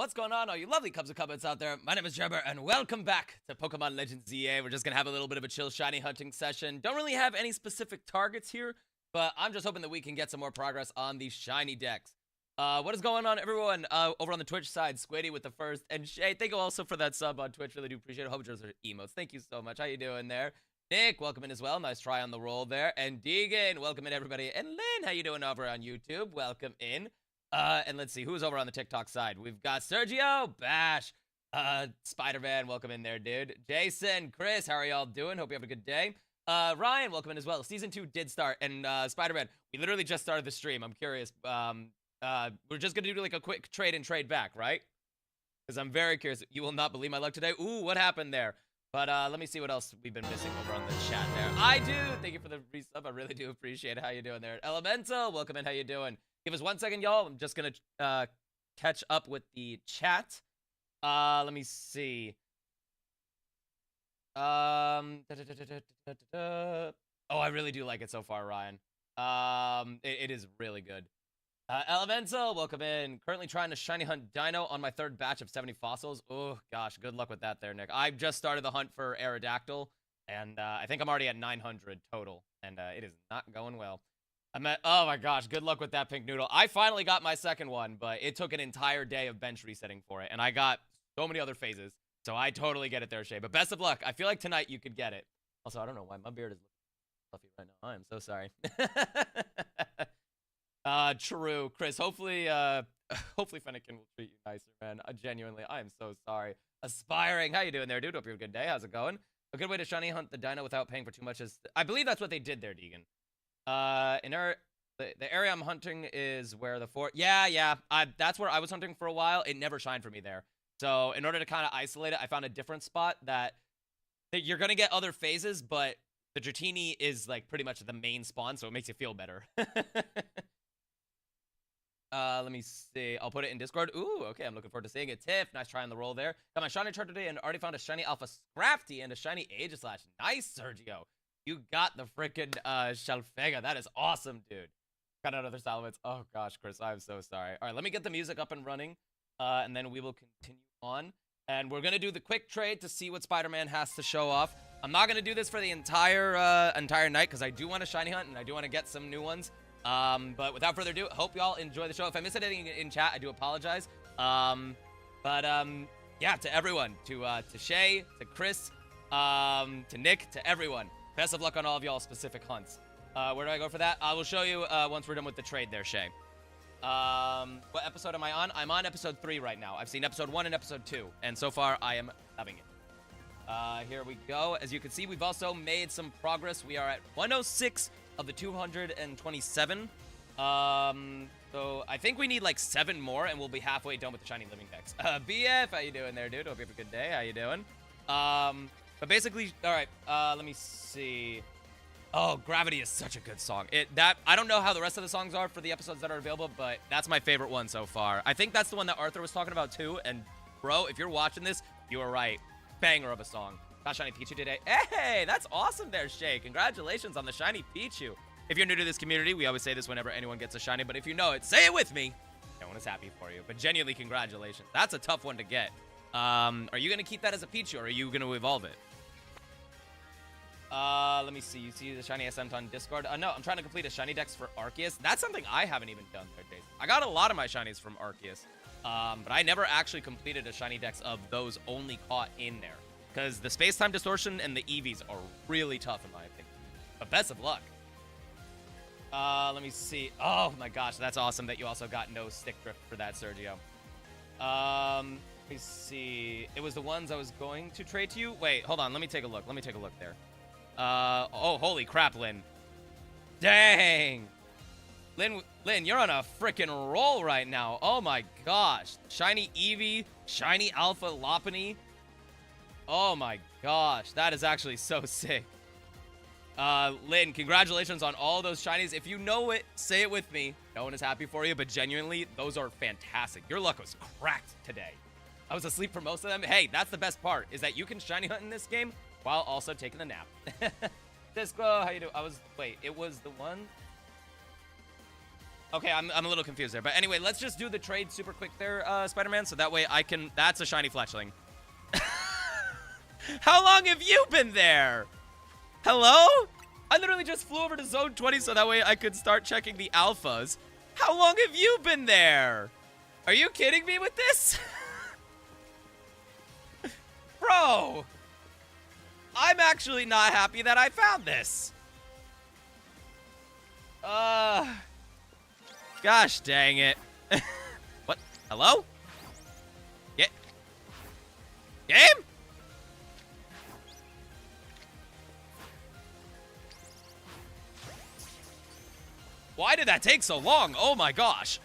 What's going on, all you lovely cubs and cubs out there? My name is Jebber, and welcome back to Pokemon Legends ZA. We're just gonna have a little bit of a chill shiny hunting session. Don't really have any specific targets here, but I'm just hoping that we can get some more progress on these shiny decks. What is going on, everyone? Over on the Twitch side, Squiddy with the first, and Shay, thank you also for that sub on Twitch. Really do appreciate it. Hope yours are emotes. Thank you so much. How you doing there? Nick, welcome in as well. Nice try on the roll there. And Deegan, welcome in, everybody. And Lynn, how you doing over on YouTube? Welcome in. And let's see, who's over on the TikTok side? We've got Sergio, Bash, Spider-Man, welcome in there, dude. Jason, Chris, how are y'all doing? Hope you have a good day. Ryan, welcome in as well. Season 2 did start, and Spider-Man, we literally just started the stream. I'm curious. We're just gonna do like a quick trade and trade back, right? Because I'm very curious. You will not believe my luck today. Ooh, what happened there? But let me see what else we've been missing over on the chat there. I do. Thank you for the resub. I really do appreciate it. How you doing there? Elemental, welcome in. How you doing? Give us 1 second, y'all. I'm just gonna catch up with the chat. Let me see. Oh, I really do like it so far, Ryan. It is really good. Elemental, welcome in. Currently trying to shiny hunt Dino on my 3rd batch of 70 fossils. Oh, gosh, good luck with that there, Nick. I just started the hunt for Aerodactyl, and I think I'm already at 900 total, and it is not going well. Oh my gosh, good luck with that pink noodle. I finally got my 2nd one, but it took an entire day of bench resetting for it, and I got so many other phases, so I totally get it there, Shay. But best of luck. I feel like tonight you could get it. Also, I don't know why my beard is looking fluffy right now. I am so sorry. True, Chris. Hopefully Fennekin will treat you nicer, man. Genuinely, I am so sorry. Aspiring, how you doing there, dude? Hope you have a good day. How's it going? A good way to shiny hunt the dino without paying for too much is, I believe that's what they did there, Deegan. The area I'm hunting is where the fort. Yeah. That's where I was hunting for a while. It never shined for me there. So in order to kind of isolate it, I found a different spot that you're gonna get other phases, but the Dratini is like pretty much the main spawn, so it makes you feel better. Let me see. I'll put it in Discord. Ooh, okay. I'm looking forward to seeing it. Tiff, nice try on the roll there. Got my shiny chart today and already found a shiny Alpha Scrafty and a shiny Aegislash. Nice, Sergio. You got the freaking Shalphega. That is awesome, dude. Got another Salamence. Oh, gosh, Chris, I'm so sorry. All right, let me get the music up and running, and then we will continue on. And we're going to do the quick trade to see what Spider-Man has to show off. I'm not going to do this for the entire night because I do want to shiny hunt, and I do want to get some new ones. But without further ado, hope y'all enjoy the show. If I missed anything in chat, I do apologize. Yeah, to everyone, to Shay, to Chris, to Nick, to everyone. Best of luck on all of y'all specific hunts. Where do I go for that? I will show you once we're done with the trade there, Shay. What episode am I on? I'm on episode 3 right now. I've seen episode 1 and episode 2, and so far I am loving it. Here we go. As you can see, we've also made some progress. We are at 106 of the 227. So I think we need like 7 more, and we'll be halfway done with the shiny living decks. BF, how you doing there, dude? Hope you have a good day. How you doing? But basically, all right, let me see. Oh, Gravity is such a good song. I don't know how the rest of the songs are for the episodes that are available, but that's my favorite one so far. I think that's the one that Arthur was talking about too. And bro, if you're watching this, you are right. Banger of a song. Got shiny Pichu today. Hey, that's awesome there, Shay. Congratulations on the shiny Pichu. If you're new to this community, we always say this whenever anyone gets a shiny, but if you know it, say it with me. No one is happy for you, but genuinely congratulations. That's a tough one to get. Are you going to keep that as a Pichu, or are you going to evolve it? Let me see. You see the shiny SM on Discord? No, I'm trying to complete a shiny dex for Arceus. That's something I haven't even done there, Jason. I got a lot of my shinies from Arceus, but I never actually completed a shiny dex of those only caught in there, because the space-time distortion and the EVs are really tough in my opinion. But best of luck. Let me see. Oh my gosh, that's awesome that you also got no stick drift for that, Sergio. Let me see. It was the ones I was going to trade to you. Wait, hold on. Let me take a look. Let me take a look there. Oh, holy crap, Lynn. Dang. Lynn, you're on a freaking roll right now. Oh my gosh. Shiny Eevee, shiny Alpha Lopunny. Oh my gosh. That is actually so sick. Lynn, congratulations on all those shinies. If you know it, say it with me. No one is happy for you, but genuinely, those are fantastic. Your luck was cracked today. I was asleep for most of them. Hey, that's the best part, is that you can shiny hunt in this game while also taking a nap. Disco, how you doing? Wait, it was the one? Okay, I'm a little confused there. But anyway, let's just do the trade super quick there, Spider-Man, so that way I can... That's a shiny fletchling. How long have you been there? Hello? I literally just flew over to Zone 20 so that way I could start checking the alphas. How long have you been there? Are you kidding me with this? Bro! I'm actually not happy that I found this. Gosh dang it. What? Hello? Yeah. Game? Why did that take so long? Oh my gosh.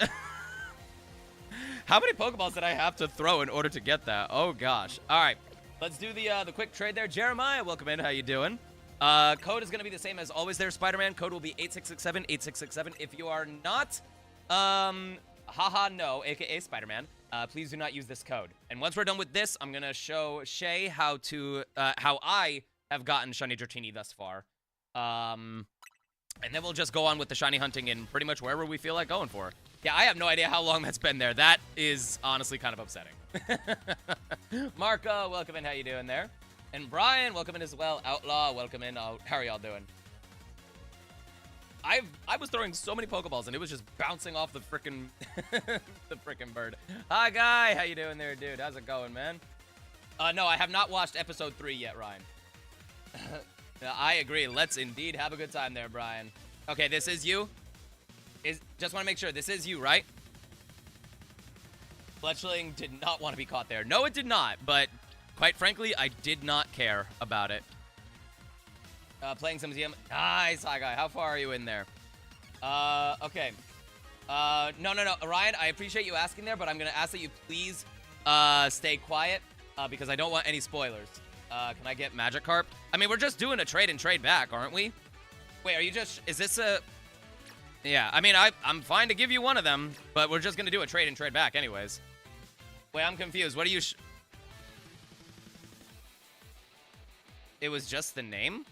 How many Pokeballs did I have to throw in order to get that? Oh gosh. All right. Let's do the quick trade there. Jeremiah, welcome in. How you doing? Code is going to be the same as always there, Spider-Man. Code will be 8667, 8667. If you are not, haha no, aka Spider-Man, please do not use this code. And once we're done with this, I'm going to show Shay how I have gotten Shiny Dratini thus far. And then we'll just go on with the shiny hunting in pretty much wherever we feel like going for. Yeah, I have no idea how long that's been there. That is honestly kind of upsetting. Marco, welcome in. How you doing there? And Brian, welcome in as well. Outlaw, welcome in. How are y'all doing? I was throwing so many Pokeballs and it was just bouncing off the frickin' the frickin' bird. Hi, Guy. How you doing there, dude? How's it going, man? No, I have not watched episode 3 yet, Ryan. I agree. Let's indeed have a good time there, Brian. Okay, this is you. Just want to make sure this is you, right? Fletchling did not want to be caught there. No, it did not, but quite frankly, I did not care about it. Playing some ZM. Nice, hi, guy. How far are you in there? Okay. No. Ryan, I appreciate you asking there, but I'm going to ask that you please stay quiet because I don't want any spoilers. Can I get Magikarp? I mean, we're just doing a trade and trade back, aren't we? Wait, are you just... Is this a... Yeah, I mean, I'm fine to give you one of them, but we're just going to do a trade and trade back anyways. Wait, I'm confused. What are you... It was just the name?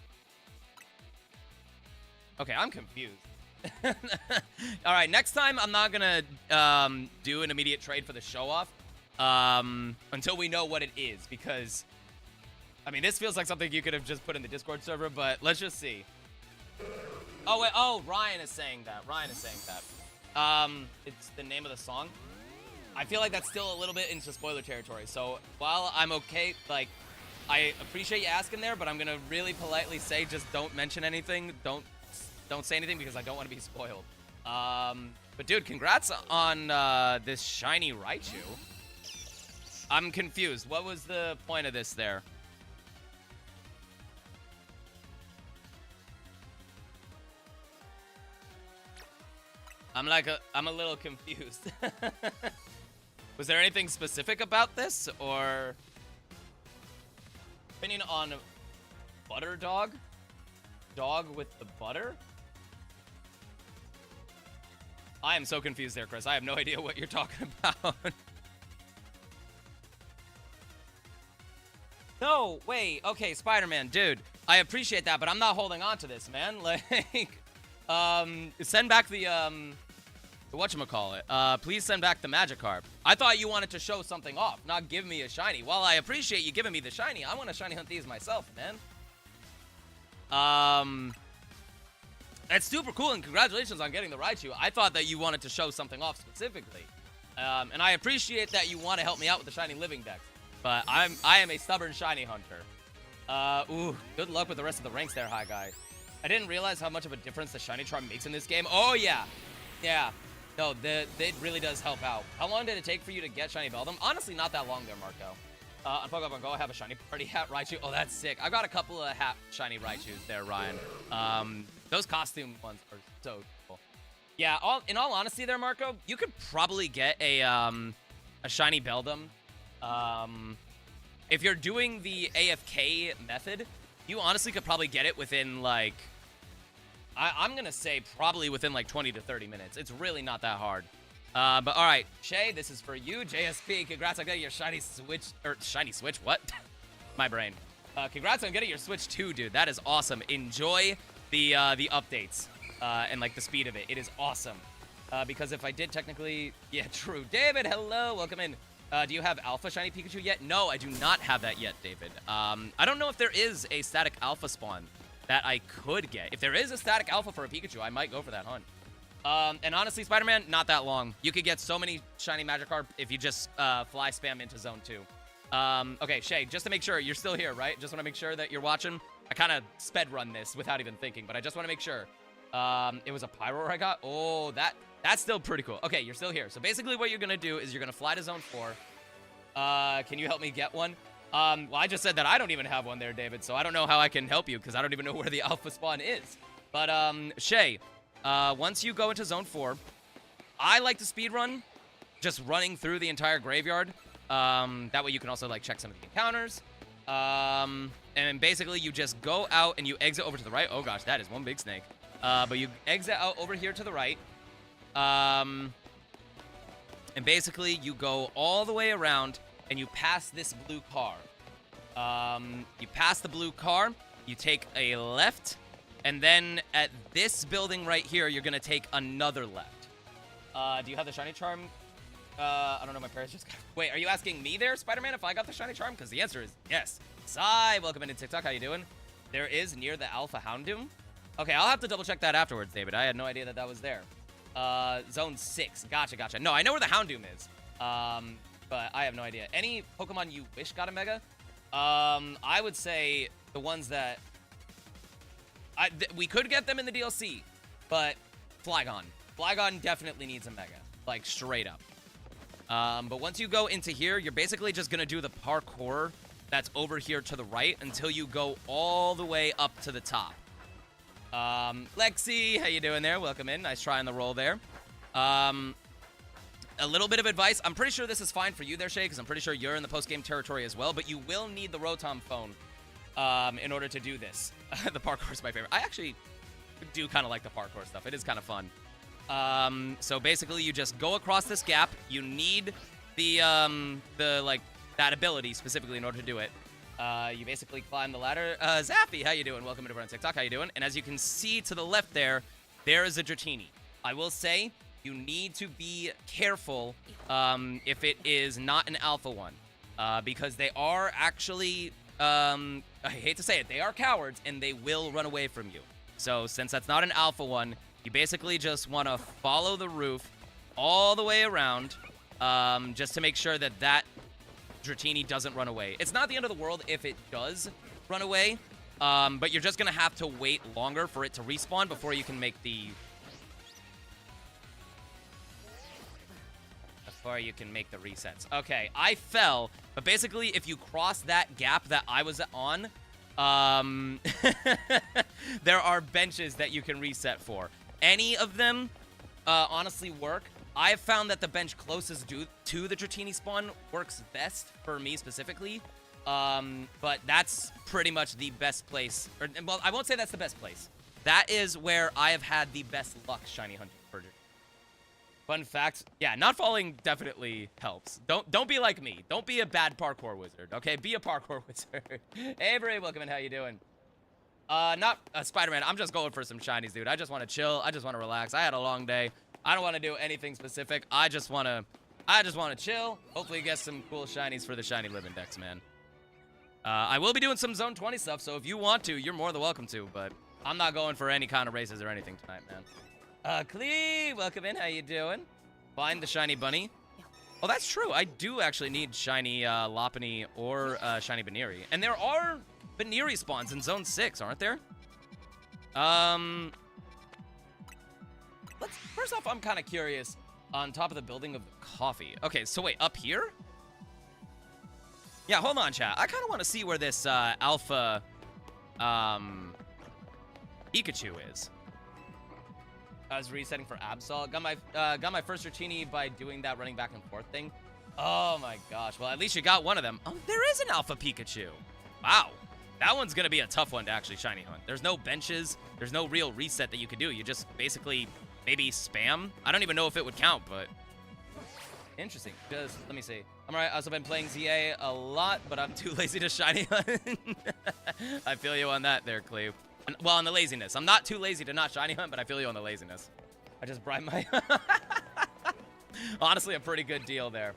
Okay, I'm confused. All right, next time I'm not going to do an immediate trade for the show-off until we know what it is, because... I mean, this feels like something you could have just put in the Discord server, but let's just see. Oh, wait. Oh, Ryan is saying that. Ryan is saying that. It's the name of the song. I feel like that's still a little bit into spoiler territory. So while I'm okay, like, I appreciate you asking there, but I'm going to really politely say just don't mention anything. Don't say anything because I don't want to be spoiled. But, dude, congrats on this shiny Raichu. I'm confused. What was the point of this there? I'm a little confused. Was there anything specific about this, or opinion on butter dog? Dog with the butter? I am so confused there, Chris. I have no idea what you're talking about. No, wait. Okay, Spider-Man, dude. I appreciate that, but I'm not holding on to this, man. Like, send back the whatchamacallit. Please send back the Magikarp. I thought you wanted to show something off, not give me a shiny. While I appreciate you giving me the shiny, I want to shiny hunt these myself, man. That's super cool, and congratulations on getting the Raichu. I thought that you wanted to show something off specifically. And I appreciate that you want to help me out with the shiny living dex. But I am a stubborn shiny hunter. Ooh, good luck with the rest of the ranks there, hi guy. I didn't realize how much of a difference the shiny charm makes in this game. Oh yeah. Yeah. No, it really does help out. How long did it take for you to get shiny Beldum? Honestly, not that long there, Marco. On Pokemon Go, I have a shiny party hat Raichu. Oh, that's sick. I got a couple of shiny Raichus there, Ryan. Those costume ones are so cool. Yeah, in all honesty there, Marco, you could probably get a shiny Beldum. If you're doing the AFK method, you honestly could probably get it within, like, I'm going to say probably within, like, 20 to 30 minutes. It's really not that hard. But, all right, Shay, this is for you. JSP, congrats on getting your shiny Switch, shiny Switch, what? My brain. Congrats on getting your Switch 2, dude. That is awesome. Enjoy the updates and, like, the speed of it. It is awesome. Because if I did technically... Yeah, true. David, hello. Welcome in. Do you have Alpha Shiny Pikachu yet? No, I do not have that yet, David. I don't know if there is a static Alpha spawn that I could get. If there is a static Alpha for a Pikachu, I might go for that hunt. And honestly, Spider-Man, not that long. You could get so many shiny Magikarp if you just fly spam into Zone 2. Okay, Shay, just to make sure, you're still here, right? Just want to make sure that you're watching. I kind of sped run this without even thinking, but I just want to make sure. It was a Pyro I got. Oh, that's still pretty cool. Okay, you're still here. So basically what you're going to do is you're going to fly to Zone 4. Can you help me get one? Well, I just said that I don't even have one there, David, so I don't know how I can help you because I don't even know where the Alpha spawn is. But, Shay... once you go into Zone 4, I like to speedrun, just running through the entire graveyard. That way you can also, like, check some of the encounters. And basically you just go out and you exit over to the right. Oh, gosh, that is one big snake. But you exit out over here to the right. And basically you go all the way around and you pass this blue car. You pass the blue car, you take a left. And then at this building right here, you're going to take another left. Do you have the Shiny Charm? I don't know. My parents just got... Wait, are you asking me there, Spider-Man, if I got the Shiny Charm? Because the answer is yes. Sai, welcome into TikTok. How you doing? There is near the Alpha Houndoom. Okay, I'll have to double check that afterwards, David. I had no idea that that was there. Zone 6. Gotcha, gotcha. No, I know where the Houndoom is. But I have no idea. Any Pokemon you wish got a Mega? I would say the ones that... we could get them in the DLC, but Flygon. Flygon definitely needs a Mega, like straight up. But once you go into here, you're basically just going to do the parkour that's over here to the right until you go all the way up to the top. Lexi, how you doing there? Welcome in. Nice try on the roll there. A little bit of advice. I'm pretty sure this is fine for you there, Shay, because I'm pretty sure you're in the post-game territory as well, but you will need the Rotom phone. In order to do this. The parkour is my favorite. I actually do kind of like the parkour stuff. It is kind of fun. So basically, you just go across this gap. You need the like, that ability specifically in order to do it. You basically climb the ladder. Zappy, how you doing? Welcome to everyone on TikTok. How you doing? And as you can see to the left there is a Dratini. I will say, you need to be careful if it is not an alpha one. Because they are actually... I hate to say it, they are cowards, and they will run away from you. So, since that's not an alpha one, you basically just want to follow the roof all the way around, just to make sure that that Dratini doesn't run away. It's not the end of the world if it does run away, but you're just going to have to wait longer for it to respawn before you can make the... resets. Okay, I fell, but basically, if you cross that gap that I was on, there are benches that you can reset for. Any of them, honestly, work. I have found that the bench closest to the Dratini spawn works best for me specifically, but that's pretty much the best place. Well, I won't say that's the best place. That is where I have had the best luck shiny hunting for Dratini. Fun fact, yeah, not falling definitely helps. Don't be like me. Don't be a bad parkour wizard, okay? Be a parkour wizard. Hey, Bray, welcome in. How you doing? Not Spider-Man. I'm just going for some shinies, dude. I just want to chill. I just want to relax. I had a long day. I don't want to do anything specific. I just want to chill. Hopefully get some cool shinies for the shiny living decks, man. I will be doing some Zone 20 stuff, so if you want to, you're more than welcome to, but I'm not going for any kind of races or anything tonight, man. Clee, welcome in. How you doing? Find the shiny bunny. Oh, that's true. I do actually need shiny Lopunny or shiny Baneri. And there are Baneri spawns in Zone 6, aren't there? First off, I'm kind of curious. On top of the building of the coffee. Okay, so wait, up here? Yeah, hold on, chat. I kind of want to see where this alpha Pikachu is. I was resetting for Absol. Got my first Dratini by doing that running back and forth thing. Oh my gosh. Well, at least you got one of them. Oh, there is an Alpha Pikachu. Wow. That one's going to be a tough one to actually shiny hunt. There's no benches. There's no real reset that you could do. You just basically maybe spam. I don't even know if it would count, but interesting. Just let me see. I'm alright. I've also been playing ZA a lot, but I'm too lazy to shiny hunt. I feel you on that there, Cleve. Well, on the laziness. I'm not too lazy to not shiny hunt, but I feel you on the laziness. I just bribed my... Honestly, a pretty good deal there.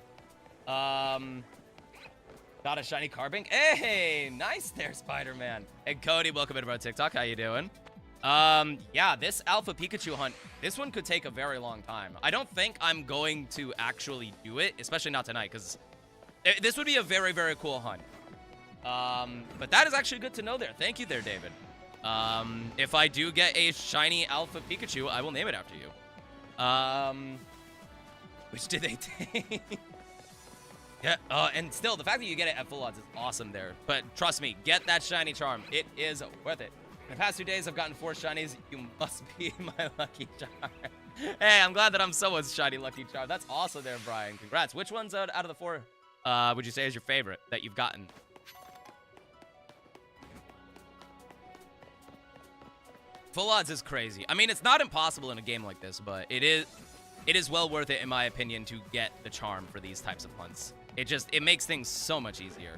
Got a shiny Carbink. Hey, nice there, Spider-Man. And Cody, welcome into our TikTok. How you doing? Yeah, this Alpha Pikachu hunt, this one could take a very long time. I don't think I'm going to actually do it, especially not tonight, because this would be a very, very cool hunt. But that is actually good to know there. Thank you there, David. If I do get a shiny Alpha Pikachu, I will name it after you. Which did they take? Yeah, and still, the fact that you get it at full odds is awesome there. But trust me, get that shiny charm. It is worth it. In the past 2 days, I've gotten 4 shinies. You must be my lucky charm. Hey, I'm glad that I'm someone's shiny lucky charm. That's awesome there, Brian. Congrats. Which one's out of the 4 would you say is your favorite that you've gotten? Full odds is crazy. I mean, it's not impossible in a game like this, but it is well worth it, in my opinion, to get the charm for these types of hunts. It makes things so much easier.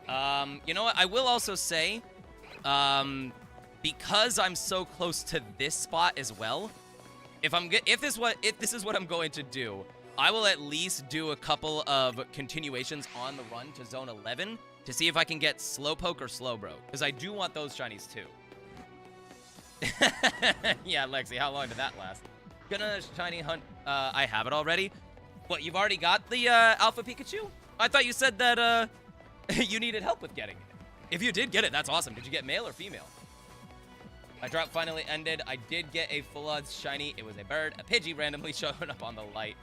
You know what? I will also say, because I'm so close to this spot as well, if this is what I'm going to do, I will at least do a couple of continuations on the run to Zone 11 to see if I can get Slowpoke or Slowbro, because I do want those shinies too. Yeah, Lexi, how long did that last? Gonna shiny hunt. I have it already. What, you've already got the Alpha Pikachu? I thought you said that you needed help with getting it. If you did get it, that's awesome. Did you get male or female? My drought finally ended. I did get a full odds shiny. It was a bird. A Pidgey randomly showed up on the light.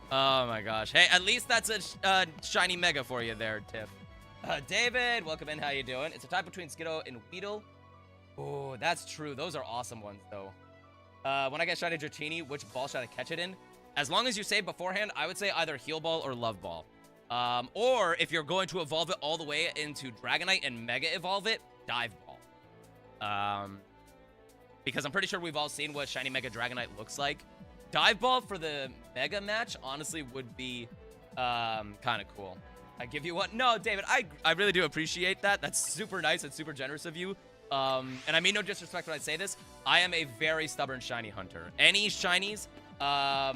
Oh my gosh. Hey, at least that's a shiny mega for you there, Tiff. David, welcome in. How you doing? It's a tie between Skiddo and Weedle. Oh, that's true. Those are awesome ones, though. When I get shiny Dratini, which ball should I catch it in? As long as you say beforehand, I would say either Heal Ball or Love Ball. Or if you're going to evolve it all the way into Dragonite and Mega Evolve it, Dive Ball. Because I'm pretty sure we've all seen what shiny Mega Dragonite looks like. Dive Ball for the Mega match, honestly, would be kind of cool. I give you one. No, David, I really do appreciate that. That's super nice and super generous of you. And I mean no disrespect when I say this. I am a very stubborn shiny hunter. Any shinies, I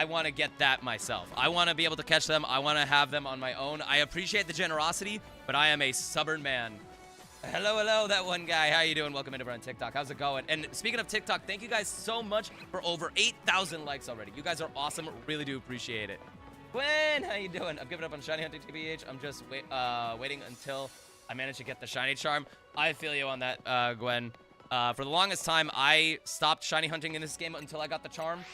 want to get that myself. I want to be able to catch them. I want to have them on my own. I appreciate the generosity, but I am a stubborn man. Hello, that one guy. How you doing? Welcome into on TikTok. How's it going? And speaking of TikTok, thank you guys so much for over 8,000 likes already. You guys are awesome. Really do appreciate it. Gwen, how you doing? I've given up on shiny hunting, TBH. I'm just waiting until I manage to get the shiny charm. I feel you on that, Gwen. For the longest time, I stopped shiny hunting in this game until I got the charm.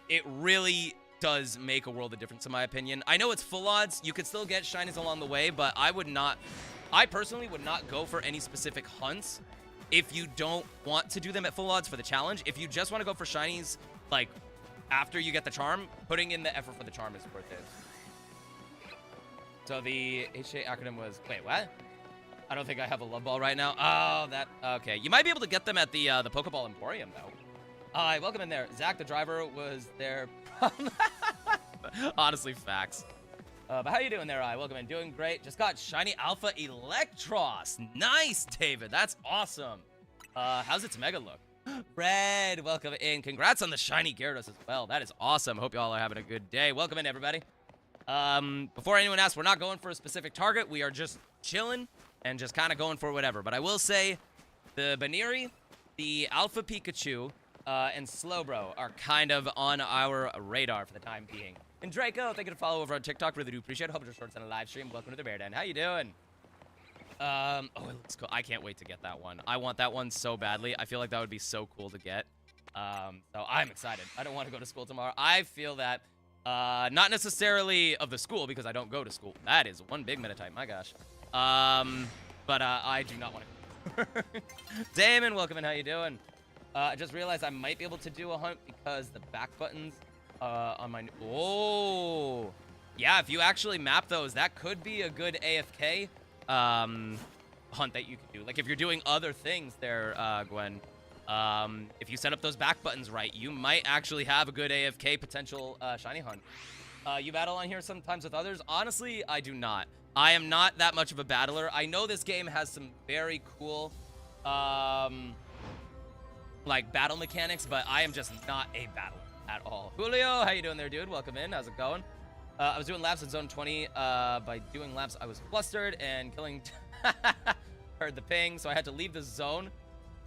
It really does make a world of difference, in my opinion. I know it's full odds. You could still get shinies along the way, but I personally would not go for any specific hunts if you don't want to do them at full odds for the challenge. If you just want to go for shinies, like, after you get the charm, putting in the effort for the charm is worth it. So the HA acronym was, wait, what? I don't think I have a love ball right now. Oh, okay. You might be able to get them at the Pokeball Emporium, though. Welcome in there. Zach, the driver, was there. Honestly, facts. But how you doing there, Welcome in. Doing great. Just got shiny Alpha Electros. Nice, David. That's awesome. How's its Mega look? Red, welcome in. Congrats on the shiny Gyarados as well. That is awesome. Hope you all are having a good day. Welcome in, everybody. Before anyone asks, we're not going for a specific target. We are just chilling and just kind of going for whatever. But I will say the Baniri, the Alpha Pikachu, and Slowbro are kind of on our radar for the time being. And Draco, thank you for follow over on TikTok. Really do appreciate it. Hope you're shorts on a live stream. Welcome to the Bear Den. How you doing? Oh, it looks cool. I can't wait to get that one. I want that one so badly. I feel like that would be so cool to get. So I'm excited. I don't want to go to school tomorrow. I feel that, not necessarily of the school, because I don't go to school. That is one big meta type. My gosh. But I do not want to. Damon, welcome in. How you doing? I just realized I might be able to do a hunt because the back buttons on my... Oh! Yeah, if you actually map those, that could be a good AFK hunt that you could do. Like, if you're doing other things there, Gwen, if you set up those back buttons right, you might actually have a good AFK potential shiny hunt. You battle on here sometimes with others? Honestly, I do not. I am not that much of a battler. I know this game has some very cool like battle mechanics, but I am just not a battler at all. Julio, how you doing there, dude? Welcome in. How's it going? I was doing laps in zone 20. By doing laps, I was flustered and killing. Heard the ping, so I had to leave the zone.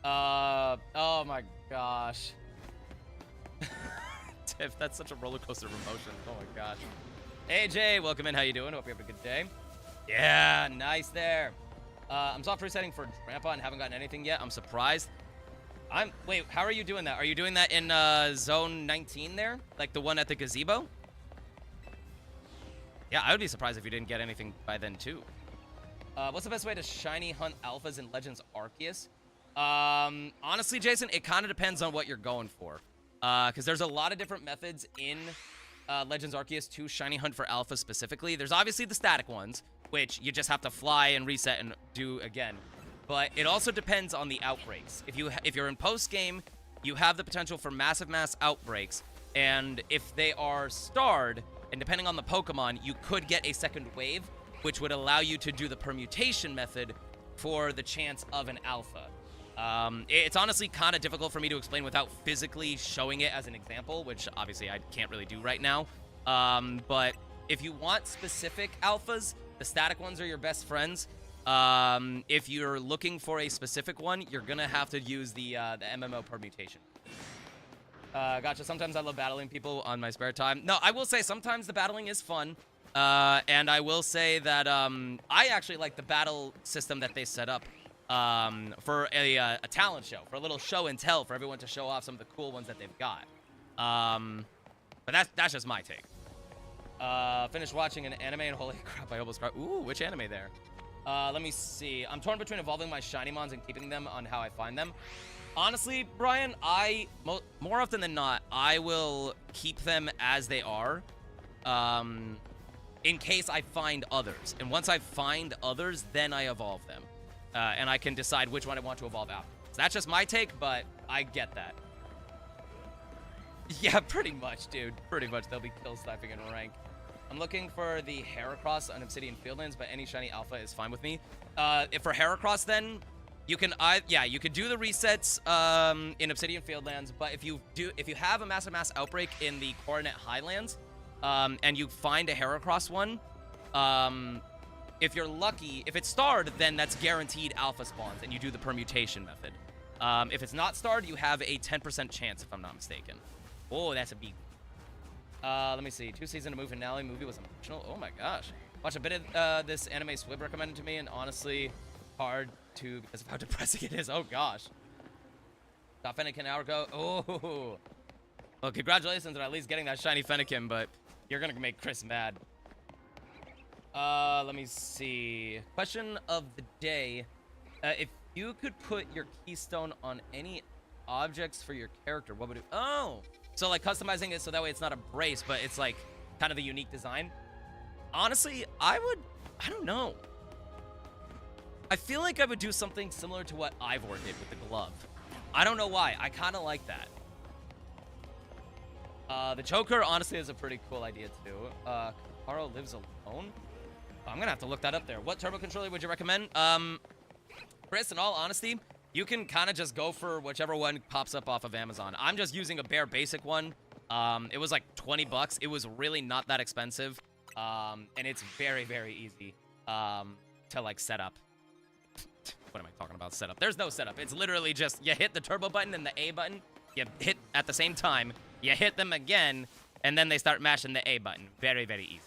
Oh my gosh. Tiff, that's such a roller coaster of emotions. Oh my gosh. AJ, welcome in. How you doing? Hope you have a good day. Yeah, nice there. I'm soft resetting for Grandpa and haven't gotten anything yet. I'm surprised. Wait, how are you doing that? Are you doing that in zone 19 there? Like the one at the gazebo? Yeah, I would be surprised if you didn't get anything by then too. What's the best way to shiny hunt alphas in Legends Arceus? Honestly, Jason, it kind of depends on what you're going for. Because there's a lot of different methods in Legends Arceus to shiny hunt for alpha specifically. There's obviously the static ones, which you just have to fly and reset and do again. But it also depends on the outbreaks. If you're in post game, you have the potential for massive mass outbreaks, and if they are starred, and depending on the Pokemon, you could get a second wave, which would allow you to do the permutation method for the chance of an alpha. It's honestly kind of difficult for me to explain without physically showing it as an example, which obviously I can't really do right now. But if you want specific alphas, the static ones are your best friends. If you're looking for a specific one, you're gonna have to use the MMO permutation. Gotcha. Sometimes I love battling people on my spare time. No, I will say sometimes the battling is fun. And I will say that I actually like the battle system that they set up for a talent show, for a little show and tell for everyone to show off some of the cool ones that they've got. But that's just my take. Finished watching an anime and holy crap, I almost cried. Ooh, which anime there? Let me see. I'm torn between evolving my Shinymons and keeping them on how I find them. Honestly, Brian, more often than not, I will keep them as they are, in case I find others. And once I find others, then I evolve them. And I can decide which one I want to evolve out. So that's just my take, but I get that. Yeah, pretty much, dude. Pretty much. They'll be kill sniping in rank. I'm looking for the Heracross on Obsidian Fieldlands, but any shiny alpha is fine with me. If for Heracross, then you can, you could do the resets in Obsidian Fieldlands, but if you have a massive mass outbreak in the Coronet Highlands, and you find a Heracross one, if you're lucky, if it's starred, then that's guaranteed alpha spawns, and you do the permutation method. If it's not starred, you have a 10% chance, if I'm not mistaken. Oh, that's a beat. Let me see. 2 season of movie finale movie was emotional. Oh my gosh. Watch a bit of this anime Swib recommended to me, and honestly, hard to because of how depressing it is. Oh gosh. Got Fennekin an hour ago. Oh. Well, congratulations on at least getting that shiny Fennekin, but you're gonna make Chris mad. Let me see. Question of the day. If you could put your keystone on any objects for your character, what would it... Oh! So, like, customizing it so that way it's not a brace, but it's, like, kind of a unique design. Honestly, I don't know. I feel like I would do something similar to what Ivor did with the glove. I don't know why. I kind of like that. The choker, honestly, is a pretty cool idea, too. Karo lives alone? I'm gonna have to look that up there. What turbo controller would you recommend? Chris, in all honesty, you can kind of just go for whichever one pops up off of Amazon. I'm just using a bare basic one. It was like 20 bucks. It was really not that expensive. And it's very, very easy to like set up. What am I talking about? Setup. There's no setup. It's literally just you hit the turbo button and the A button. You hit at the same time. You hit them again, and then they start mashing the A button. Very, very easy.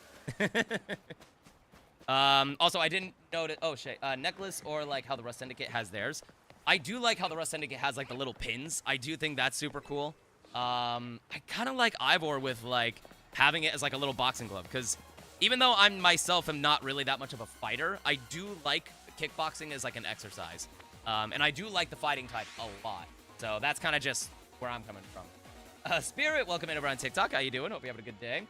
Also, I didn't notice. Oh shit. Necklace or like how the Rust Syndicate has theirs. I do like how the Rust Syndicate has like the little pins. I do think that's super cool. I kind of like Ivor with like having it as like a little boxing glove, because even though I myself am not really that much of a fighter, I do like kickboxing as like an exercise. And I do like the fighting type a lot. So that's kind of just where I'm coming from. Spirit, welcome in over on TikTok. How you doing? Hope you're having a good day.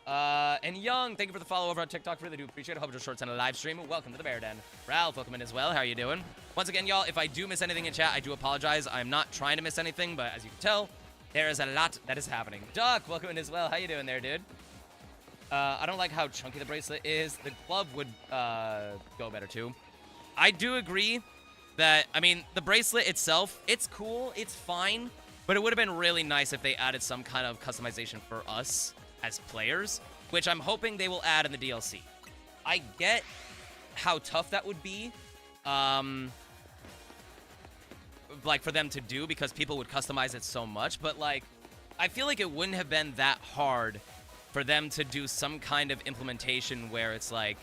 And Young, thank you for the follow over on TikTok. Really do appreciate it. Hope you're shorts on a live stream. Welcome to the Bear Den. Ralph, welcome in as well. How are you doing? Once again, y'all, if I do miss anything in chat, I do apologize. I'm not trying to miss anything, but as you can tell, there is a lot that is happening. Duck, welcome in as well. How you doing there, dude? I don't like how chunky the bracelet is. The glove would go better too. I do agree. that, I mean, the bracelet itself, it's cool, it's fine, but it would have been really nice if they added some kind of customization for us as players, which I'm hoping they will add in the DLC. I get how tough that would be, like, for them to do, because people would customize it so much, but, like, I feel like it wouldn't have been that hard for them to do some kind of implementation where it's, like,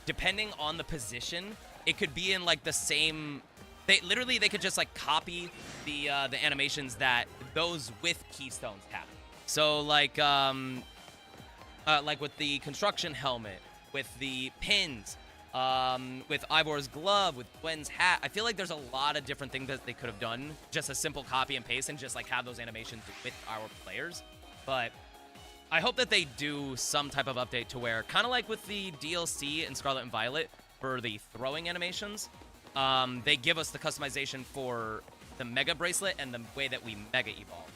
depending on the position, it could be in, like, the same... They could just, like, copy the animations that those with keystones have. So, like with the construction helmet, with the pins, with Ivor's glove, with Gwen's hat. I feel like there's a lot of different things that they could have done. Just a simple copy and paste and just, like, have those animations with our players. But I hope that they do some type of update to where, kind of like with the DLC in Scarlet and Violet for the throwing animations, they give us the customization for the Mega Bracelet and the way that we Mega Evolve.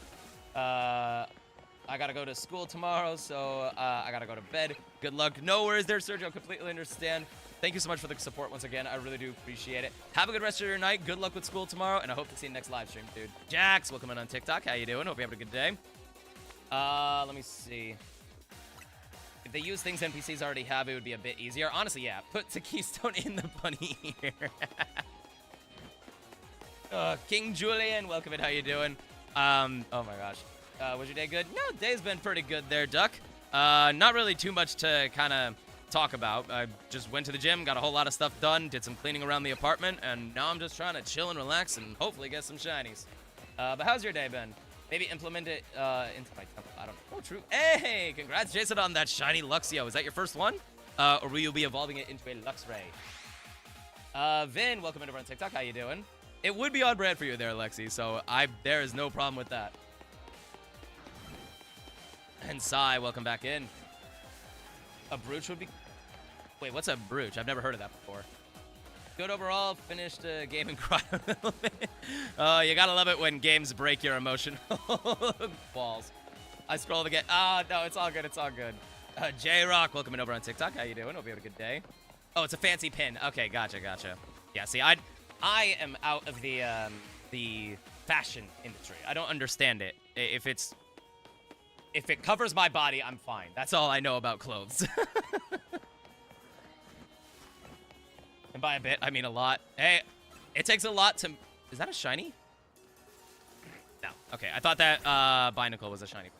I gotta go to school tomorrow, so I gotta go to bed. Good luck. No worries there, Sergio. Completely understand. Thank you so much for the support once again. I really do appreciate it. Have a good rest of your night. Good luck with school tomorrow, and I hope to see you next live stream, dude. Jax, welcome in on TikTok. How you doing? Hope you have a good day. Let me see. If they use things NPCs already have, it would be a bit easier. Honestly, yeah. Put the keystone in the bunny ear. King Julian, welcome in. How you doing? Oh my gosh. Was your day good? No, day's been pretty good there, Duck. Not really too much to kind of talk about. I just went to the gym, got a whole lot of stuff done, did some cleaning around the apartment, and now I'm just trying to chill and relax and hopefully get some shinies. But how's your day been? Maybe implement it into my temple. I don't know. Oh, true. Hey, congrats, Jason, on that shiny Luxio. Is that your first one? Or will you be evolving it into a Luxray? Vin, welcome in over on TikTok. How you doing? It would be on brand for you there, Lexi, so there is no problem with that. And Sai, welcome back in. A brooch would be... Wait, what's a brooch? I've never heard of that before. Good overall. Finished a game and cried a little bit. You gotta love it when games break your emotional balls. I scrolled again. No, it's all good. It's all good. J-Rock, welcome in over on TikTok. How you doing? Hope you have a good day. Oh, it's a fancy pin. Okay, gotcha. Yeah, see, I am out of the fashion industry. I don't understand it. If it covers my body, I'm fine. That's all I know about clothes. And by a bit, I mean a lot. Hey, it takes a lot to... Is that a shiny? No. Okay, I thought that Binacle was a shiny.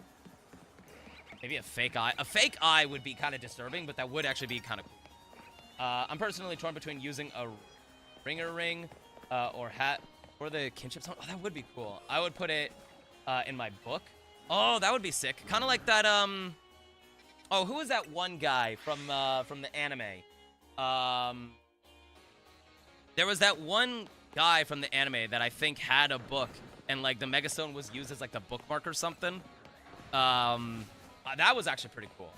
Maybe a fake eye. A fake eye would be kind of disturbing, but that would actually be kind of cool. I'm personally torn between using a ringer ring or hat for the kinship zone. Oh, that would be cool. I would put it in my book. Oh, that would be sick. Kind of like that, Oh, who was that one guy from the anime? There was that one guy from the anime that I think had a book, and, like, the Megastone was used as, like, the bookmark or something. That was actually pretty cool.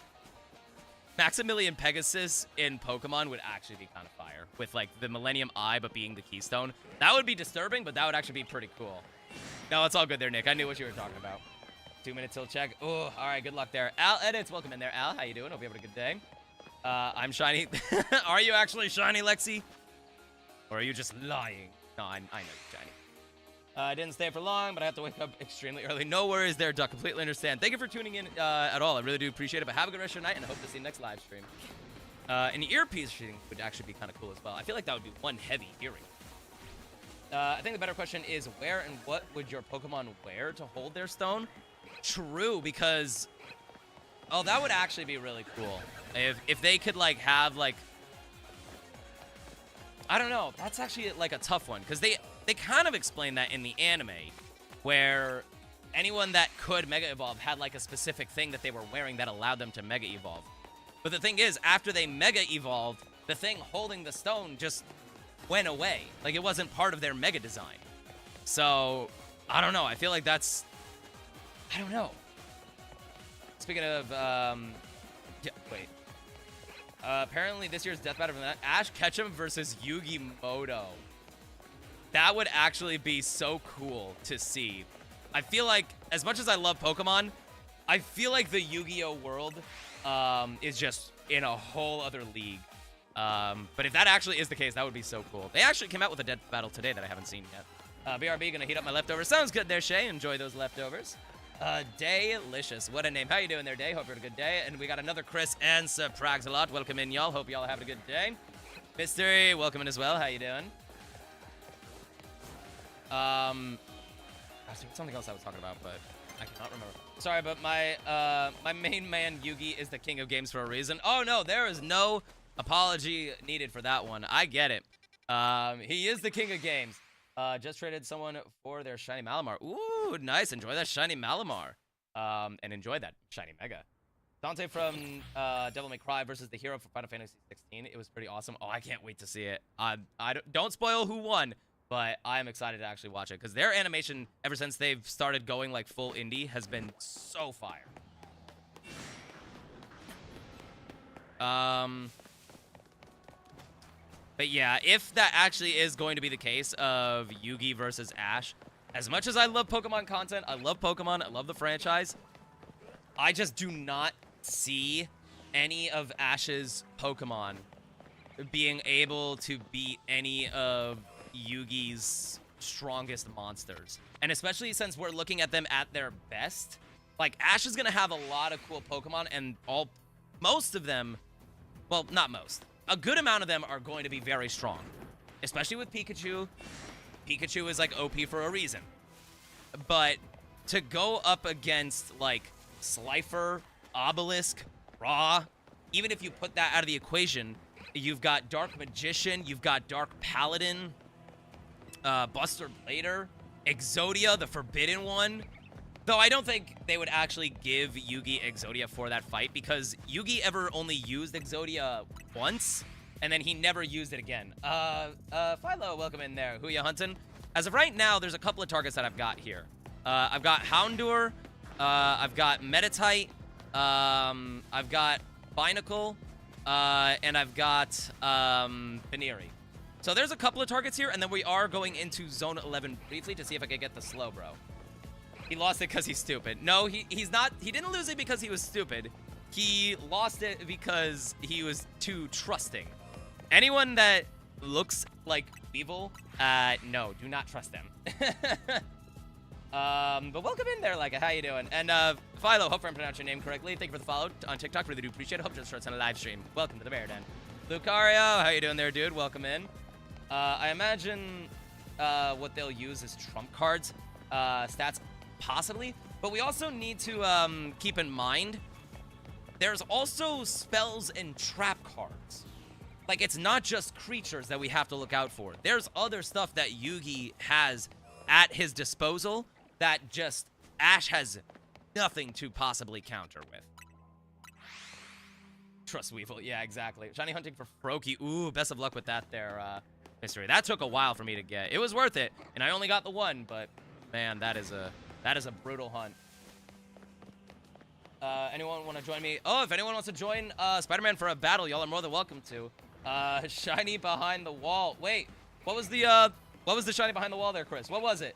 Maximilian Pegasus in Pokemon would actually be kind of fire, with, like, the Millennium Eye but being the keystone. That would be disturbing, but that would actually be pretty cool. No, it's all good there, Nick. I knew what you were talking about. 2 minutes till check. Oh, all right, good luck there. Al Edits, welcome in there. Al, how you doing? Hope you have a good day. I'm shiny. Are you actually shiny, Lexi? Or are you just lying? No, I know you're shiny. I didn't stay for long, but I have to wake up extremely early. No worries there, Duck. Completely understand. Thank you for tuning in at all. I really do appreciate it. But have a good rest of your night, and I hope to see you next live stream. An earpiece would actually be kind of cool as well. I feel like that would be one heavy earring. I think the better question is, where and what would your Pokemon wear to hold their stone? True, because... Oh, that would actually be really cool. If they could, like, have, like... I don't know. That's actually, like, a tough one. Because they kind of explain that in the anime. Where anyone that could Mega Evolve had, like, a specific thing that they were wearing that allowed them to Mega Evolve. But the thing is, after they Mega Evolved, the thing holding the stone just went away. Like, it wasn't part of their Mega design. So, I don't know. I feel like that's... I don't know. Speaking of, yeah, wait. Apparently this year's Death Battle from that, Ash Ketchum versus Yugi Moto. That would actually be so cool to see. I feel like, as much as I love Pokemon, I feel like the Yu-Gi-Oh world is just in a whole other league. But if that actually is the case, that would be so cool. They actually came out with a death battle today that I haven't seen yet. BRB gonna heat up my leftovers. Sounds good there, Shay. Enjoy those leftovers. Daylicious. What a name. How you doing there, Day? Hope you're having a good day. And we got another Chris and Prags-a-lot. Welcome in, y'all. Hope y'all have a good day. Mystery, welcome in as well. How you doing? Something else I was talking about, but I cannot remember. Sorry, but my main man Yugi is the king of games for a reason. Oh no, there is no apology needed for that one. I get it. He is the king of games. Just traded someone for their shiny Malamar. Ooh, nice. Enjoy that shiny Malamar. And enjoy that shiny Mega. Dante from Devil May Cry versus the hero from Final Fantasy 16. It was pretty awesome. Oh, I can't wait to see it. Don't spoil who won, but I am excited to actually watch it because their animation, ever since they've started going like full indie, has been so fire. But yeah, if that actually is going to be the case of Yugi versus Ash, as much as I love Pokemon content, I love Pokemon, I love the franchise, I just do not see any of Ash's Pokemon being able to beat any of Yugi's strongest monsters. And especially since we're looking at them at their best, like Ash is going to have a lot of cool Pokemon and most of them, well, not most, a good amount of them are going to be very strong, especially with Pikachu. Pikachu is like OP for a reason. But to go up against like Slifer, Obelisk, Raw, even if you put that out of the equation, you've got Dark Magician, you've got Dark Paladin, Buster Blader, Exodia, the Forbidden One. Though I don't think they would actually give Yugi Exodia for that fight because Yugi ever only used Exodia once, and then he never used it again. Philo, welcome in there. Who ya hunting? As of right now, there's a couple of targets that I've got here. I've got Houndour, I've got Meditite, I've got Binacle, and I've got Baneri. So there's a couple of targets here, and then we are going into Zone 11 briefly to see if I can get the slow, bro. He lost it because he's stupid. No, he's not. He didn't lose it because he was stupid. He lost it because he was too trusting. Anyone that looks like Weevil, no, do not trust them. But welcome in there, like, how you doing? And Philo, hope I'm pronouncing your name correctly. Thank you for the follow on TikTok. Really do appreciate it. Hope just starts on a live stream. Welcome to the Bear Den. Lucario, how you doing there, dude? Welcome in. I imagine what they'll use is trump cards, stats. Possibly, but we also need to keep in mind there's also spells and trap cards. Like, it's not just creatures that we have to look out for. There's other stuff that Yugi has at his disposal that just Ash has nothing to possibly counter with. Trust Weevil, yeah, exactly. Shiny hunting for Froakie. Ooh, best of luck with that there, Mystery. That took a while for me to get. It was worth it, and I only got the one, but man, that is a brutal hunt. Anyone want to join me? Oh, if anyone wants to join Spider-Man for a battle, y'all are more than welcome to. Shiny behind the wall. Wait, what was the shiny behind the wall there, Chris? What was it?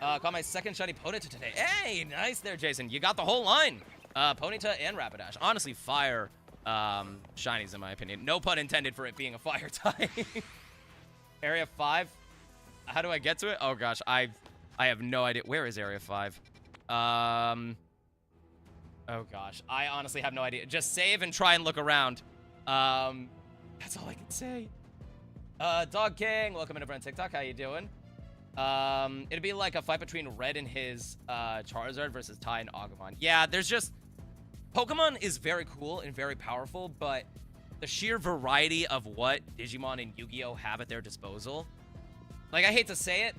Caught my second shiny Ponyta today. Hey, nice there, Jason. You got the whole line. Ponyta and Rapidash. Honestly, fire shinies in my opinion. No pun intended for it being a fire type. Area 5. How do I get to it? Oh gosh, I have no idea. Where is Area 5? Oh gosh, I honestly have no idea. Just save and try and look around. That's all I can say. Dog King, welcome in over on TikTok. How you doing? It'd be like a fight between Red and his Charizard versus Ty and Agumon. Yeah, there's just Pokemon is very cool and very powerful, but the sheer variety of what Digimon and Yu-Gi-Oh have at their disposal. Like, I hate to say it.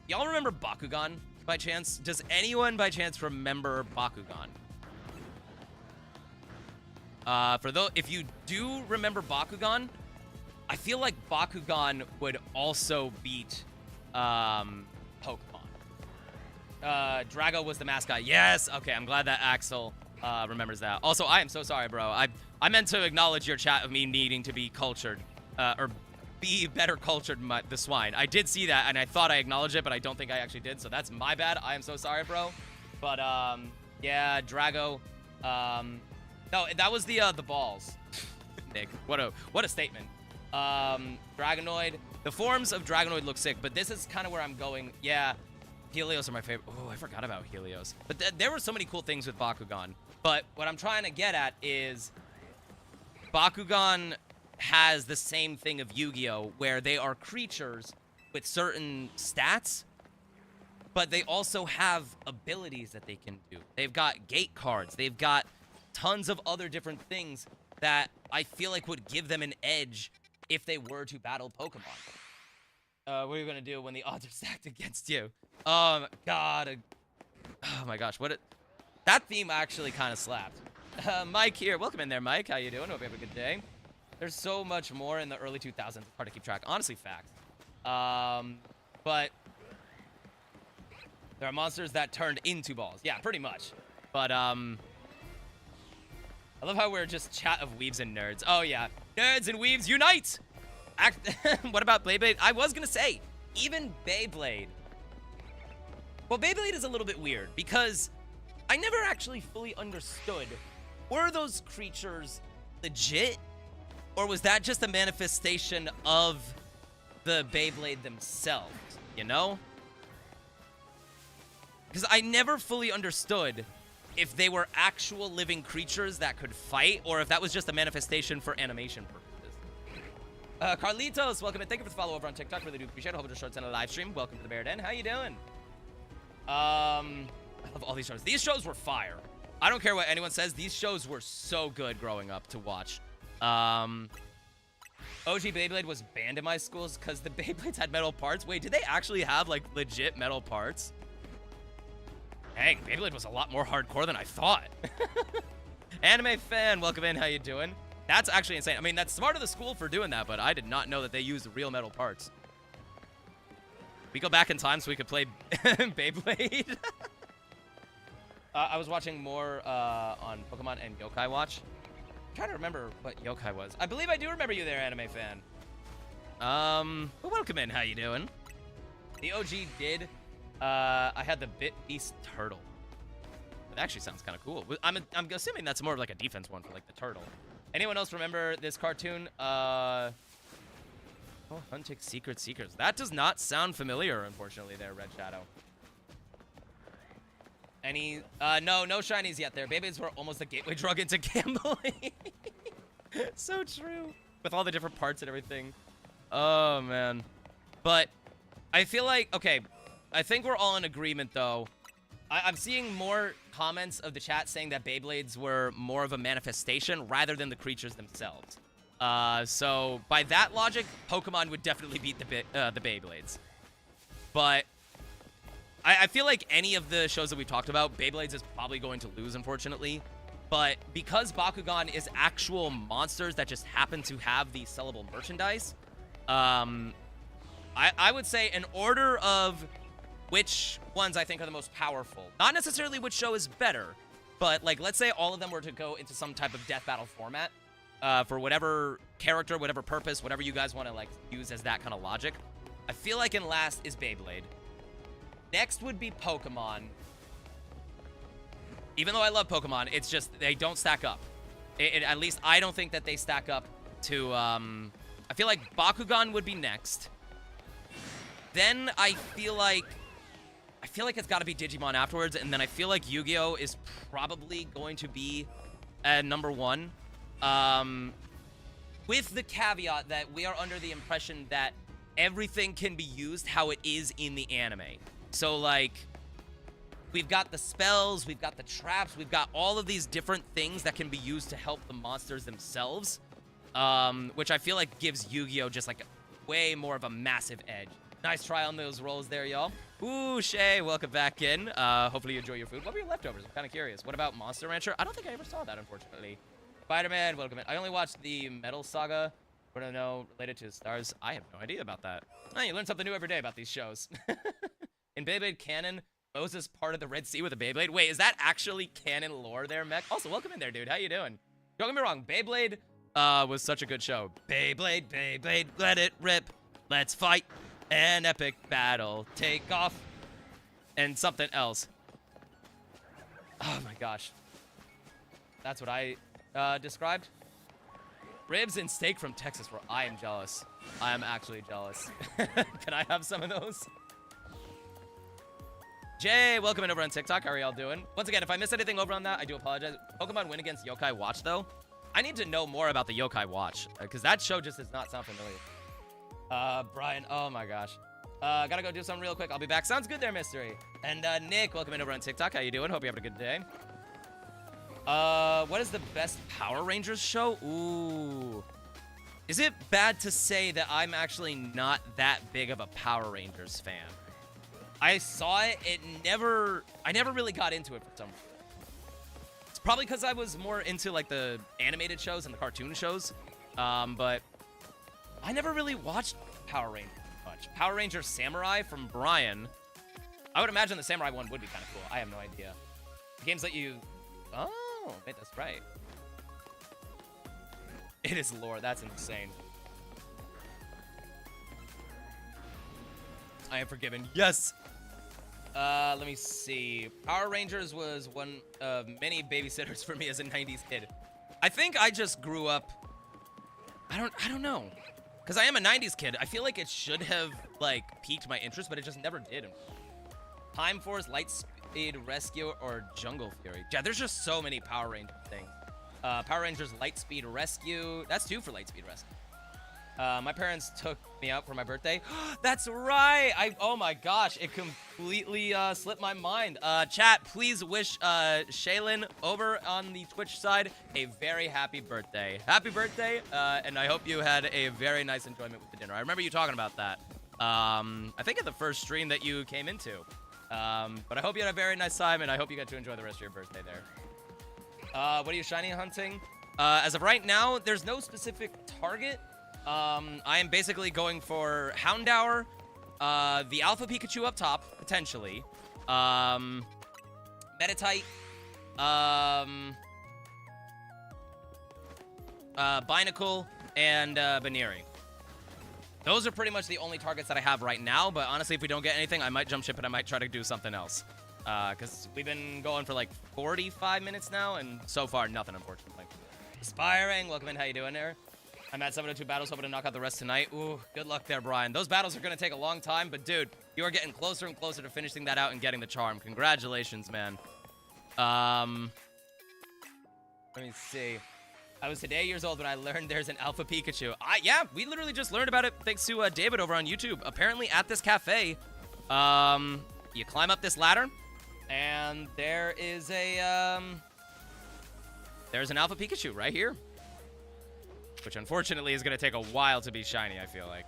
Y'all remember Bakugan by chance? Does anyone by chance remember Bakugan? If you do remember Bakugan, I feel like Bakugan would also beat Pokemon. Drago was the mascot. Yes. Okay, I'm glad that Axel remembers that. Also, I am so sorry, bro. I meant to acknowledge your chat of me needing to be cultured, or be better cultured the swine. I did see that, and I thought I acknowledged it, but I don't think I actually did, so that's my bad. I am so sorry, bro. But, yeah, Drago. No, that was the balls. Nick. What a statement. Dragonoid. The forms of Dragonoid look sick, but this is kind of where I'm going. Yeah, Helios are my favorite. Oh, I forgot about Helios. But there were so many cool things with Bakugan. But what I'm trying to get at is Bakugan has the same thing of Yu-Gi-Oh, where they are creatures with certain stats, but they also have abilities that they can do. They've got gate cards. They've got tons of other different things that I feel like would give them an edge if they were to battle Pokemon. What are you gonna do when the odds are stacked against you? God. Oh my gosh, that theme actually kind of slapped. Mike here. Welcome in there, Mike. How you doing? Hope you have a good day. There's so much more in the early 2000s. It's hard to keep track. Honestly, facts. But there are monsters that turned into balls. Yeah, pretty much. But, I love how we're just chat of weebs and nerds. Oh, yeah. Nerds and weebs unite! What about Beyblade? I was gonna say, even Beyblade. Well, Beyblade is a little bit weird because I never actually fully understood. Were those creatures legit? Or was that just a manifestation of the Beyblade themselves, you know? Because I never fully understood if they were actual living creatures that could fight, or if that was just a manifestation for animation purposes. Carlitos, welcome in. Thank you for the follow over on TikTok. Really do appreciate it. A whole bunch of shorts and a live stream. Welcome to the Bear Den. How you doing? I love all these shows. These shows were fire. I don't care what anyone says. These shows were so good growing up to watch. OG Beyblade was banned in my schools because the Beyblades had metal parts. Wait, did they actually have, like, legit metal parts? Dang, Beyblade was a lot more hardcore than I thought. Anime fan, welcome in. How you doing? That's actually insane. I mean, that's smart of the school for doing that, but I did not know that they used real metal parts. We go back in time so we could play Beyblade. I was watching more on Pokemon and Yokai Watch. I'm trying to remember what Yokai was. I believe I do remember you there, anime fan. Well, welcome in. How you doing? The OG did. I had the Bit Beast Turtle. It actually sounds kind of cool. I'm assuming that's more of like a defense one for like the turtle. Anyone else remember this cartoon? Oh, Hunting Secret Seekers. That does not sound familiar, unfortunately, there, Red Shadow. Any, no shinies yet there. Beyblades were almost a gateway drug into gambling. So true. With all the different parts and everything. Oh, man. But I feel like, okay, I think we're all in agreement, though. I'm seeing more comments of the chat saying that Beyblades were more of a manifestation rather than the creatures themselves. So by that logic, Pokemon would definitely beat the Beyblades. But I feel like any of the shows that we've talked about, Beyblades is probably going to lose, unfortunately. But because Bakugan is actual monsters that just happen to have the sellable merchandise, I would say in order of which ones I think are the most powerful. Not necessarily which show is better, but like let's say all of them were to go into some type of death battle format for whatever character, whatever purpose, whatever you guys want to like use as that kind of logic. I feel like in last is Beyblade. Next would be Pokemon. Even though I love Pokemon, it's just they don't stack up. At least I don't think that they stack up to, I feel like Bakugan would be next. Then I feel like it's got to be Digimon afterwards, and then I feel like Yu-Gi-Oh! Is probably going to be number one. With the caveat that we are under the impression that everything can be used how it is in the anime. So, like, we've got the spells, we've got the traps, we've got all of these different things that can be used to help the monsters themselves, which I feel like gives Yu-Gi-Oh! Just, like, way more of a massive edge. Nice try on those rolls there, y'all. Ooh, Shay, welcome back in. Hopefully you enjoy your food. What were your leftovers? I'm kind of curious. What about Monster Rancher? I don't think I ever saw that, unfortunately. Spider-Man, welcome in. I only watched the Metal Saga. What do I know related to the stars? I have no idea about that. Oh, you learn something new every day about these shows. In Beyblade canon, Moses part of the Red Sea with a Beyblade. Wait, is that actually canon lore there, Mech? Also, welcome in there, dude. How you doing? Don't get me wrong. Beyblade was such a good show. Beyblade, Beyblade, let it rip. Let's fight. An epic battle. Take off. And something else. Oh my gosh. That's what I described. Ribs and steak from Texas, bro. I am jealous. I am actually jealous. Can I have some of those? Jay, welcome in over on TikTok. How are y'all doing? Once again, if I missed anything over on that, I do apologize. Pokemon win against Yokai Watch, though. I need to know more about the Yokai Watch, because that show just does not sound familiar. Brian, oh my gosh. Gotta go do something real quick. I'll be back. Sounds good there, Mystery. And Nick, welcome in over on TikTok. How you doing? Hope you're having a good day. What is the best Power Rangers show? Ooh. Is it bad to say that I'm actually not that big of a Power Rangers fan? I saw it. I never really got into it for some reason. It's probably because I was more into like the animated shows and the cartoon shows. But I never really watched Power Rangers much. Power Rangers Samurai from Brian. I would imagine the Samurai one would be kind of cool. I have no idea. Games that you... Oh, wait, that's right. It is lore. That's insane. I am forgiven. Yes! Let me see. Power Rangers was one of many babysitters for me as a 90s kid. I think I just grew up... I don't know. Because I am a 90s kid. I feel like it should have, like, piqued my interest, but it just never did. Time Force, Lightspeed Rescue, or Jungle Fury. Yeah, there's just so many Power Ranger things. Power Rangers Lightspeed Rescue. That's 2 for Lightspeed Rescue. My parents took me out for my birthday. That's right. Oh my gosh, it completely slipped my mind. Chat, please wish Shaylin over on the Twitch side a very happy birthday. Happy birthday, and I hope you had a very nice enjoyment with the dinner. I remember you talking about that. I think at the first stream that you came into. But I hope you had a very nice time, and I hope you got to enjoy the rest of your birthday there. What are you shiny hunting? As of right now, there's no specific target. I am basically going for Houndour, the Alpha Pikachu up top, potentially, Meditite, Binacle, and Baneri. Those are pretty much the only targets that I have right now, but honestly, if we don't get anything, I might jump ship and I might try to do something else. Because we've been going for like 45 minutes now, and so far, nothing, unfortunately. Aspiring, welcome in, how you doing there? I'm at 702 battles, hoping to knock out the rest tonight. Ooh, good luck there, Brian. Those battles are going to take a long time, but dude, you are getting closer and closer to finishing that out and getting the charm. Congratulations, man. Let me see. I was today years old when I learned there's an Alpha Pikachu. Yeah, we literally just learned about it thanks to David over on YouTube. Apparently at this cafe, you climb up this ladder, and there is a, there's an Alpha Pikachu right here. Which, unfortunately, is going to take a while to be shiny, I feel like.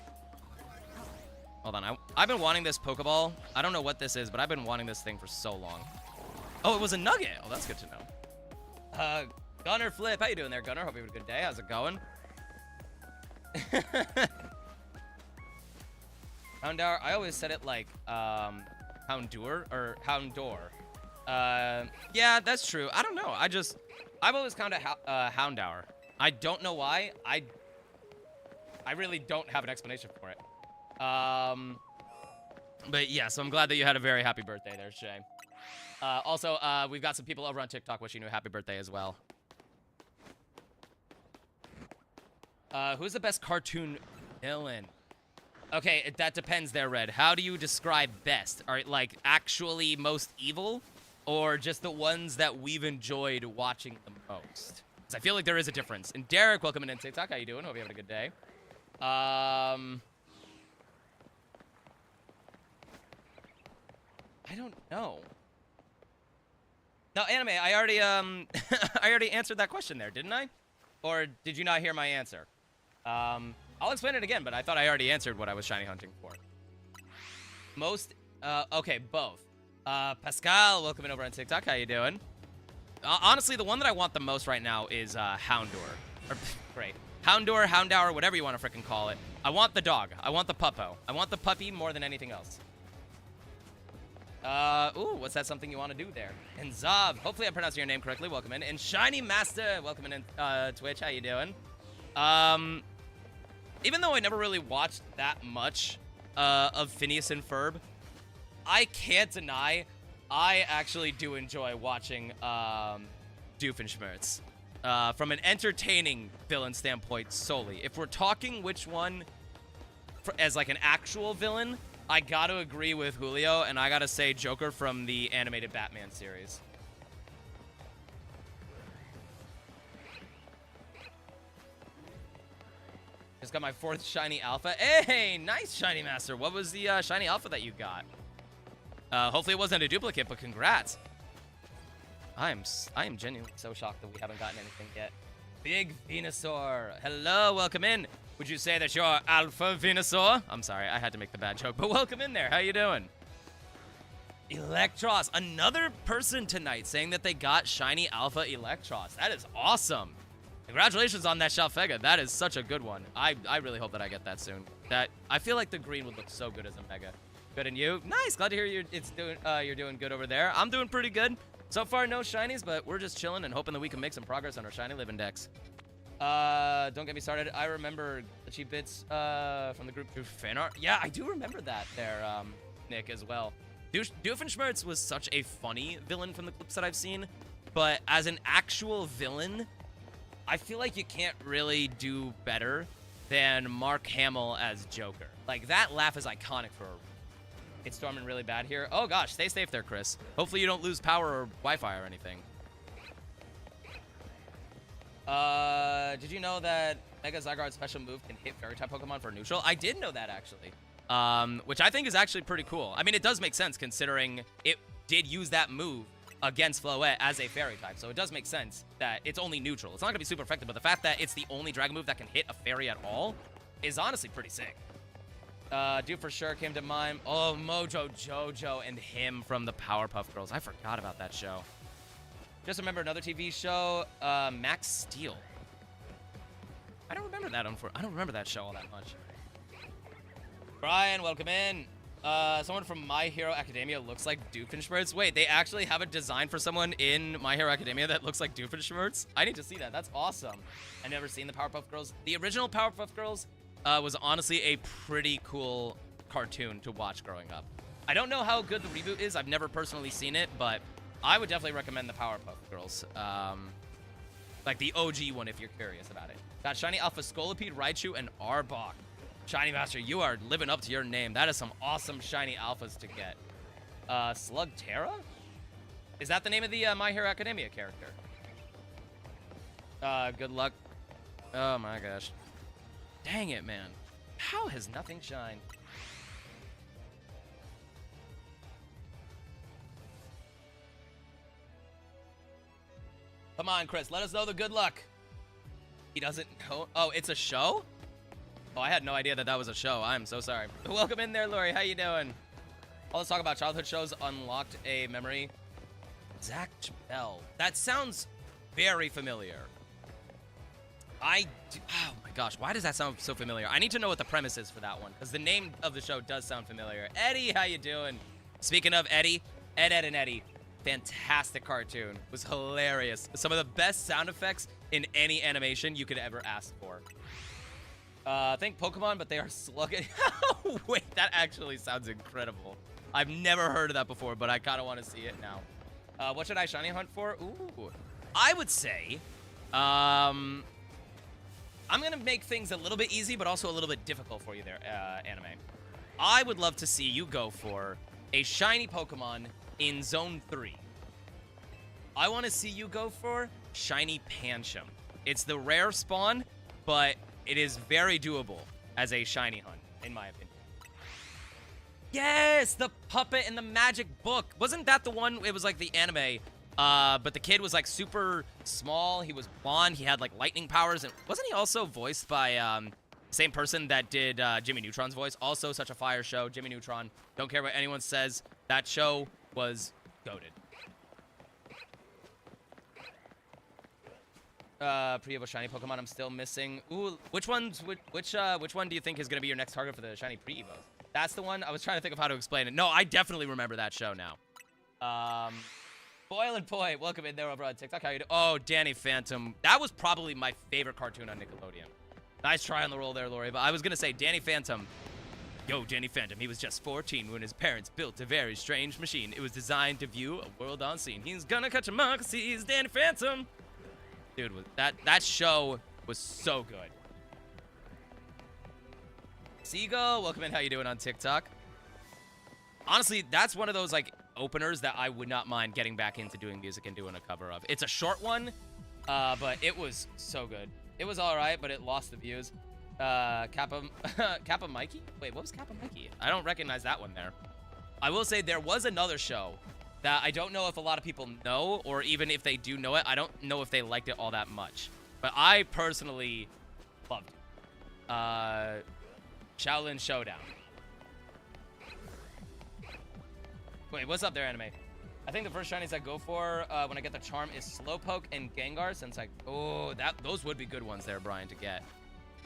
Hold on. I've been wanting this Pokeball. I don't know what this is, but I've been wanting this thing for so long. Oh, it was a Nugget. Oh, that's good to know. Gunner Flip. How you doing there, Gunner? Hope you had a good day. How's it going? Houndour. I always said it like Houndour or Houndour. Yeah, that's true. I don't know. I've always counted Houndour. I don't know why. I really don't have an explanation for it. But yeah, so I'm glad that you had a very happy birthday there, Shay. Also, we've got some people over on TikTok wishing you a happy birthday as well. Who's the best cartoon villain? Okay, that depends there, Red. How do you describe best? Are it like actually most evil, or just the ones that we've enjoyed watching the most? I feel like there is a difference. And Derek, welcome in TikTok. How you doing? Hope you're having a good day. I don't know. No, Anime, I already I already answered that question there, didn't I? Or did you not hear my answer? I'll explain it again, but I thought I already answered what I was shiny hunting for. Most okay, both. Pascal, welcome in over on TikTok. How you doing? Honestly, the one that I want the most right now is Houndour. Great. Houndour, whatever you want to frickin' call it. I want the dog. I want the puppo. I want the puppy more than anything else. Ooh, what's that something you want to do there? And Zav, hopefully I'm pronouncing your name correctly. Welcome in. And Shiny Master, welcome in Twitch. How you doing? Even though I never really watched that much of Phineas and Ferb, I can't deny I actually do enjoy watching Doofenshmirtz. from an entertaining villain standpoint solely. If we're talking which one as like an actual villain, I gotta agree with Julio, and I gotta say Joker from the animated Batman series. Just got my 4th shiny alpha. Hey, nice shiny master. What was the shiny alpha that you got? Hopefully it wasn't a duplicate, but congrats. I am genuinely so shocked that we haven't gotten anything yet. Big Venusaur. Hello, welcome in. Would you say that you're Alpha Venusaur? I'm sorry, I had to make the bad joke, but welcome in there. How you doing? Electros. Another person tonight saying that they got shiny Alpha Electros. That is awesome. Congratulations on that Shalphega. That is such a good one. I really hope that I get that soon. I feel like the green would look so good as a Mega. Good, and you? Nice. Glad to hear you're doing good over there. I'm doing pretty good. So far, no shinies, but we're just chilling and hoping that we can make some progress on our shiny live index. Don't get me started. I remember glitchy bits from the group through fan art. Yeah, I do remember that there, Nick, as well. Doofenshmirtz was such a funny villain from the clips that I've seen, but as an actual villain, I feel like you can't really do better than Mark Hamill as Joker. Like, that laugh is iconic for a reason. It's storming really bad here. Oh gosh, stay safe there, Chris. Hopefully you don't lose power or Wi-Fi or anything. Did you know that Mega Zygarde's special move can hit Fairy-type Pokemon for neutral? I did know that, actually. Which I think is actually pretty cool. I mean, it does make sense considering it did use that move against Floette as a Fairy-type, so it does make sense that it's only neutral. It's not going to be super effective, but the fact that it's the only Dragon move that can hit a Fairy at all is honestly pretty sick. Dude for sure came to mind. Oh, Mojo Jojo and him from the Powerpuff Girls. I forgot about that show. Just remember another TV show, Max Steel. I don't remember that. I don't remember that show all that much. Brian, welcome in. Someone from My Hero Academia looks like Doofenshmirtz. Wait, they actually have a design for someone in My Hero Academia that looks like Doofenshmirtz? I need to see that. That's awesome. I've never seen the Powerpuff Girls. The original Powerpuff Girls was honestly a pretty cool cartoon to watch growing up. I don't know how good the reboot is. I've never personally seen it, but I would definitely recommend the Powerpuff Girls. Like the OG one if you're curious about it. Got Shiny Alpha Scolipede, Raichu, and Arbok. Shiny Master, you are living up to your name. That is some awesome Shiny Alphas to get. Slugterra? Is that the name of the My Hero Academia character? Good luck. Oh my gosh. Dang it, man. How has nothing shined? Come on, Chris. Let us know the good luck. He doesn't know. Oh, it's a show? Oh, I had no idea that that was a show. I'm so sorry. Welcome in there, Lori. How you doing? All this talk about childhood shows unlocked a memory. Zach Bell. That sounds very familiar. Oh my gosh, why does that sound so familiar? I need to know what the premise is for that one, because the name of the show does sound familiar. Eddie, how you doing? Speaking of Eddie, Ed, and Eddie. Fantastic cartoon. It was hilarious. Some of the best sound effects in any animation you could ever ask for. I think Pokemon, but they are sluggish. Wait, that actually sounds incredible. I've never heard of that before, but I kind of want to see it now. What should I shiny hunt for? Ooh. I would say, I'm going to make things a little bit easy, but also a little bit difficult for you there, Anime. I would love to see you go for a shiny Pokemon in Zone 3. I want to see you go for Shiny Pancham. It's the rare spawn, but it is very doable as a shiny hunt, in my opinion. Yes, the puppet in the magic book. Wasn't that the one? It was like the anime, but the kid was like super small. He was blonde. He had like lightning powers. And wasn't he also voiced by same person that did Jimmy Neutron's voice? Also such a fire show, Jimmy Neutron. Don't care what anyone says. That show was goated. Pre-Evo shiny Pokemon I'm still missing. Ooh, which one do you think is gonna be your next target for the shiny pre-Evos? That's the one. I was trying to think of how to explain it. No, I definitely remember that show now. Boil and Poi, welcome in there over on TikTok. How you doing? Oh, Danny Phantom. That was probably my favorite cartoon on Nickelodeon. Nice try on the roll there, Lori. But I was gonna say Danny Phantom. Yo, Danny Phantom. He was just 14 when his parents built a very strange machine. It was designed to view a world unseen. He's gonna catch a monkey, 'cause he's Danny Phantom. Dude, that show was so good. Seagull, welcome in. How you doing on TikTok? Honestly, that's one of those, like, openers that I would not mind getting back into doing music and doing a cover of. It's a short one, but it was so good. It was all right, but it lost the views. Kappa Mikey? Wait, what was Kappa Mikey? I don't recognize that one there. I will say there was another show that I don't know if a lot of people know, or even if they do know it, I don't know if they liked it all that much. But I personally loved it. Shaolin Showdown. Wait, what's up there, anime? I think the first shinies I go for when I get the charm is Slowpoke and Gengar, since those would be good ones there, Brian, to get.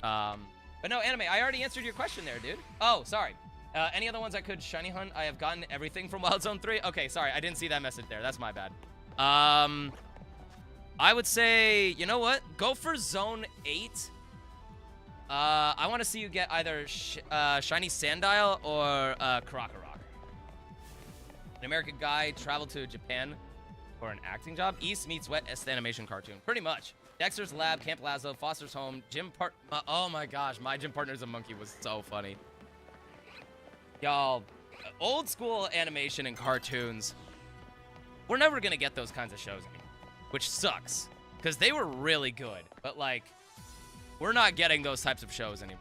But no, anime, I already answered your question there, dude. Oh, sorry. Any other ones I could shiny hunt? I have gotten everything from Wild Zone 3. Okay, sorry, I didn't see that message there. That's my bad. I would say, you know what? Go for Zone 8. I want to see you get either Shiny Sandile or Krokorok. An American guy traveled to Japan for an acting job. East meets West animation cartoon. Pretty much. Dexter's Lab, Camp Lazo, Foster's Home, oh my gosh, My Gym Partner's a Monkey was so funny. Y'all, old school animation and cartoons, we're never gonna get those kinds of shows anymore, which sucks, because they were really good, but like, we're not getting those types of shows anymore.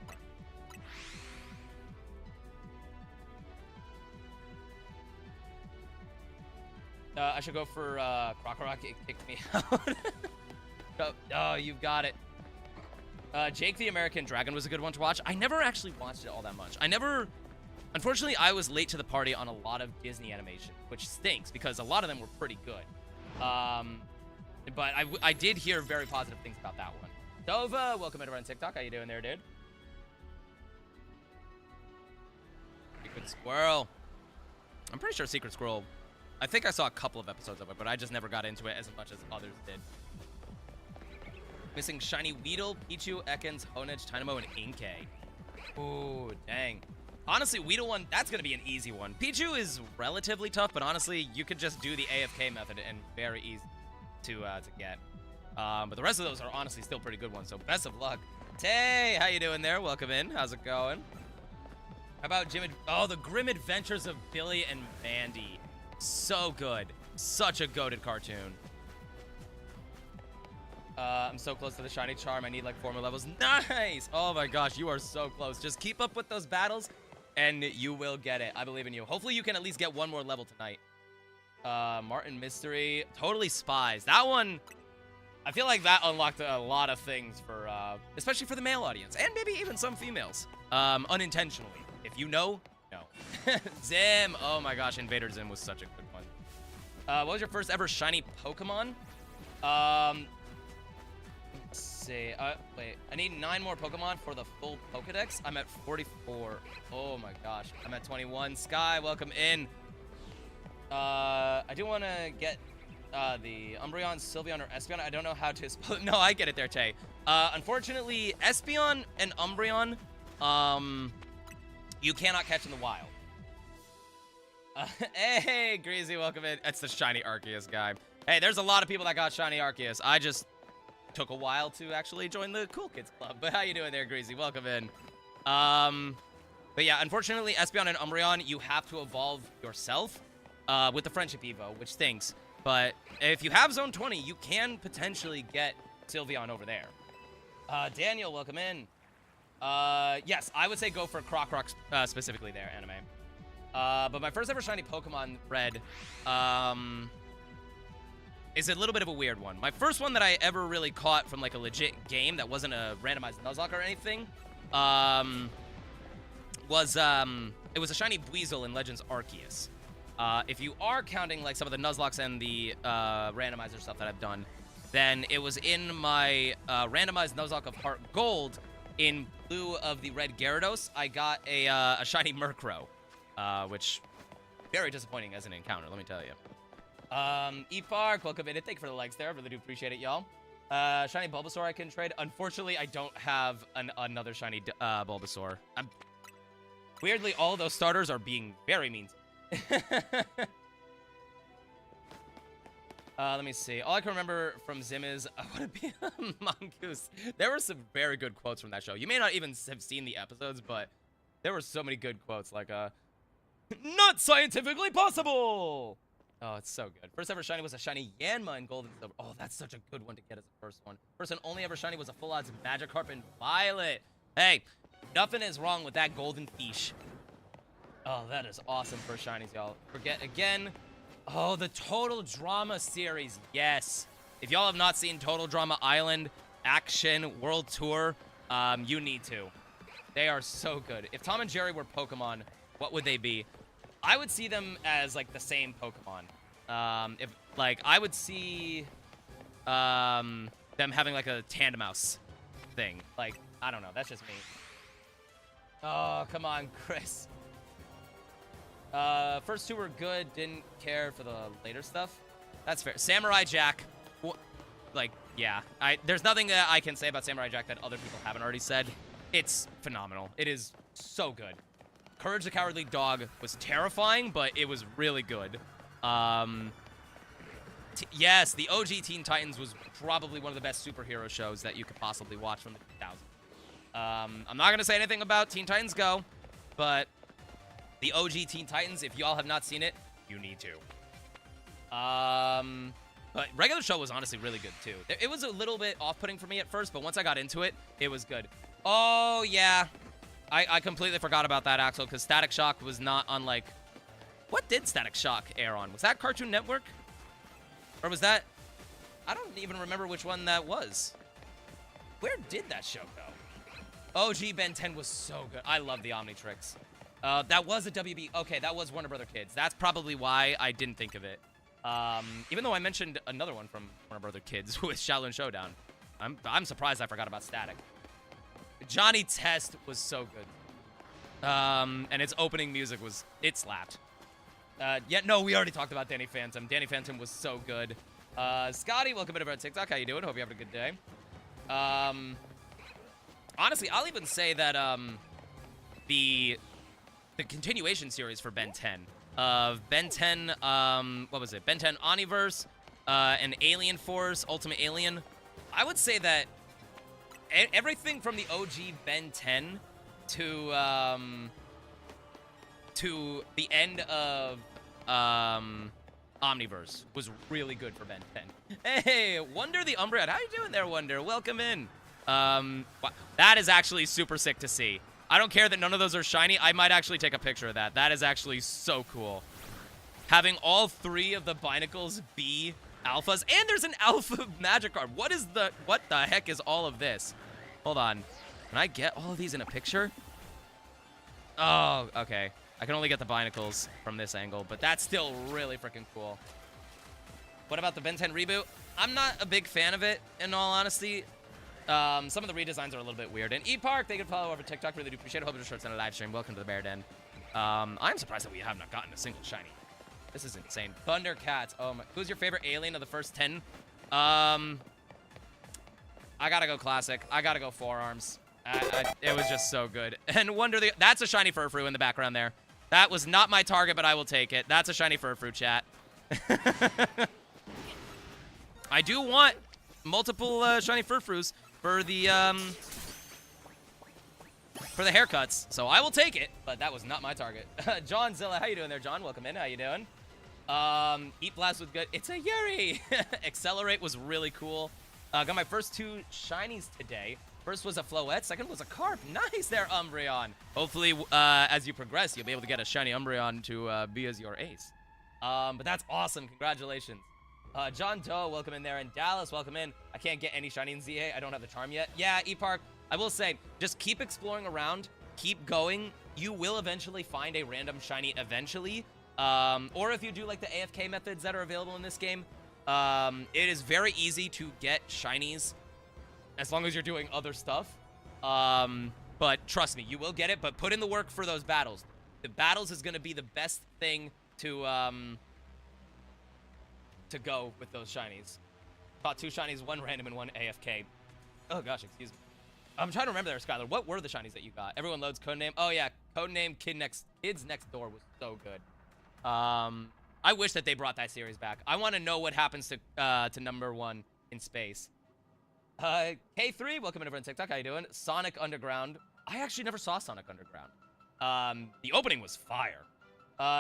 I should go for Krokorok. It kicked me out. Oh, you've got it. Jake the American Dragon was a good one to watch. I never actually watched it all that much. Unfortunately, I was late to the party on a lot of Disney animation, which stinks because a lot of them were pretty good. But I did hear very positive things about that one. Dova, welcome in on TikTok. How you doing there, dude? Secret Squirrel. I'm pretty sure Secret Squirrel, I think I saw a couple of episodes of it, but I just never got into it as much as others did. Missing Shiny Weedle, Pichu, Ekans, Honedge, Tynamo, and Inkay. Ooh, dang. Honestly, Weedle one, that's going to be an easy one. Pichu is relatively tough, but honestly, you could just do the AFK method and very easy to get. But the rest of those are honestly still pretty good ones, so best of luck. Tay, how you doing there? Welcome in. How's it going? How about the Grim Adventures of Billy and Mandy. So good. Such a goated cartoon. I'm so close to the shiny charm. I need like 4 more levels. Nice! Oh my gosh, you are so close. Just keep up with those battles, and you will get it. I believe in you. Hopefully you can at least get 1 more level tonight. Martin Mystery. Totally Spies. That one, I feel like that unlocked a lot of things for, especially for the male audience, and maybe even some females. Unintentionally. If you know, no. Zim. Oh my gosh, Invader Zim was such a good one. What was your first ever shiny Pokemon? Let's see. Wait. I need 9 more Pokemon for the full Pokedex. I'm at 44. Oh my gosh. I'm at 21. Sky, welcome in. I do want to get the Umbreon, Sylveon, or Espeon. I don't know how to spell it. No, I get it there, Tay. Unfortunately, Espeon and Umbreon, you cannot catch in the wild. Hey, Greasy, welcome in. That's the shiny Arceus guy. Hey, there's a lot of people that got shiny Arceus. I just took a while to actually join the Cool Kids Club. But how you doing there, Greasy? Welcome in. But yeah, unfortunately, Espeon and Umbreon, you have to evolve yourself with the Friendship Evo, which stinks. But if you have Zone 20, you can potentially get Sylveon over there. Daniel, welcome in. Yes, I would say go for Krokorok specifically there, anime. But my first ever shiny Pokemon, Red, is a little bit of a weird one. My first one that I ever really caught from like a legit game that wasn't a randomized Nuzlocke or anything, it was a shiny Buizel in Legends Arceus. If you are counting like some of the Nuzlocks and the randomizer stuff that I've done, then it was in my randomized Nuzlocke of Heart Gold. In blue of the red Gyarados, I got a shiny Murkrow, which very disappointing as an encounter, let me tell you. E-Park, welcome in. Thank you for the likes there. I really do appreciate it, y'all. Shiny Bulbasaur I can trade. Unfortunately, I don't have another shiny Bulbasaur. Weirdly, all those starters are being very mean. Let me see. All I can remember from Zim is, I want to be a mongoose. There were some very good quotes from that show. You may not even have seen the episodes, but there were so many good quotes, like, not scientifically possible! Oh, it's so good. First ever shiny was a shiny Yanma in gold and silver. Oh, that's such a good one to get as the first one. First and only ever shiny was a full odds Magikarp in violet. Hey, nothing is wrong with that golden fish. Oh, that is awesome for shinies, y'all. Forget again. Oh, the Total Drama series. Yes. If y'all have not seen Total Drama Island, Action, World Tour, you need to. They are so good. If Tom and Jerry were Pokemon, what would they be? I would see them as, like, the same Pokemon. I would see, them having, like, a Tandemouse thing. Like, I don't know. That's just me. Oh, come on, Chris. First two were good. Didn't care for the later stuff. That's fair. Samurai Jack. Like, yeah. There's nothing that I can say about Samurai Jack that other people haven't already said. It's phenomenal. It is so good. Courage the Cowardly Dog was terrifying, but it was really good. Yes, the OG Teen Titans was probably one of the best superhero shows that you could possibly watch from the 2000s. I'm not going to say anything about Teen Titans Go, but the OG Teen Titans, if y'all have not seen it, you need to. But regular show was honestly really good, too. It was a little bit off-putting for me at first, but once I got into it, it was good. Oh, yeah. I completely forgot about that, Axel, because Static Shock was not on, like... What did Static Shock air on? Was that Cartoon Network? Or was that... I don't even remember which one that was. Where did that show go? OG Ben 10 was so good. I love the Omnitrix. That was a WB. Okay, that was Warner Brother Kids. That's probably why I didn't think of it. Even though I mentioned another one from Warner Brother Kids with Shaolin Showdown. I'm surprised I forgot about Static. Johnny Test was so good. And its opening music was... It slapped. No, we already talked about Danny Phantom. Danny Phantom was so good. Scotty, welcome to our TikTok. How you doing? Hope you're having a good day. Honestly, I'll even say that, the continuation series for Ben 10 of Ben 10, what was it? Ben 10 Omniverse, and Alien Force, Ultimate Alien. I would say that everything from the OG Ben 10 to the end of, Omniverse was really good for Ben 10. Hey, Wonder the Umbreon. How you doing there, Wonder? Welcome in. That is actually super sick to see. I don't care that none of those are shiny. I might actually take a picture of that. That is actually so cool. Having all three of the Binacles be alphas. And there's an alpha Magikarp. What the heck is all of this? Hold on. Can I get all of these in a picture? Oh, okay. I can only get the Binacles from this angle, but that's still really freaking cool. What about the Ben 10 reboot? I'm not a big fan of it, in all honesty. Some of the redesigns are a little bit weird. And E-Park, they can follow over TikTok. Really do appreciate it. Hope your shorts on a live stream. Welcome to the Bear Den. I'm surprised that we have not gotten a single shiny. This is insane. Thundercats. Oh my. Who's your favorite alien of the first 10? I gotta go classic. I gotta go Forearms. It was just so good. And that's a shiny Furfrou in the background there. That was not my target, but I will take it. That's a shiny Furfrou, chat. I do want multiple shiny Furfrous for the haircuts, so I will take it, but that was not my target. John Zilla, how you doing there, John? Welcome in. How you doing? Eat Blast was good. It's a Yuri. Accelerate was really cool. Got my first two shinies today. First was a Floette, second was a Carp. Nice there, Umbreon. Hopefully, as you progress, you'll be able to get a shiny Umbreon to be as your ace. But that's awesome. Congratulations. John Doe, welcome in there. And Dallas, welcome in. I can't get any shiny in ZA. I don't have the charm yet. Yeah, E-Park, I will say, just keep exploring around. Keep going. You will eventually find a random shiny eventually. Or if you do like the AFK methods that are available in this game, it is very easy to get shinies as long as you're doing other stuff. But trust me, you will get it, but put in the work for those battles. The battles is going to be the best thing to go with those shinies. Caught two shinies, one random and one AFK. Oh gosh, excuse me. I'm trying to remember there, Skylar. What were the shinies that you got? Everyone loads Codename. Oh yeah, Codename Kids Next Door was so good. I I wish that they brought that series back. I want to know what happens to number 1 in space. K3, welcome in over on TikTok. How you doing? Sonic Underground. I actually never saw Sonic Underground. The opening was fire.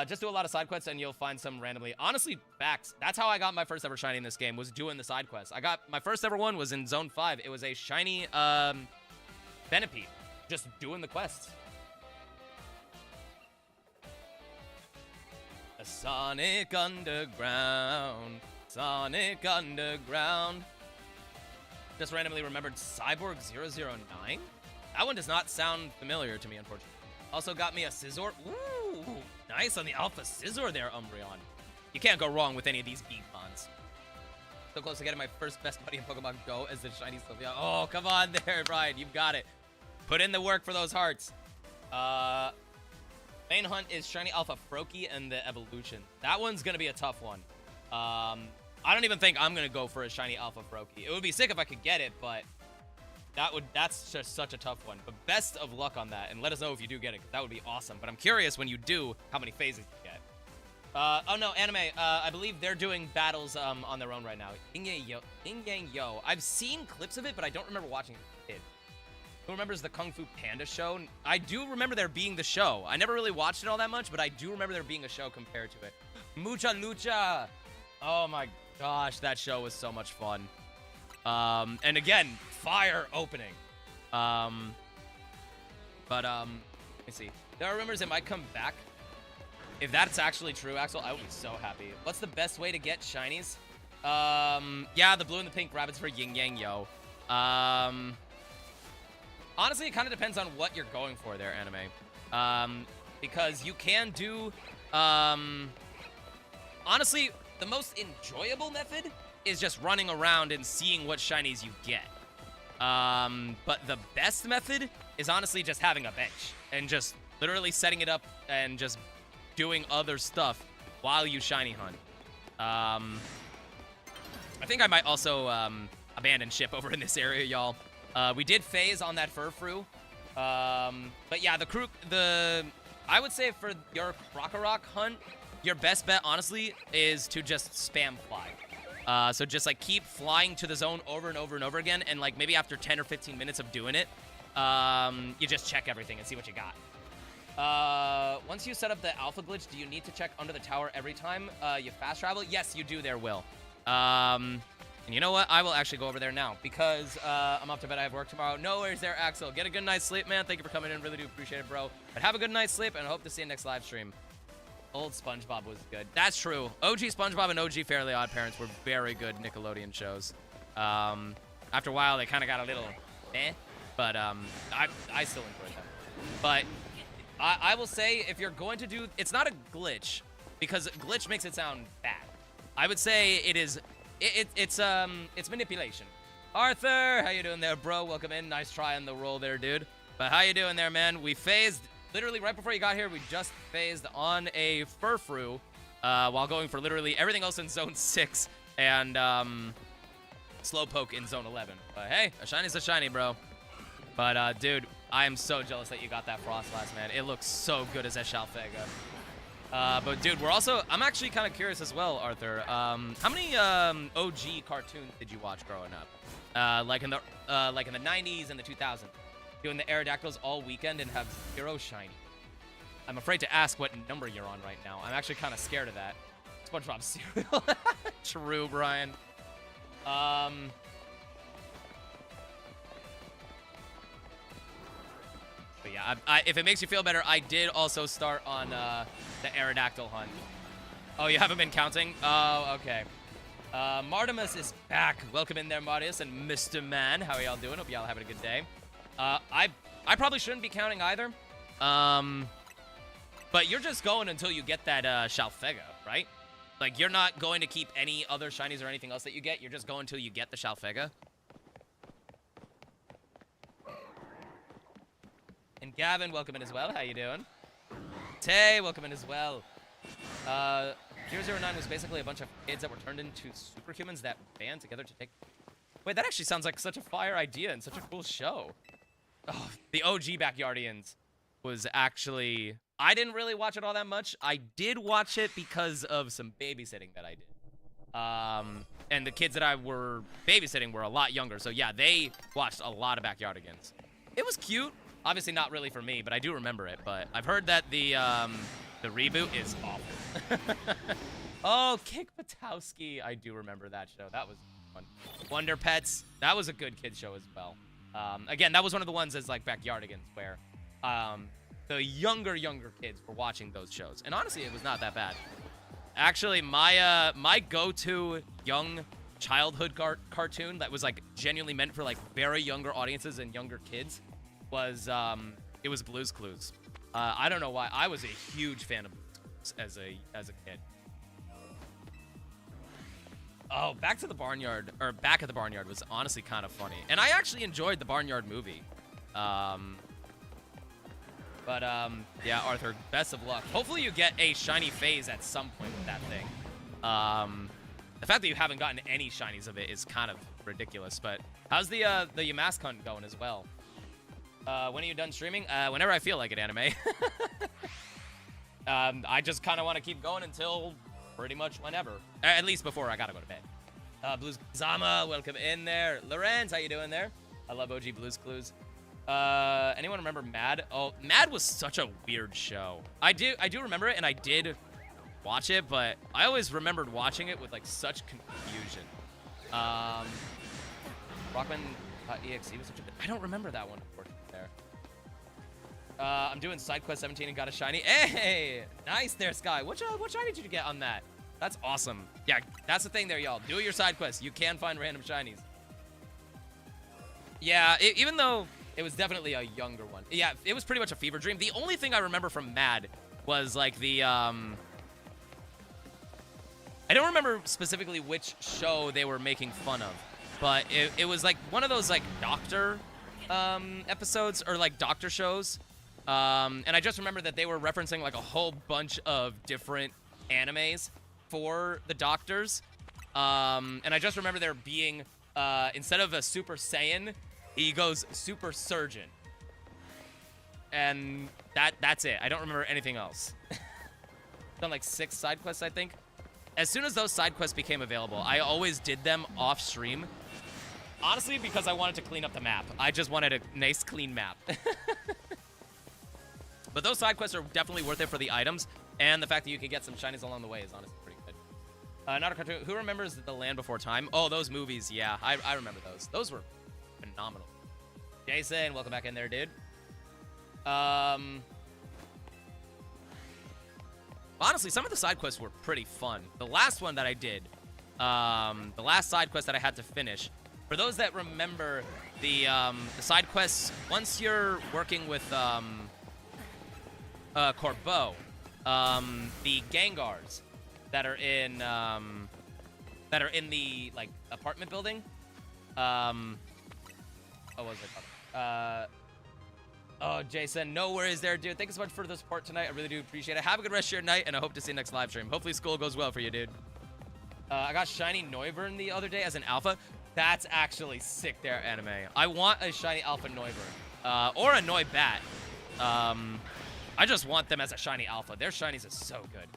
Just do a lot of side quests and you'll find some randomly. Honestly, facts. That's how I got my first ever shiny in this game, was doing the side quests. I got my first ever one was in Zone 5. It was a shiny Venipede. Just doing the quests. A Sonic Underground. Sonic Underground. Just randomly remembered Cyborg 009? That one does not sound familiar to me, unfortunately. Also got me a Scizor. Ooh, nice on the Alpha Scizor there, Umbreon. You can't go wrong with any of these Beepons. So close to getting my first best buddy in Pokemon Go as the shiny Sylvia. Oh, come on there, Brian. You've got it. Put in the work for those hearts. Main hunt is shiny Alpha Froakie and the evolution. That one's going to be a tough one. I don't even think I'm going to go for a shiny Alpha Froakie. It would be sick if I could get it, but that's just such a tough one. But best of luck on that, and let us know if you do get it, because that would be awesome. But I'm curious when you do, how many phases you get. Oh no, Anime, I believe they're doing battles on their own right now. Yin Yang Yo. I've seen clips of it, but I don't remember watching it as a kid. Who remembers the Kung Fu Panda show? I do remember there being the show. I never really watched it all that much, but I do remember there being a show compared to it. Mucha Lucha! Oh my gosh, that show was so much fun. And again, fire opening. Let me see. There are rumors it might come back. If that's actually true, Axel, I would be so happy. What's the best way to get shinies? Yeah, the blue and the pink rabbits for Yin Yang Yo. Honestly, it kind of depends on what you're going for there, Anime. Because you can do, honestly, the most enjoyable method is just running around and seeing what shinies you get. But the best method is honestly just having a bench and just literally setting it up and just doing other stuff while you shiny hunt. I think I might also abandon ship over in this area, y'all. We did phase on that Furfrou. But yeah, I would say for your Krokorok hunt, your best bet, honestly, is to just spam fly. So just like keep flying to the zone over and over and over again, and like maybe after 10 or 15 minutes of doing it, you just check everything and see what you got. Once you set up the alpha glitch, do you need to check under the tower every time you fast travel? Yes, you do there, Will. And you know what? I will actually go over there now because I'm up to bed. I have work tomorrow. No worries there, Axel. Get a good night's sleep, man. Thank you for coming in. Really do appreciate it, bro. But have a good night's sleep, and I hope to see you next live stream. Old SpongeBob was good. That's true. OG SpongeBob and OG Fairly Odd Parents were very good Nickelodeon shows. After a while, they kind of got a little eh, but I still enjoyed them. But I will say, if you're going to do, it's not a glitch, because glitch makes it sound bad. I would say it is, it's manipulation. Arthur, how you doing there, bro? Welcome in. Nice try on the roll there, dude. But how you doing there, man? We phased. Literally, right before you got here, we just phased on a Furfrou while going for literally everything else in Zone 6 and Slowpoke in Zone 11. But hey, a shiny's a shiny, bro. But, dude, I am so jealous that you got that Frostlass, man. It looks so good as a Shalphega. But, dude, I'm actually kind of curious as well, Arthur. How many OG cartoons did you watch growing up? Like in the 90s and the 2000s? Doing the Aerodactyls all weekend and have 0 shiny. I'm afraid to ask what number you're on right now. I'm actually kind of scared of that. SpongeBob cereal. True, Brian. But yeah, if it makes you feel better, I did also start on the Aerodactyl hunt. Oh, you haven't been counting? Oh, okay. Martimus is back. Welcome in there, Martius and Mr. Man. How are y'all doing? Hope y'all having a good day. I probably shouldn't be counting either. But you're just going until you get that Shalphega, right? Like, you're not going to keep any other shinies or anything else that you get. You're just going until you get the Shalphega. And Gavin, welcome in as well. How you doing? Tay, welcome in as well. 009 was basically a bunch of kids that were turned into superhumans that band together to take... Wait, that actually sounds like such a fire idea and such a cool show. Oh, the OG Backyardians was actually... I didn't really watch it all that much. I did watch it because of some babysitting that I did. And the kids that I were babysitting were a lot younger. So yeah, they watched a lot of Backyardigans. It was cute. Obviously not really for me, but I do remember it. But I've heard that the reboot is awful. Oh, Kick Patowski. I do remember that show. That was fun. Wonder Pets. That was a good kid show as well. Again, that was one of the ones as like Backyardigans where the younger kids were watching those shows. And honestly, it was not that bad. Actually, my go-to young childhood cartoon that was like genuinely meant for like very younger audiences and younger kids was it was Blue's Clues. I don't know why. I was a huge fan of Blue's Clues as a kid. Oh, Back at the Barnyard was honestly kind of funny. And I actually enjoyed the Barnyard movie. Yeah, Arthur, best of luck. Hopefully you get a shiny phase at some point with that thing. The fact that you haven't gotten any shinies of it is kind of ridiculous, but how's the Yamask hunt going as well? When are you done streaming? Whenever I feel like it, anime. I just kind of want to keep going until pretty much whenever. At least before I gotta go to bed. Blues Zama, welcome in there. Lorenz, how you doing there? I love OG Blues Clues. Anyone remember Mad? Oh, Mad was such a weird show. I do remember it, and I did watch it, but I always remembered watching it with like such confusion. Rockman.exe was such a... I don't remember that one, unfortunately, there. I'm doing side quest 17 and got a shiny. Hey, nice there, Sky. What shiny did you get on that? That's awesome. Yeah, that's the thing there, y'all. Do your side quests. You can find random shinies. Yeah, even though it was definitely a younger one. Yeah, it was pretty much a fever dream. The only thing I remember from Mad was like the I don't remember specifically which show they were making fun of, but it was like one of those like doctor episodes or like doctor shows. And I just remember that they were referencing like a whole bunch of different animes for the doctors. And I just remember there being, instead of a Super Saiyan, he goes Super Surgeon. And that's it. I don't remember anything else. Done like 6 side quests, I think. As soon as those side quests became available, I always did them off stream. Honestly, because I wanted to clean up the map. I just wanted a nice, clean map. But those side quests are definitely worth it for the items, and the fact that you can get some shinies along the way is honestly pretty good. Not a cartoon. Who remembers The Land Before Time? Oh, those movies. Yeah, I remember those. Those were phenomenal. Jason, welcome back in there, dude. Honestly, some of the side quests were pretty fun. The last one that I did, the last side quest that I had to finish, for those that remember the side quests, once you're working with Corbeau, the Gengars that are in the like apartment building, what was it called? Oh, Jason, no worries there, dude. Thank you so much for the support tonight. I really do appreciate it. Have a good rest of your night, and I hope to see you next live stream. Hopefully school goes well for you, dude. I got shiny Noivern the other day as an alpha. That's actually sick there, anime. I want a shiny alpha Noivern. Or a Noibat. I just want them as a shiny alpha. Their shinies is so good.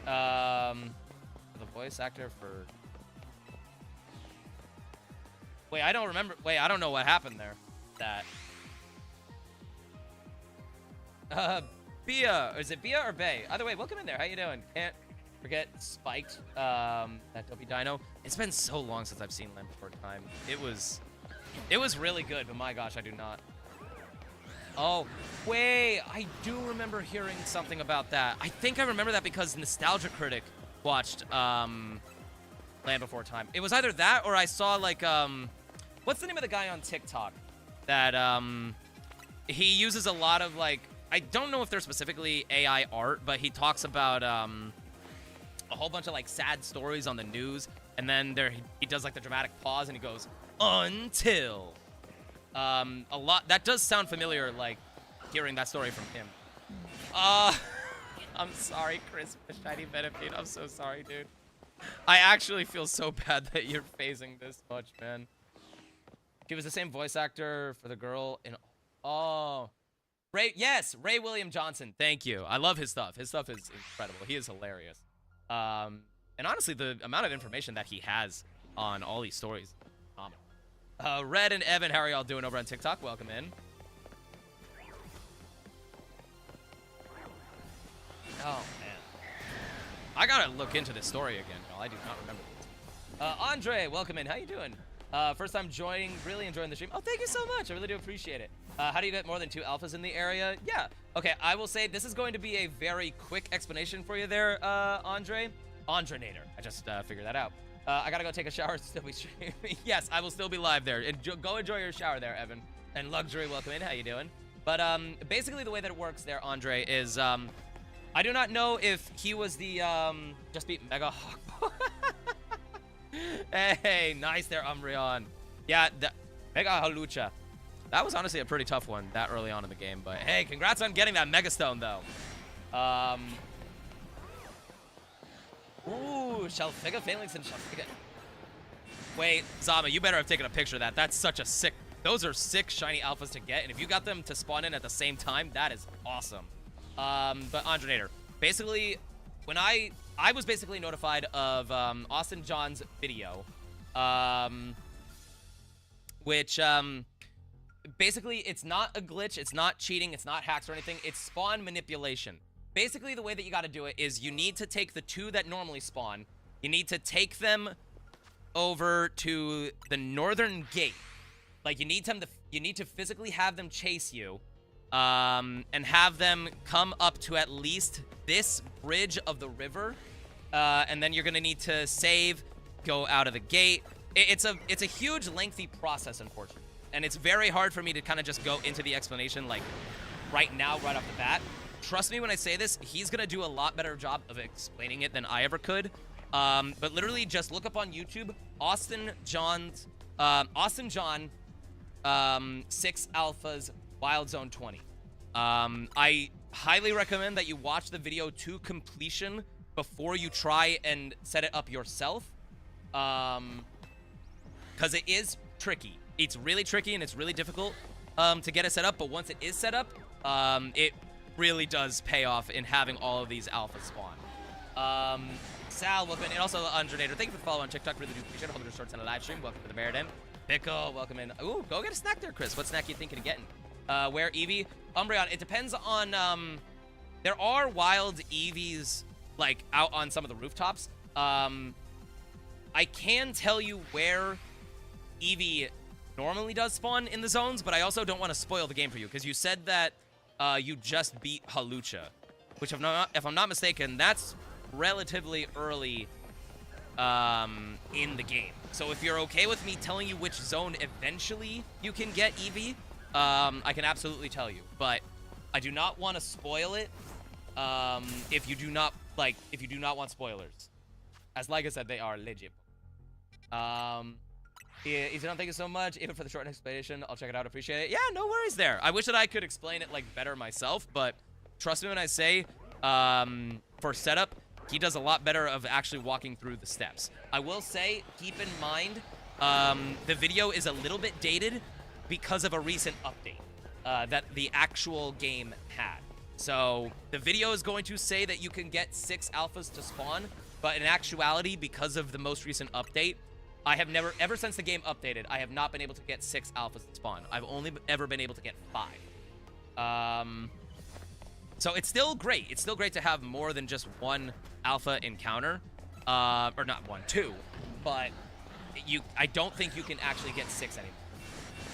The voice actor for... Wait, I don't remember. Wait, I don't know what happened there. That... Bia. Is it Bia or Bay? Either way, welcome in there. How you doing? Can't forget Spiked, that dopey dino. It's been so long since I've seen Land Before Time. It was really good, but my gosh, I do not. Oh, wait, I do remember hearing something about that. I think I remember that because Nostalgia Critic watched, Land Before Time. It was either that or I saw, like, what's the name of the guy on TikTok that, he uses a lot of, like, I don't know if they're specifically AI art, but he talks about a whole bunch of like sad stories on the news, and then he does like the dramatic pause and he goes until a lot. That does sound familiar, like hearing that story from him. I'm sorry, Chris, for shiny benefit. I'm so sorry, dude. I actually feel so bad that you're phasing this much, man. He was the same voice actor for the girl in. Oh. Ray William Johnson. Thank you. I love his stuff. His stuff is incredible. He is hilarious. And honestly, the amount of information that he has on all these stories. Red and Evan, how are y'all doing over on TikTok? Welcome in. Oh, man. I gotta look into this story again, y'all. I do not remember this. Andre, welcome in. How you doing? First time joining, really enjoying the stream. Oh, thank you so much. I really do appreciate it. How do you get more than 2 alphas in the area? Yeah. Okay, I will say this is going to be a very quick explanation for you there, Andre. Andrenator. I just figured that out. I gotta go take a shower to still be streaming. Yes, I will still be live there. Go enjoy your shower there, Evan. And Luxury, welcome in. How you doing? But basically the way that it works there, Andre, is I do not know if he was the just beat Mega Hawk. Hey, nice there, Umbreon. Yeah, the Mega Halucha. That was honestly a pretty tough one that early on in the game. But hey, congrats on getting that Mega Stone though. Ooh, Shalphega, Phalanx, and Shalphega. Wait, Zama, you better have taken a picture of that. That's such a sick... Those are sick shiny alphas to get, and if you got them to spawn in at the same time, that is awesome. But Andrenator, basically, when I was basically notified of Austin John's video, which basically it's not a glitch, it's not cheating, it's not hacks or anything, it's spawn manipulation. Basically, the way that you got to do it is you need to take the 2 that normally spawn, you need to take them over to the northern gate. Like, you need to physically have them chase you, and have them come up to at least this bridge of the river, and then you're gonna need to save, go out of the gate. It's a huge, lengthy process, unfortunately, and it's very hard for me to kind of just go into the explanation like right now, right off the bat. Trust me when I say this, he's gonna do a lot better job of explaining it than I ever could. But literally, just look up on YouTube, Austin John, 6 alphas, Wild Zone 20. I highly recommend that you watch the video to completion before you try and set it up yourself. Because it is tricky. It's really tricky and it's really difficult to get it set up. But once it is set up, it really does pay off in having all of these alphas spawn. Sal, welcome in. And also, Andrenator, thank you for the follow on TikTok. Really do appreciate it. Hope your shorts on a live stream. Welcome to the Meriden. Pickle, welcome in. Ooh, go get a snack there, Chris. What snack you thinking of getting? Where Eevee? Umbreon, it depends on, there are wild Eevees, like, out on some of the rooftops. I can tell you where Eevee normally does spawn in the zones, but I also don't want to spoil the game for you, because you said that you just beat Halucha, which if I'm not mistaken, that's relatively early in the game. So if you're okay with me telling you which zone eventually you can get Eevee, I can absolutely tell you, but I do not want to spoil it if you do not want spoilers. As like I said, they are legit. Ethan, thank you so much, even for the short explanation. I'll check it out, appreciate it. Yeah, no worries there. I wish that I could explain it like better myself, but trust me when I say for setup, he does a lot better of actually walking through the steps. I will say, keep in mind, the video is a little bit dated because of a recent update that the actual game had. So the video is going to say that you can get 6 alphas to spawn, but in actuality, because of the most recent update, I have never, ever since the game updated, I have not been able to get 6 alphas to spawn. I've only ever been able to get 5. So it's still great. It's still great to have more than just 1 alpha encounter. Or not 1, 2. But I don't think you can actually get 6 anymore.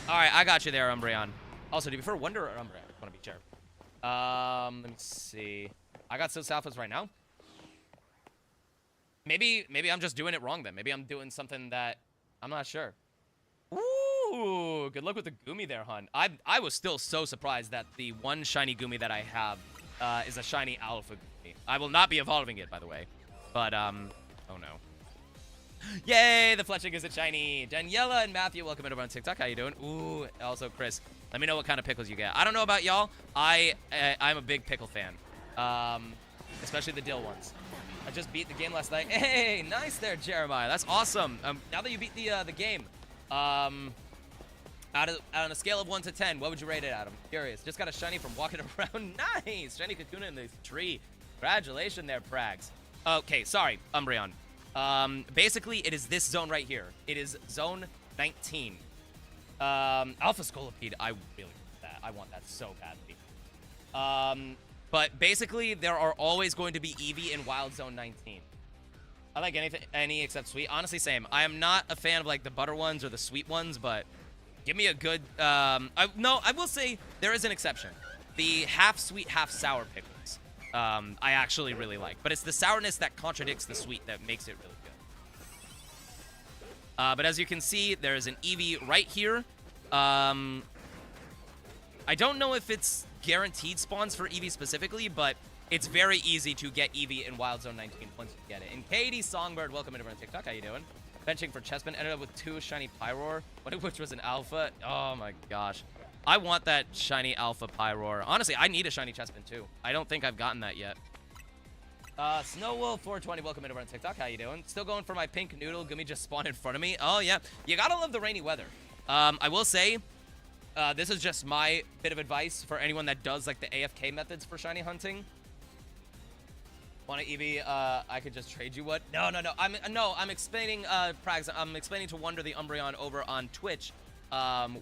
Alright, I got you there, Umbreon. Also, do you prefer Wonder or Umbreon? I want to be sure. Let me see. I got 6 alphas right now. Maybe I'm just doing it wrong then. Maybe I'm doing something that I'm not sure. Ooh, good luck with the Gumi there, hun. I was still so surprised that the 1 shiny Gumi that I have is a shiny alpha Gumi. I will not be evolving it, by the way. But, oh no. Yay, the Fletching is a shiny. Daniela and Matthew, welcome in over on TikTok. How you doing? Ooh, also Chris, let me know what kind of pickles you get. I don't know about y'all. I'm a big pickle fan. Especially the dill ones. I just beat the game last night. Hey, nice there, Jeremiah. That's awesome. Now that you beat the game, On a scale of 1 to 10, what would you rate it, Adam? Curious. Just got a shiny from walking around. Nice! Shiny Kakuna in the tree. Congratulations there, Prags. Okay, sorry, Umbreon. Basically, it is this zone right here. It is zone 19. Alpha Scolipede, I really want that. I want that so badly. But basically, there are always going to be Eevee in Wild Zone 19. I like any except sweet. Honestly, same. I am not a fan of like the butter ones or the sweet ones, but give me a good. No, I will say there is an exception. The half sweet, half sour pickles. I actually really like, but it's the sourness that contradicts the sweet that makes it really good. But as you can see, there is an Eevee right here. I don't know if it's guaranteed spawns for Eevee specifically, but it's very easy to get Eevee in Wild Zone 19 once you get it. And Katie Songbird, welcome into TikTok. How you doing? Benching for Chessman, ended up with 2 shiny Pyroar, one of which was an alpha. Oh my gosh. I want that shiny alpha Pyroar. Honestly, I need a shiny Chessman too. I don't think I've gotten that yet. Snowwolf420, welcome into TikTok. How you doing? Still going for my pink noodle. Gummy just spawned in front of me. Oh yeah. You gotta love the rainy weather. I will say, this is just my bit of advice for anyone that does like the AFK methods for shiny hunting. Want an Eevee? I could just trade you what? No. I'm explaining, Prags. I'm explaining to Wonder the Umbreon over on Twitch,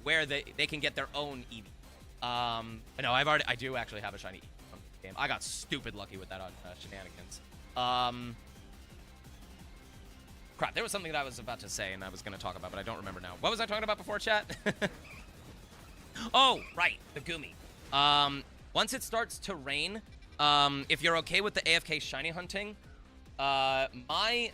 where they can get their own Eevee. No, I do actually have a shiny Eevee from the game. I got stupid lucky with that on shenanigans. Crap, there was something that I was about to say and I was going to talk about, but I don't remember now. What was I talking about before, chat? Oh, right, the Gumi. Once it starts to rain, if you're okay with the AFK shiny hunting, my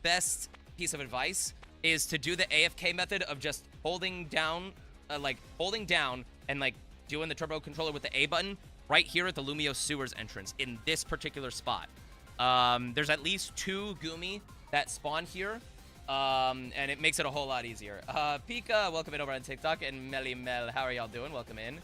best piece of advice is to do the AFK method of just holding down and like doing the turbo controller with the A button right here at the Lumio Sewers entrance in this particular spot. There's at least 2 Gumi that spawn here, and it makes it a whole lot easier. Pika, welcome in over on TikTok, and Melly Mel, how are y'all doing? Welcome in.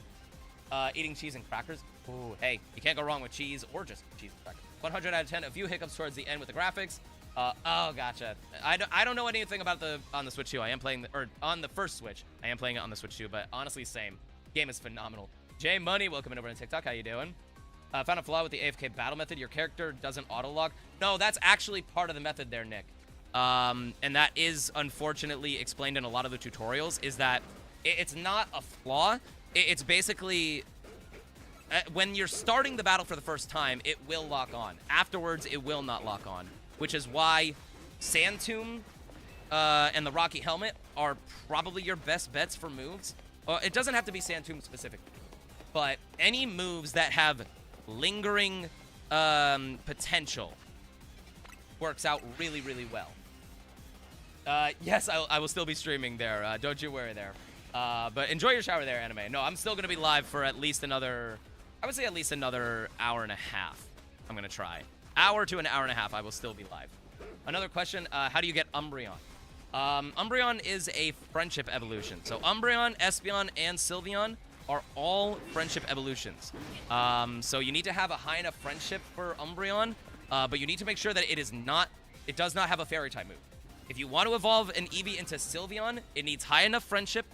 Eating cheese and crackers. Ooh, hey, you can't go wrong with cheese or just cheese and crackers. 100 out of 10. A few hiccups towards the end with the graphics. Oh, gotcha. I don't know anything about on the Switch 2. I am playing, or on the first Switch. I am playing it on the Switch 2, but honestly, same. Game is phenomenal. J Money, welcome in over on TikTok. How you doing? Found a flaw with the AFK battle method. Your character doesn't auto-log. No, that's actually part of the method there, Nick. And that is unfortunately explained in a lot of the tutorials, is that it's not a flaw. It's basically, when you're starting the battle for the first time, it will lock on. Afterwards, it will not lock on, which is why Sand Tomb and the Rocky Helmet are probably your best bets for moves. It doesn't have to be Sand Tomb specifically, but any moves that have lingering potential works out really, really well. Yes, I will still be streaming there. Don't you worry there. But enjoy your shower there, Anime. No, I'm still going to be live for at least another, I would say at least another hour and a half. I'm going to try. Hour to an hour and a half, I will still be live. Another question, how do you get Umbreon? Umbreon is a friendship evolution. So Umbreon, Espeon, and Sylveon are all friendship evolutions. So you need to have a high enough friendship for Umbreon, but you need to make sure that it does not have a fairy type move. If you want to evolve an Eevee into Sylveon, it needs high enough friendship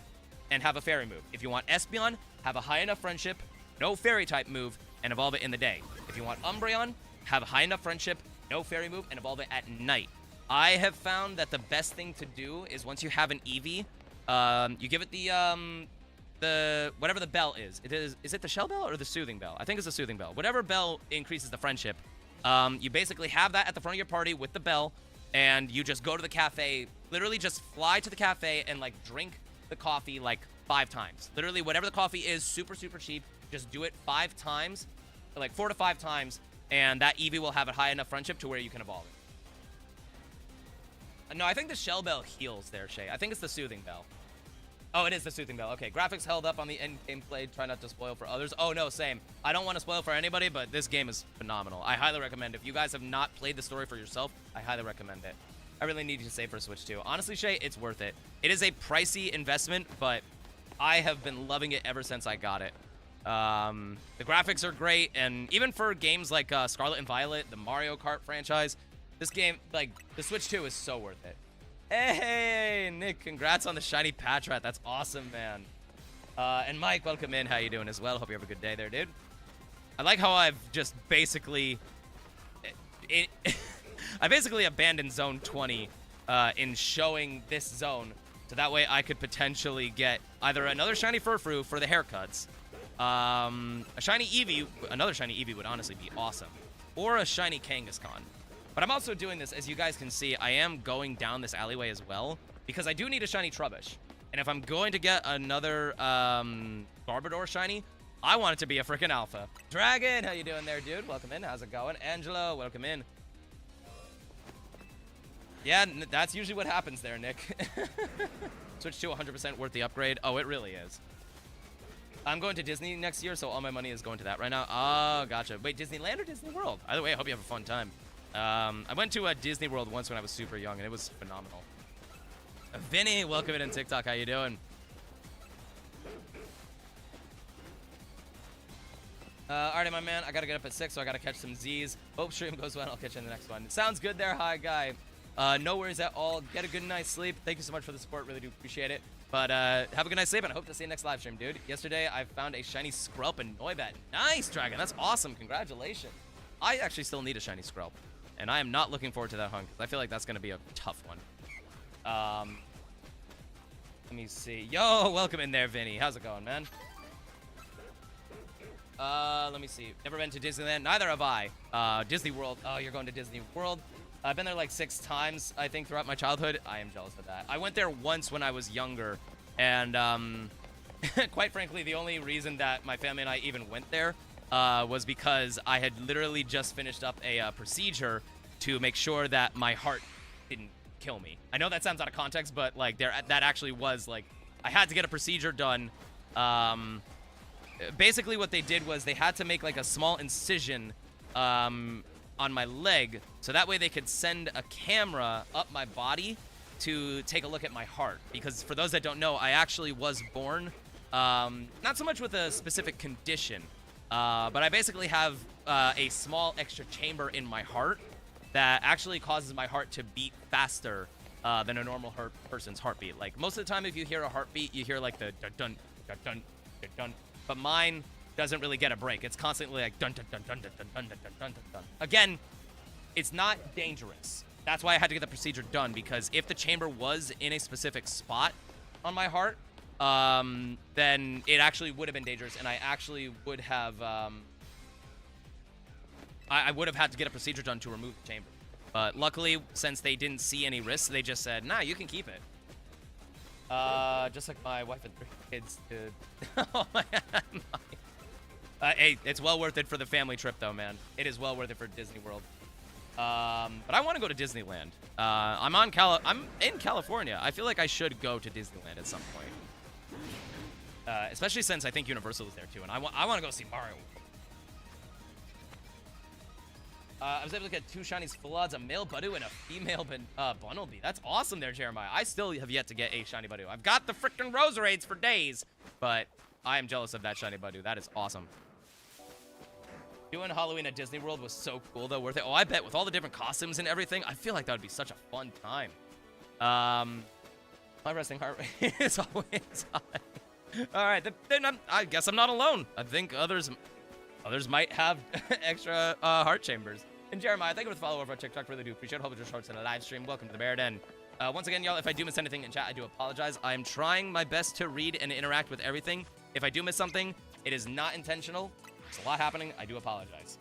and have a fairy move. If you want Espeon, have a high enough friendship, no fairy type move, and evolve it in the day. If you want Umbreon, have a high enough friendship, no fairy move, and evolve it at night. I have found that the best thing to do is once you have an Eevee, you give it the whatever the bell is. Is it the shell bell or the soothing bell? I think it's the soothing bell. Whatever bell increases the friendship, you basically have that at the front of your party with the bell, and you just go to the cafe, literally just fly to the cafe and like drink the coffee like 5 times. Literally whatever the coffee is, super, super cheap. Just do it 5 times, like 4 to 5 times, and that Eevee will have a high enough friendship to where you can evolve it. No, I think the shell bell heals there, Shay. I think it's the soothing bell. Oh, it is the soothing bell. Okay, graphics held up on the end game played. Try not to spoil for others. Oh, no, same. I don't want to spoil for anybody, but this game is phenomenal. I highly recommend it. If you guys have not played the story for yourself, I highly recommend it. I really need you to save for Switch 2. Honestly, Shay, it's worth it. It is a pricey investment, but I have been loving it ever since I got it. The graphics are great, and even for games like Scarlet and Violet, the Mario Kart franchise, this game, like, the Switch 2 is so worth it. Hey, Nick, congrats on the shiny Patrat. That's awesome, man. And Mike, welcome in. How you doing as well? Hope you have a good day there, dude. I like how I've just basically... I basically abandoned Zone 20 in showing this zone, so that way I could potentially get either another shiny Furfrou for the haircuts, a shiny Eevee, another shiny Eevee would honestly be awesome, or a shiny Kangaskhan. But I'm also doing this, as you guys can see, I am going down this alleyway as well, because I do need a shiny Trubbish. And if I'm going to get another Garbodor shiny, I want it to be a freaking alpha. Dragon, how you doing there, dude? Welcome in. How's it going? Angelo, welcome in. Yeah, that's usually what happens there, Nick. Switch to 100% worth the upgrade. Oh, it really is. I'm going to Disney next year, so all my money is going to that right now. Oh, gotcha. Wait, Disneyland or Disney World? Either way, I hope you have a fun time. I went to a Disney World once when I was super young, and it was phenomenal. Vinny, welcome in on TikTok. How you doing? Alrighty, my man. I gotta get up at 6, so I gotta catch some Z's. Hope stream goes well. I'll catch you in the next one. Sounds good there, hi guy. No worries at all. Get a good night's sleep. Thank you so much for the support. Really do appreciate it. But have a good night's sleep, and I hope to see you next live stream, dude. Yesterday, I found a shiny Skrelp and Noibat. Nice, Dragon. That's awesome. Congratulations. I actually still need a shiny Skrelp, and I am not looking forward to that hunt, because I feel like that's going to be a tough one. Let me see. Yo, welcome in there, Vinny. How's it going, man? Let me see. Never been to Disneyland. Neither have I. Disney World. Oh, you're going to Disney World. I've been there like 6 times, I think, throughout my childhood. I am jealous of that. I went there once when I was younger, and quite frankly, the only reason that my family and I even went there was because I had literally just finished up a procedure to make sure that my heart didn't kill me. I know that sounds out of context, but like that actually was like, I had to get a procedure done. Basically what they did was they had to make like a small incision on my leg, so that way they could send a camera up my body to take a look at my heart. Because for those that don't know, I actually was born not so much with a specific condition, but I basically have a small extra chamber in my heart that actually causes my heart to beat faster than a normal person's heartbeat. Like most of the time, if you hear a heartbeat, you hear like the dun dun dun dun dun, but mine doesn't really get a break. It's constantly like dun dun dun dun dun dun dun dun dun dun dun. Again, it's not dangerous. That's why I had to get the procedure done, because if the chamber was in a specific spot on my heart, then it actually would have been dangerous, and I actually would have I would have had to get a procedure done to remove the chamber. But luckily, since they didn't see any risks, they just said, nah, you can keep it. Just like my wife and 3 kids did. Oh, man. Hey, it's well worth it for the family trip, though, man. It is well worth it for Disney World. But I want to go to Disneyland. I'm in California. I feel like I should go to Disneyland at some point. Especially since I think Universal is there, too. And I want to go see Mario. I was able to get 2 shinies full odds, a male Budu and a female Bunnelby. That's awesome there, Jeremiah. I still have yet to get a shiny Budu. I've got the frickin' Roserades for days, but I am jealous of that shiny Budu. That is awesome. Doing Halloween at Disney World was so cool, though. Worth it. Oh, I bet with all the different costumes and everything, I feel like that would be such a fun time. My resting heart rate is always high. All right, then I guess I'm not alone. I think others might have extra heart chambers. And Jeremiah, thank you for the follow over on TikTok. Really do appreciate it. Hope it's your shorts in a live stream. Welcome to the Bear Den. Once again, y'all, if I do miss anything in chat, I do apologize. I am trying my best to read and interact with everything. If I do miss something, it is not intentional. There's a lot happening. I do apologize.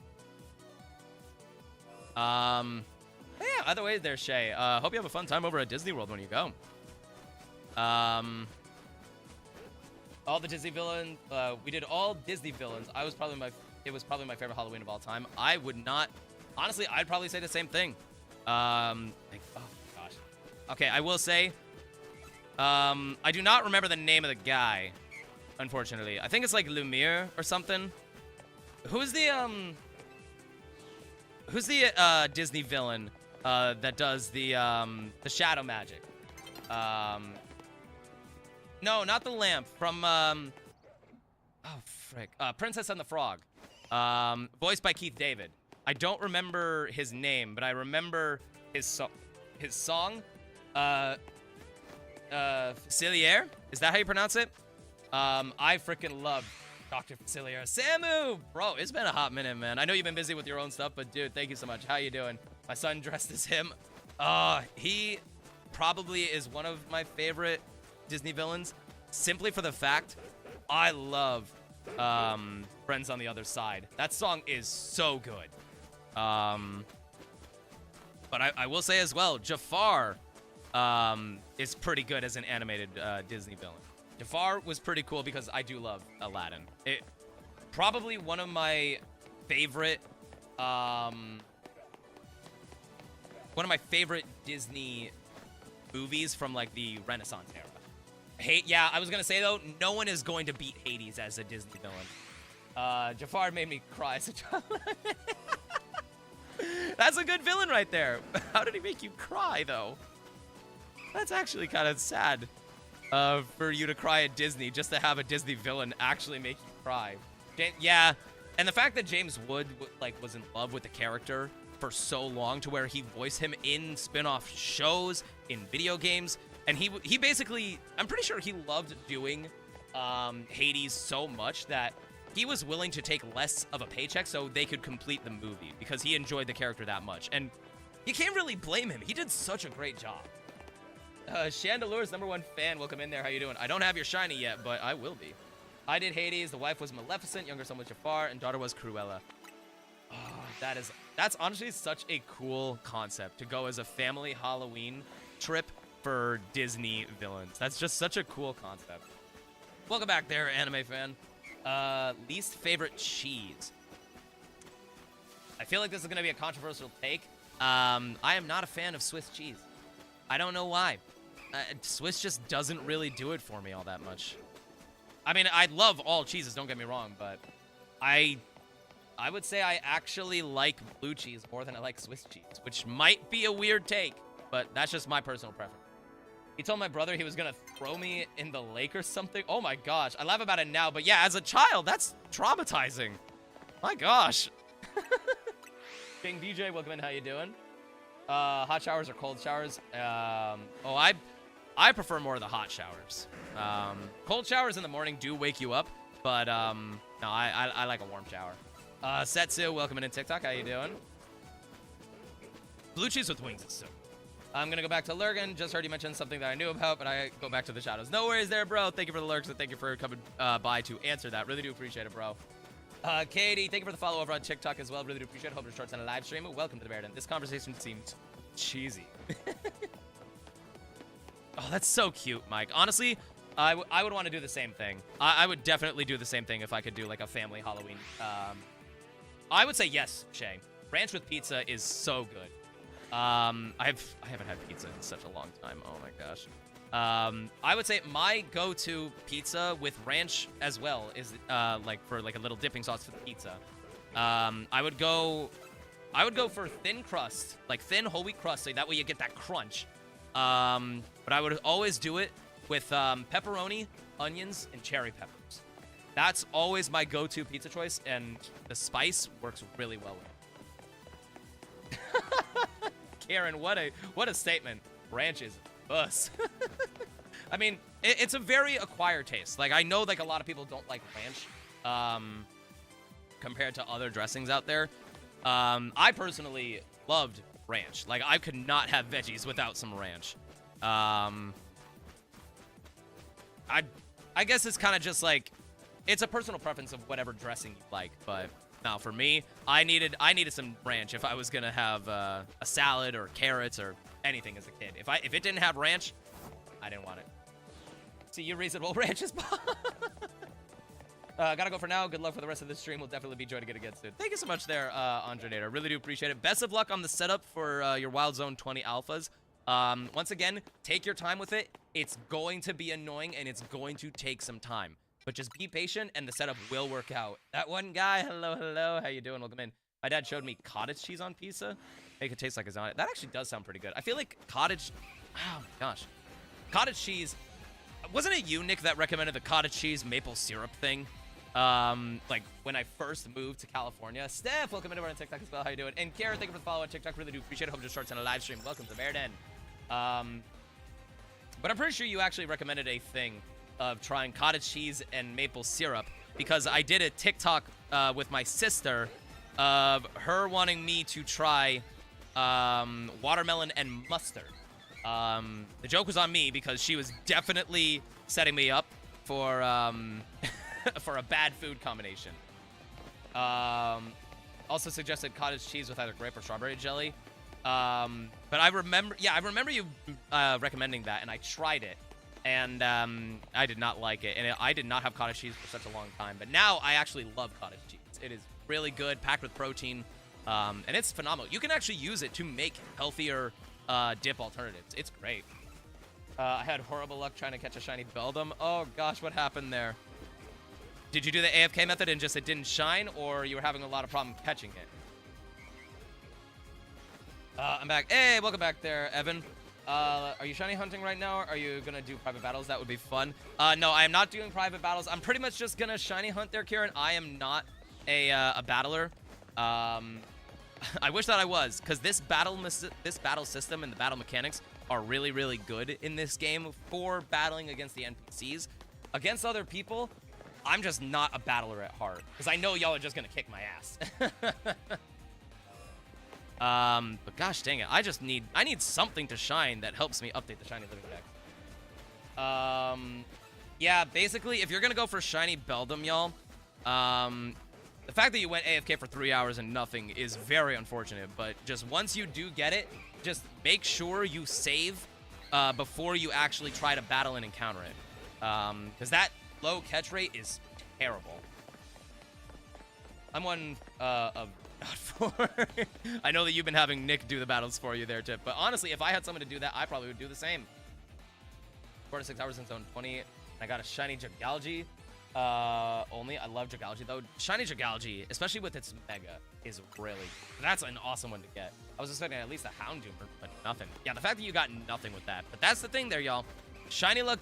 Yeah, either way, there's Shay. Hope you have a fun time over at Disney World when you go. All the Disney villains. We did all Disney villains. It was probably my favorite Halloween of all time. I would not. Honestly, I'd probably say the same thing. Oh gosh. Okay, I will say. I do not remember the name of the guy. Unfortunately, I think it's like Lumiere or something. Who's the Disney villain that does the shadow magic? No, not the lamp from oh frick, Princess and the Frog, voiced by Keith David. I don't remember his name, but I remember his song, Facilier? Is that how you pronounce it? I freaking love Dr. Facilier. Samu! Bro, it's been a hot minute, man. I know you've been busy with your own stuff, but dude, thank you so much. How you doing? My son dressed as him. He probably is one of my favorite Disney villains, simply for the fact I love Friends on the Other Side. That song is so good. But I will say as well, Jafar is pretty good as an animated Disney villain. Jafar was pretty cool because I do love Aladdin. It probably one of my favorite Disney movies from like the Renaissance era. Yeah, I was gonna say though, no one is going to beat Hades as a Disney villain. Jafar made me cry as a child. That's a good villain right there. How did he make you cry though? That's actually kind of sad. For you to cry at Disney, just to have a Disney villain actually make you cry. Yeah, and the fact that James Wood was in love with the character for so long to where he voiced him in spin-off shows, in video games, and he basically, I'm pretty sure he loved doing Hades so much that he was willing to take less of a paycheck so they could complete the movie because he enjoyed the character that much, and you can't really blame him. He did such a great job. Chandelure's #1 fan, welcome in there. How you doing? I don't have your shiny yet, but I will be. I did Hades. The wife was Maleficent. Younger son was Jafar, and daughter was Cruella. Oh, that's honestly such a cool concept to go as a family Halloween trip for Disney villains. That's just such a cool concept. Welcome back there, anime fan. Least favorite cheese. I feel like this is gonna be a controversial take. I am not a fan of Swiss cheese. I don't know why. Swiss just doesn't really do it for me all that much. I mean, I love all cheeses, don't get me wrong, but I would say I actually like blue cheese more than I like Swiss cheese, which might be a weird take, but that's just my personal preference. He told my brother he was gonna throw me in the lake or something. Oh my gosh, I laugh about it now, but yeah, as a child, that's traumatizing. My gosh. King DJ, welcome in, how you doing? Hot showers or cold showers? I prefer more of the hot showers. Cold showers in the morning do wake you up, but no, I like a warm shower. Setsu, welcome in TikTok. How you doing? Blue cheese with wings is so. I'm gonna go back to Lurgan. Just heard you mention something that I knew about, but I go back to the shadows. No worries there, bro. Thank you for the lurks and thank you for coming by to answer that. Really do appreciate it, bro. Katie, thank you for the follow over on TikTok as well. Really do appreciate it. Hope it starts on a live stream. Welcome to the Bearden. This conversation seemed cheesy. Oh, that's so cute, Mike. Honestly, I would want to do the same thing. I would definitely do the same thing if I could do like a family Halloween. I would say yes, Shay. Ranch with pizza is so good. I haven't had pizza in such a long time. Oh my gosh. I would say my go-to pizza with ranch as well is like for like a little dipping sauce for the pizza. I would go for thin crust, like thin whole wheat crust, so that way you get that crunch. But I would always do it with pepperoni, onions, and cherry peppers. That's always my go-to pizza choice, and the spice works really well with it. Karen, what a statement. Ranch is bus. I mean, it's a very acquired taste. Like, I know like a lot of people don't like ranch compared to other dressings out there. I personally loved ranch. Like, I could not have veggies without some ranch. I guess it's kind of just like, it's a personal preference of whatever dressing you like, but now for me, I needed some ranch if I was gonna have a salad or carrots or anything as a kid. If it didn't have ranch, I didn't want it. See, you reasonable ranches. Gotta go for now. Good luck for the rest of the stream. We'll definitely be joining it again soon. Thank you so much there, Andrenator. Really do appreciate it. Best of luck on the setup for your Wild Zone 20 alphas. Once again, take your time with it. It's going to be annoying and it's going to take some time. But just be patient and the setup will work out. That one guy, hello. How you doing? Welcome in. My dad showed me cottage cheese on pizza. Make it taste like lasagna. That actually does sound pretty good. I feel like cottage, oh my gosh. Cottage cheese, wasn't it you, Nick, that recommended the cottage cheese maple syrup thing? Like when I first moved to California. Steph, welcome into our TikTok as well. How you doing? And Kara, thank you for the follow on TikTok. Really do appreciate it. Hope it just starts on a live stream. Welcome to Bear Den. But I'm pretty sure you actually recommended a thing of trying cottage cheese and maple syrup because I did a TikTok with my sister of her wanting me to try watermelon and mustard. The joke was on me because she was definitely setting me up for for a bad food combination. Also suggested cottage cheese with either grape or strawberry jelly. But I remember you recommending that, and I tried it, and I did not like it, and I did not have cottage cheese for such a long time. But now I actually love cottage cheese. It is really good, packed with protein, and it's phenomenal. You can actually use it to make healthier dip alternatives. It's great. I had horrible luck trying to catch a shiny Beldum. Oh gosh, what happened there? Did you do the AFK method and just it didn't shine, or you were having a lot of problem catching it? I'm back. Hey, welcome back there, Evan. Are you shiny hunting right now, or are you gonna do private battles? That would be fun. No, I am not doing private battles. I'm pretty much just gonna shiny hunt there, Kieran. I am not a battler. I wish that I was, because this battle system and the battle mechanics are really, really good in this game for battling against the NPCs. Against other people, I'm just not a battler at heart, because I know y'all are just gonna kick my ass. But gosh dang it, I need something to shine that helps me update the shiny living deck. Yeah, basically, if you're gonna go for shiny Beldum, y'all, the fact that you went AFK for 3 hours and nothing is very unfortunate, but just once you do get it, just make sure you save before you actually try to battle and encounter it. Because that low catch rate is terrible. I'm one of not 4. I know that you've been having Nick do the battles for you there, Tip, but honestly, if I had someone to do that, I probably would do the same. 4 to 6 hours in zone 20. I got a shiny Jagalgi. Only. I love Jagalgi, though. Shiny Jagalgi, especially with its Mega, is really... That's an awesome one to get. I was expecting at least a Houndoom, but nothing. Yeah, the fact that you got nothing with that. But that's the thing there, y'all. Shiny luck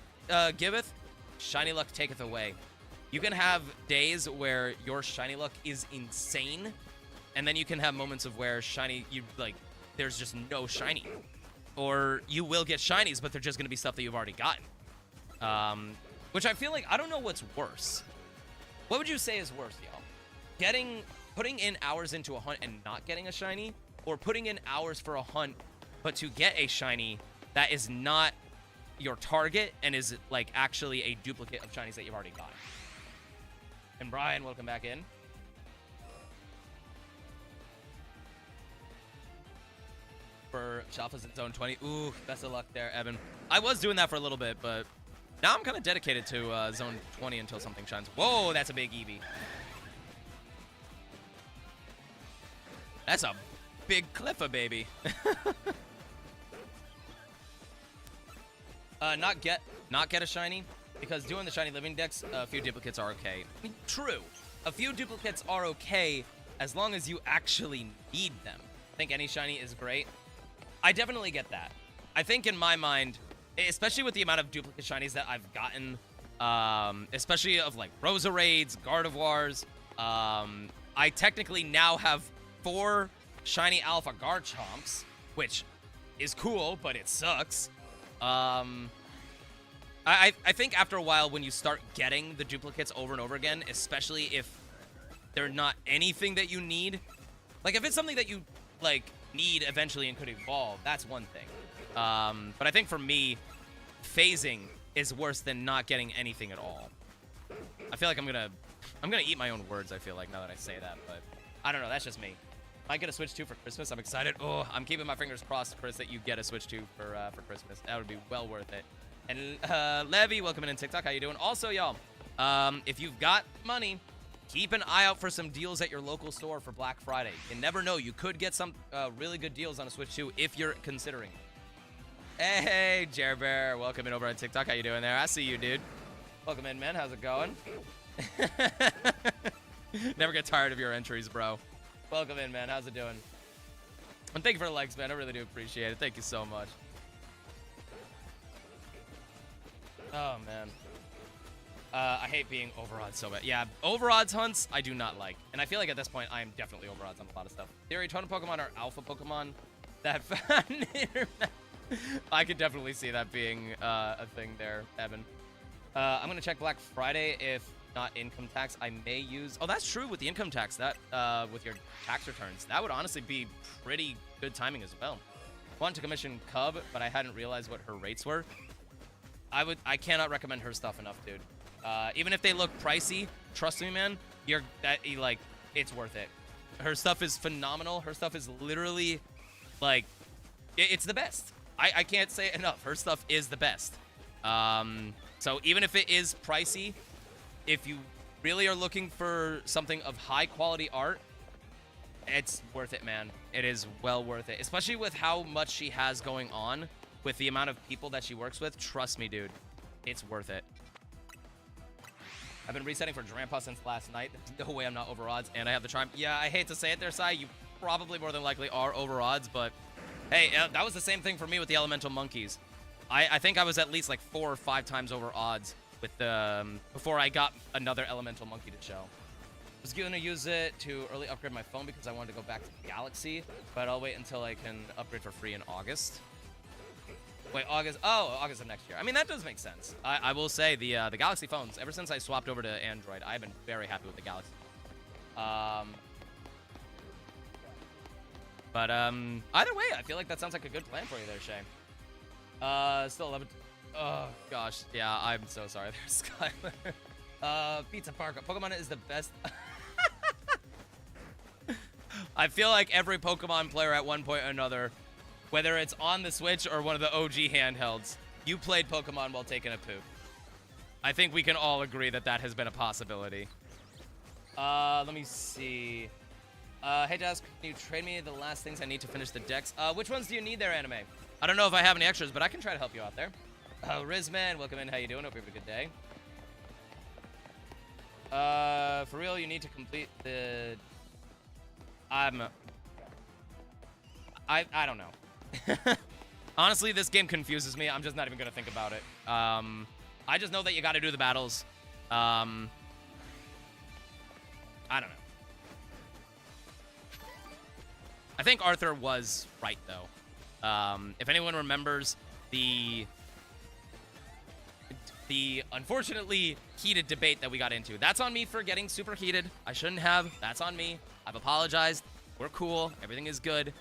giveth, shiny luck taketh away. You can have days where your shiny luck is insane, and then you can have moments of where there's just no shiny. Or you will get shinies, but they're just going to be stuff that you've already gotten. Which I feel like, I don't know what's worse. What would you say is worse, y'all? Putting in hours into a hunt and not getting a shiny, or putting in hours for a hunt, but to get a shiny that is not your target and is, like, actually a duplicate of shinies that you've already got. And Brian, welcome back in. For Shalphas in zone 20. Ooh, best of luck there, Evan. I was doing that for a little bit, but now I'm kind of dedicated to zone 20 until something shines. Whoa, that's a big Eevee. That's a big Cliffa, baby. Not get a shiny, because doing the shiny living decks, a few duplicates are okay. I mean, true. A few duplicates are okay as long as you actually need them. I think any shiny is great. I definitely get that. I think in my mind, especially with the amount of duplicate shinies that I've gotten, especially of like Roseraids, Gardevoirs, I technically now have 4 shiny Alpha Garchomps, which is cool, but it sucks. I think after a while, when you start getting the duplicates over and over again, especially if they're not anything that you need, like if it's something that you like need eventually and could evolve, that's one thing. But I think for me, phasing is worse than not getting anything at all. I feel like I'm gonna eat my own words, I feel like, now that I say that, but I don't know, that's just me. Might get a Switch 2 for Christmas. I'm excited. Oh, I'm keeping my fingers crossed, Chris, that you get a Switch 2 for Christmas. That would be well worth it. And Levy, welcome in TikTok. How you doing? Also, y'all, if you've got money, keep an eye out for some deals at your local store for Black Friday. You never know. You could get some really good deals on a Switch 2 if you're considering. Hey, Jer Bear. Welcome in over on TikTok. How you doing there? I see you, dude. Welcome in, man. How's it going? Never get tired of your entries, bro. Welcome in, man. How's it doing? And thank you for the likes, man. I really do appreciate it. Thank you so much. Oh, man. I hate being overodds so bad. Yeah, overodds hunts, I do not like. And I feel like at this point, I am definitely overodds on a lot of stuff. Theory, totem Pokemon are alpha Pokemon that found internet. I could definitely see that being a thing there, Evan. I'm gonna check Black Friday. If not income tax, I may use... Oh, that's true with the income tax. That with your tax returns, that would honestly be pretty good timing as well. Want to commission Cub, but I hadn't realized what her rates were. I cannot recommend her stuff enough, dude. Even if they look pricey, trust me, man. It's worth it. Her stuff is phenomenal. Her stuff is literally, like, it's the best. I can't say it enough. Her stuff is the best. So even if it is pricey, if you really are looking for something of high quality art, it's worth it, man. It is well worth it, especially with how much she has going on with the amount of people that she works with. Trust me, dude. It's worth it. I've been resetting for Drampa since last night. There's no way I'm not over odds, and I have the charm. Yeah, I hate to say it there, Sai. You probably more than likely are over odds, but hey, that was the same thing for me with the Elemental Monkeys. I think I was at least like 4 or 5 times over odds with the before I got another Elemental Monkey to show. I was going to use it to early upgrade my phone because I wanted to go back to Galaxy, but I'll wait until I can upgrade for free in August. Wait, August? Oh, August of next year. I mean, that does make sense. I will say the Galaxy phones, ever since I swapped over to Android, I've been very happy with the Galaxy. But either way, I feel like that sounds like a good plan for you there, Shay. Still 11. Oh gosh, yeah, I'm so sorry there, Skylar. Pizza Park. Pokemon is the best. I feel like every Pokemon player at one point or another, whether it's on the Switch or one of the OG handhelds, you played Pokemon while taking a poop. I think we can all agree that that has been a possibility. Let me see. Hey, Jazz, can you trade me the last things I need to finish the decks? Which ones do you need there, Anime? I don't know if I have any extras, but I can try to help you out there. Rizman, welcome in. How you doing? Hope you have a good day. For real, you need to complete the... I don't know. Honestly, this game confuses me. I'm just not even going to think about it. I just know that you got to do the battles. I don't know. I think Arthur was right, though. If anyone remembers the unfortunately heated debate that we got into. That's on me for getting super heated. I shouldn't have. That's on me. I've apologized. We're cool. Everything is good.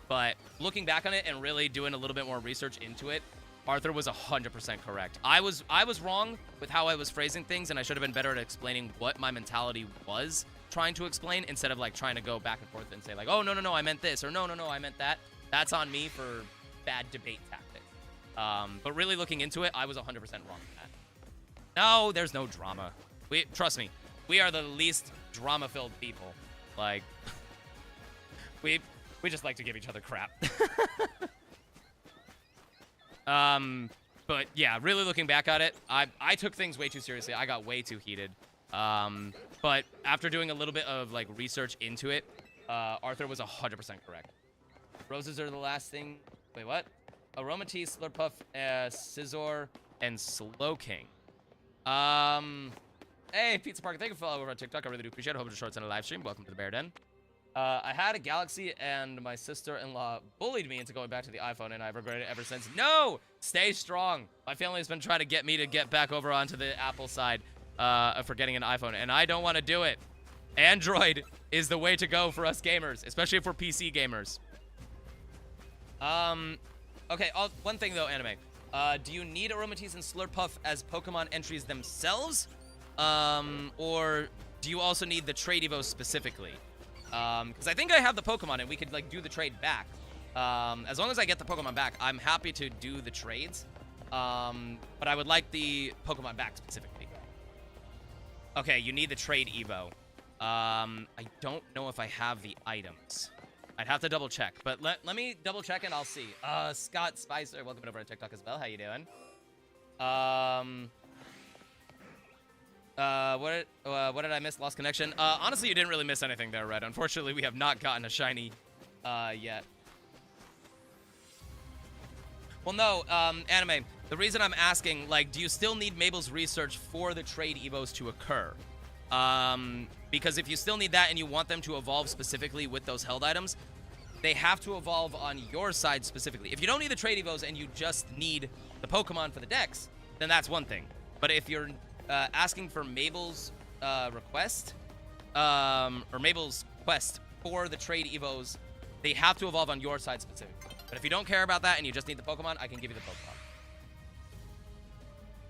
But looking back on it and really doing a little bit more research into it, Arthur was 100% correct. I was wrong with how I was phrasing things, and I should have been better at explaining what my mentality was trying to explain instead of like trying to go back and forth and say like, oh, no, I meant this, or no, I meant that. That's on me for bad debate tactics. But really looking into it, I was 100% wrong with that. No, there's no drama. Trust me, we are the least drama-filled people. Like, we just like to give each other crap. But yeah, really looking back at it, I took things way too seriously. I got way too heated. But after doing a little bit of like research into it, Arthur was 100% correct. Roses are the last thing. Wait, what? Aromatisse, Slurpuff, Scizor, and Slowking. Hey, Pizza Park, thank you for following over on TikTok. I really do appreciate it. Hope it's shorts in a live stream. Welcome to the Bear Den. I had a Galaxy, and my sister-in-law bullied me into going back to the iPhone, and I've regretted it ever since. No! Stay strong. My family has been trying to get me to get back over onto the Apple side for getting an iPhone, and I don't want to do it. Android is the way to go for us gamers, especially for PC gamers. Okay, one thing though, Anime. Do you need Aromatisse and Slurpuff as Pokemon entries themselves? Or do you also need the trade Evo specifically? Because I think I have the Pokemon and we could like do the trade back. As long as I get the Pokemon back, I'm happy to do the trades. But I would like the Pokemon back specifically. Okay, you need the trade Evo. I don't know if I have the items. I'd have to double check, but let me double check and I'll see. Scott Spicer, welcome over to TikTok as well. How you doing? What did I miss? Lost connection. Honestly, you didn't really miss anything there, Red. Unfortunately, we have not gotten a shiny yet. Well, no, Anime. The reason I'm asking, like, do you still need Mabel's research for the trade Evos to occur? Because if you still need that and you want them to evolve specifically with those held items, they have to evolve on your side specifically. If you don't need the trade evos and you just need the Pokemon for the decks, then that's one thing. But if you're asking for Mabel's request, or Mabel's quest for the trade evos, they have to evolve on your side specifically. But if you don't care about that and you just need the Pokemon, I can give you the Pokemon.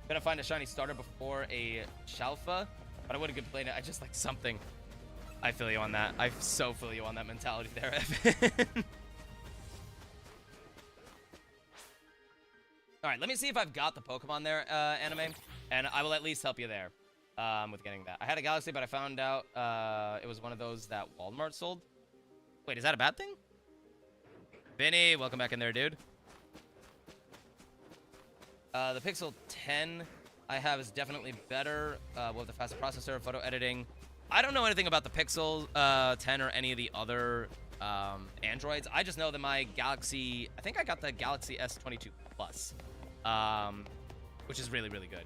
Gonna find a shiny starter before a Shalphega, but I wouldn't complain it. I just like something. I feel you on that. I so feel you on that mentality there, Evan. All right, let me see if I've got the Pokemon there, Anime, and I will at least help you there with getting that. I had a Galaxy, but I found out it was one of those that Walmart sold. Wait, is that a bad thing? Vinny, welcome back in there, dude. The Pixel 10 I have is definitely better with the faster processor, photo editing. I don't know anything about the Pixel 10 or any of the other Androids. I just know that my Galaxy, I think I got the Galaxy S22 Plus, which is really, really good.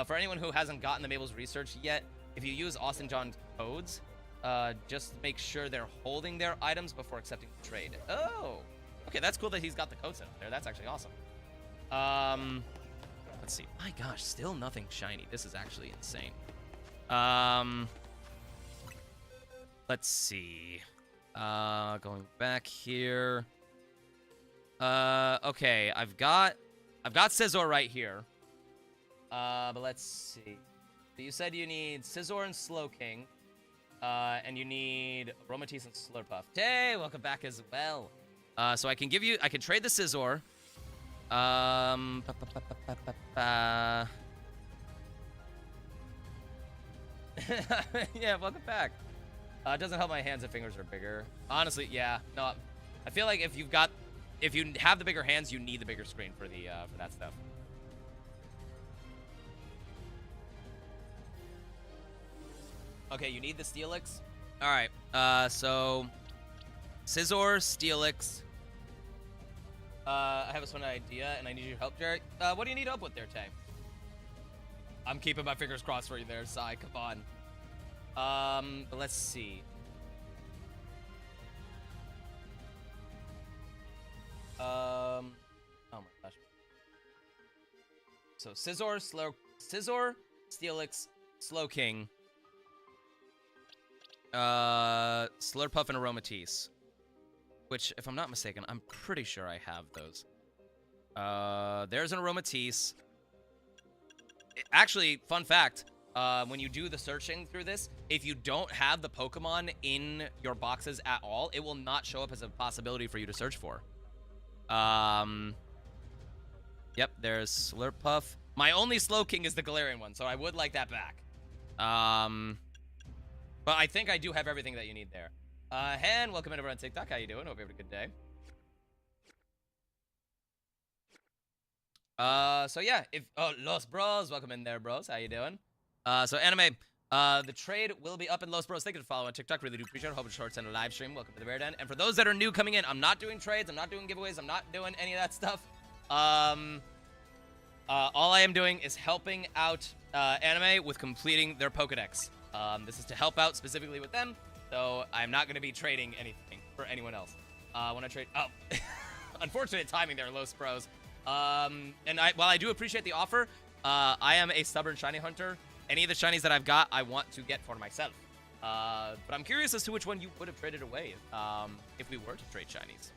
For anyone who hasn't gotten the Mabel's research yet, if you use Austin John's codes, just make sure they're holding their items before accepting the trade. Oh, okay, that's cool that he's got the code set up there. That's actually awesome. Let's see. My gosh, still nothing shiny. This is actually insane. Let's see. Going back here. Okay, I've got Scizor right here. But let's see. So you said you need Scizor and Slowking. And you need Aromatisse and Slurpuff. Hey, welcome back as well. So I can trade the Scizor. Yeah, welcome back. It doesn't help my hands and fingers are bigger. Honestly, yeah. No, I feel like if you have the bigger hands, you need the bigger screen for the for that stuff. Okay, you need the Steelix. All right. So Scizor, Steelix. I have a sort of idea, and I need your help, Jared. What do you need help with there, Tay? I'm keeping my fingers crossed for you there, Sai. Come on. But let's see. Oh my gosh. So Scizor, Steelix, Slowking, Slurpuff, and Aromatisse. Which, if I'm not mistaken, I'm pretty sure I have those. There's an Aromatisse. Actually, fun fact, when you do the searching through this, if you don't have the Pokemon in your boxes at all, it will not show up as a possibility for you to search for. Yep, there's Slurpuff. My only Slowking is the Galarian one, so I would like that back. But I think I do have everything that you need there. Han, welcome in over on TikTok. How you doing? Hope you have a good day. So yeah, Los Bros, welcome in there, bros. How you doing? So Anime, the trade will be up in Los Bros. Thank you for following on TikTok. Really do appreciate it. Hope it's shorts and a live stream. Welcome to the Bear Den. And for those that are new coming in, I'm not doing trades. I'm not doing giveaways. I'm not doing any of that stuff. All I am doing is helping out Anime with completing their Pokedex. This is to help out specifically with them. So I'm not going to be trading anything for anyone else. When I trade... Oh, unfortunate timing there, Los Pros. And while I do appreciate the offer, I am a stubborn shiny hunter. Any of the shinies that I've got, I want to get for myself. But I'm curious as to which one you would have traded away if we were to trade shinies.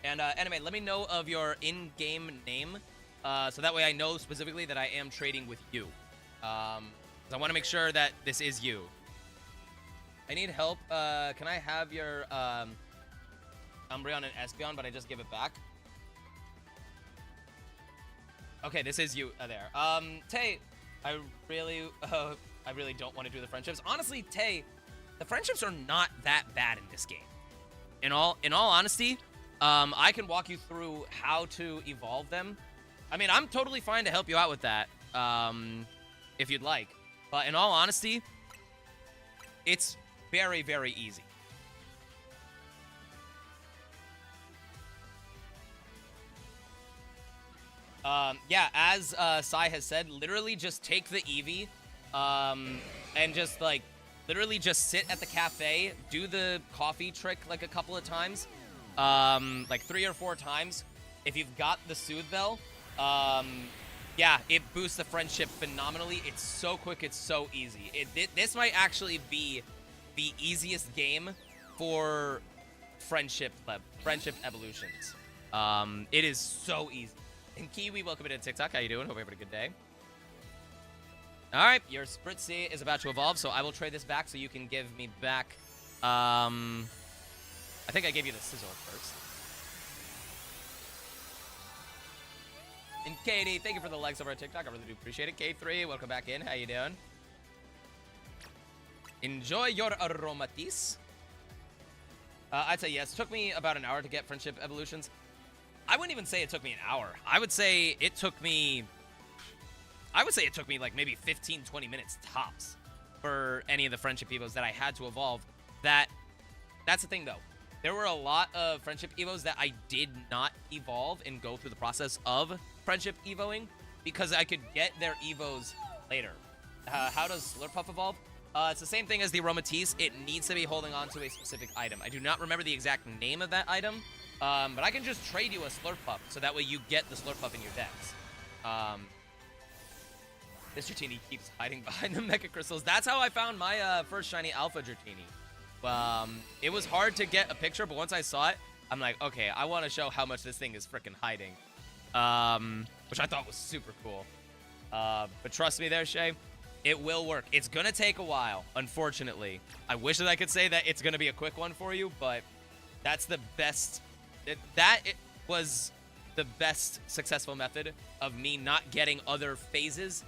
And Anime, let me know of your in-game name, so that way I know specifically that I am trading with you. I want to make sure that this is you. I need help. Can I have your Umbreon and Espeon, but I just give it back? Okay, this is you there. Tay, I really don't want to do the friendships. Honestly, Tay, the friendships are not that bad in this game. In all honesty, I can walk you through how to evolve them. I mean, I'm totally fine to help you out with that, if you'd like. But in all honesty, it's very, very easy. Yeah, as Sai has said, literally just take the Eevee, and just, like, literally just sit at the cafe, do the coffee trick like a couple of times, like 3 or 4 times. If you've got the Soothe Bell, yeah, it boosts the friendship phenomenally. It's so quick, it's so easy. This might actually be the easiest game for friendship evolutions. It is so easy. And Kiwi, welcome to TikTok. How you doing? Hope you're having a good day. All right, your Spritzy is about to evolve, so I will trade this back so you can give me back. I think I gave you the Sizzle first. And Katie, thank you for the likes over at TikTok. I really do appreciate it. K3, welcome back in. How you doing? Enjoy your aromatis. I'd say yes. It took me about an hour to get friendship evolutions. I wouldn't even say it took me an hour. I would say it took me like maybe 15, 20 minutes tops for any of the friendship evos that I had to evolve. That's the thing, though. There were a lot of friendship evos that I did not evolve and go through the process of friendship evoing because I could get their evos later. How does Slurpuff evolve? It's the same thing as the Aromatisse. It needs to be holding on to a specific item. I do not remember the exact name of that item, but I can just trade you a Slurpuff, so that way you get the Slurpuff in your decks. This Dratini keeps hiding behind the Mecha Crystals. That's how I found my first Shiny Alpha Dratini. It was hard to get a picture, but once I saw it, I'm like, okay, I want to show how much this thing is freaking hiding. Which I thought was super cool. But trust me there, Shay, it will work. It's going to take a while, unfortunately. I wish that I could say that it's going to be a quick one for you, but that's the best. It was the best successful method of me not getting other phases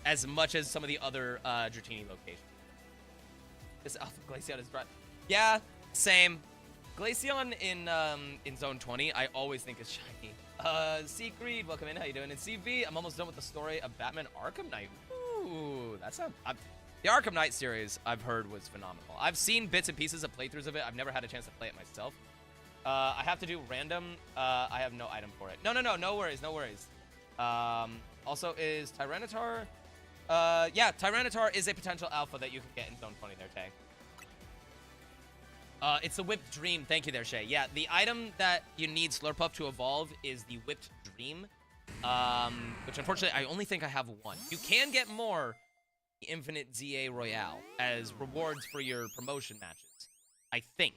as much as some of the other Dratini locations. This Alpha Glaceon is dry. Yeah, same. Glaceon in Zone 20, I always think is shiny. Seacreed, welcome in. How you doing? And CV, I'm almost done with the story of Batman Arkham Knight. Ooh, that's not... the Arkham Knight series, I've heard, was phenomenal. I've seen bits and pieces of playthroughs of it. I've never had a chance to play it myself. I have to do random. I have no item for it. No worries, no worries. Also, is Tyranitar... yeah, Tyranitar is a potential alpha that you can get in Zone 20 there, Tay. It's the Whipped Dream. Thank you there, Shay. Yeah, the item that you need Slurpuff to evolve is the Whipped Dream, which unfortunately I only think I have one. You can get more the Infinite ZA Royale as rewards for your promotion matches, I think.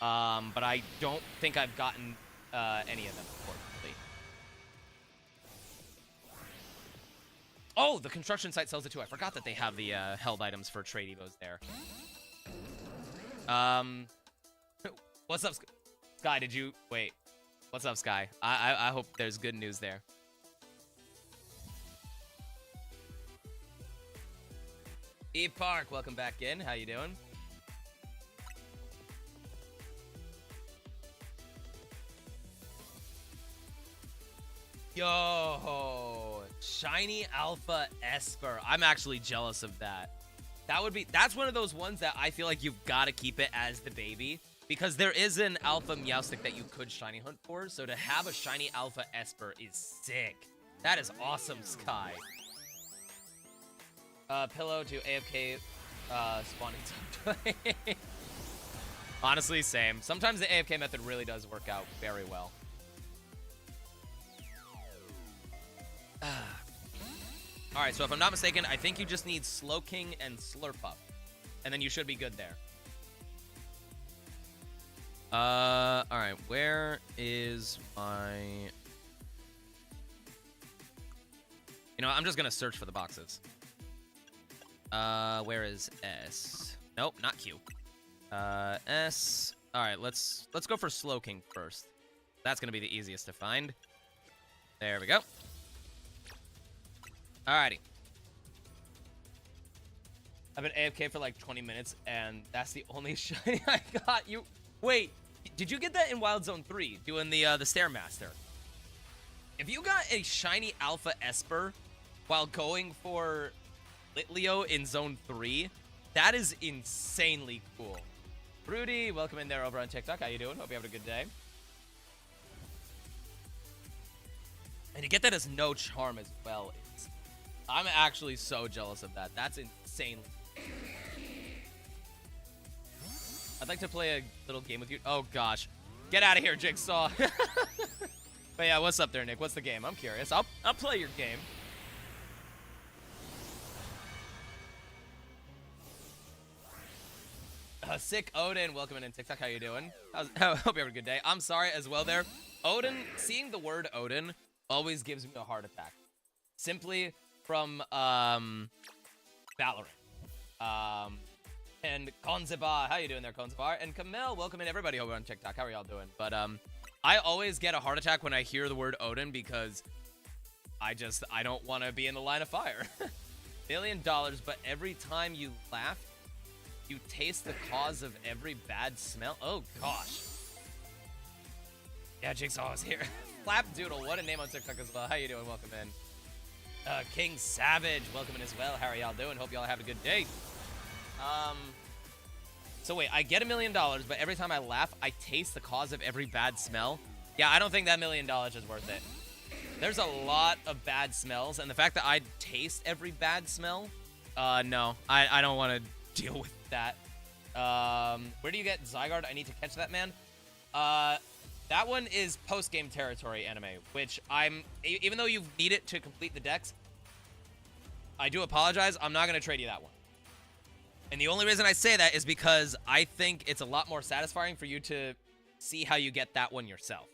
But I don't think I've gotten any of them, unfortunately. Oh, the construction site sells it too. I forgot that they have the held items for trade evos there. What's up, Sky? Did you wait? What's up, Sky? I hope there's good news there. E Park, welcome back in. How you doing? Yo, Shiny Alpha Esper. I'm actually jealous of that. That's one of those ones that I feel like you've got to keep it as the baby, because there is an Alpha Meowstic that you could shiny hunt for, so to have a Shiny Alpha Esper is sick. That is awesome, Sky. Pillow to AFK spawning time. Honestly, same. Sometimes the AFK method really does work out very well. Alright, so if I'm not mistaken, I think you just need Slowking and Slurpuff. And then you should be good there. Alright, where is my... You know, I'm just gonna search for the boxes. Where is S? Nope, not Q. S. Alright, let's go for Slowking first. That's gonna be the easiest to find. There we go. Alrighty. I've been AFK for like 20 minutes, and that's the only shiny I got. Wait, did you get that in Wild Zone 3, doing the Stairmaster? If you got a shiny Alpha Esper while going for Litleo in Zone 3, that is insanely cool. Rudy, welcome in there over on TikTok. How you doing? Hope you have a good day. And to get that as no charm as well, I'm actually so jealous of that. That's insane. like to play a little game with you. Oh, gosh. Get out of here, Jigsaw. But yeah, what's up there, Nick? What's the game? I'm curious. I'll play your game. Sick Odin, welcome in TikTok. How you doing? Hope you're having a good day. I'm sorry as well there. Odin, seeing the word Odin always gives me a heart attack. Simply from Valorant. And Konzebar, how you doing there, Konzebar? And Kamel, welcome in everybody over on TikTok. How are y'all doing? But I always get a heart attack when I hear the word Odin because I don't want to be in the line of fire. $1 million, but every time you laugh, you taste the cause of every bad smell. Oh, gosh. Yeah, Jigsaw is here. Flapdoodle, what a name on TikTok as well. How you doing? Welcome in. King Savage, welcome in as well. How are y'all doing? Hope y'all have a good day. So wait, I get $1 million, but every time I laugh, I taste the cause of every bad smell. Yeah, I don't think that $1 million is worth it. There's a lot of bad smells, and the fact that I taste every bad smell, no, I don't want to deal with that. Where do you get Zygarde? I need to catch that man. That one is post-game territory anime, which even though you need it to complete the decks, I do apologize. I'm not going to trade you that one. And the only reason I say that is because I think it's a lot more satisfying for you to see how you get that one yourself.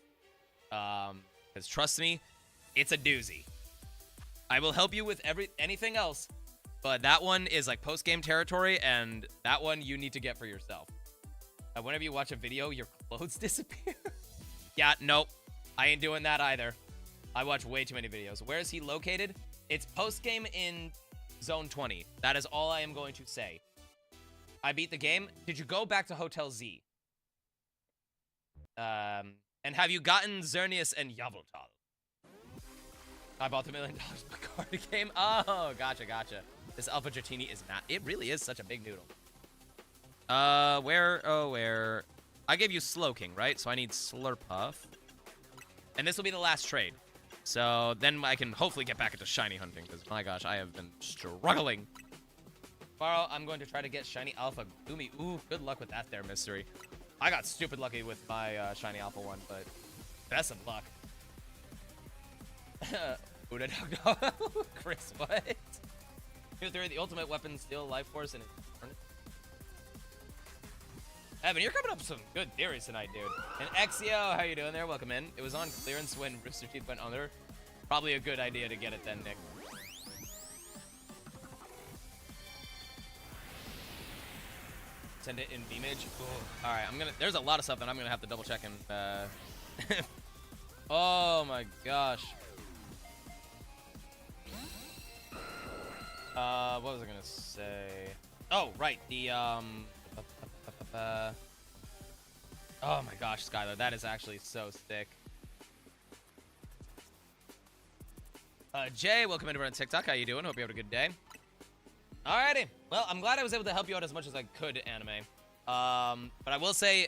Because trust me, it's a doozy. I will help you with anything else, but that one is like post-game territory, and that one you need to get for yourself. Whenever you watch a video, your clothes disappear. Yeah, nope. I ain't doing that either. I watch way too many videos. Where is he located? It's post-game in Zone 20. That is all I am going to say. I beat the game. Did you go back to Hotel Z? And have you gotten Xerneas and Yveltal? I bought the $1 million card game. Oh, gotcha. This Alpha Dratini is not. It really is such a big noodle. Where? I gave you Slowking, right? So I need Slurpuff. And this will be the last trade. So then I can hopefully get back into shiny hunting, because my gosh, I have been struggling. Tomorrow, I'm going to try to get Shiny Alpha Gloomy. Ooh, good luck with that there, Mystery. I got stupid lucky with my Shiny Alpha one, but best of luck. Chris, what? New theory, the ultimate weapon, Steel Life Force, and Evan, you're coming up with some good theories tonight, dude. And Exio, how you doing there? Welcome in. It was on clearance when Rooster Teeth went under. Probably a good idea to get it then, Nick. Send it in Beamage. Alright, there's a lot of stuff that I'm gonna have to double check and oh my gosh. What was I gonna say? Oh, right, the oh my gosh, Skylar, that is actually so sick. Jay, welcome in over on TikTok. How you doing? Hope you have a good day. Alrighty. Well, I'm glad I was able to help you out as much as I could, anime. But I will say,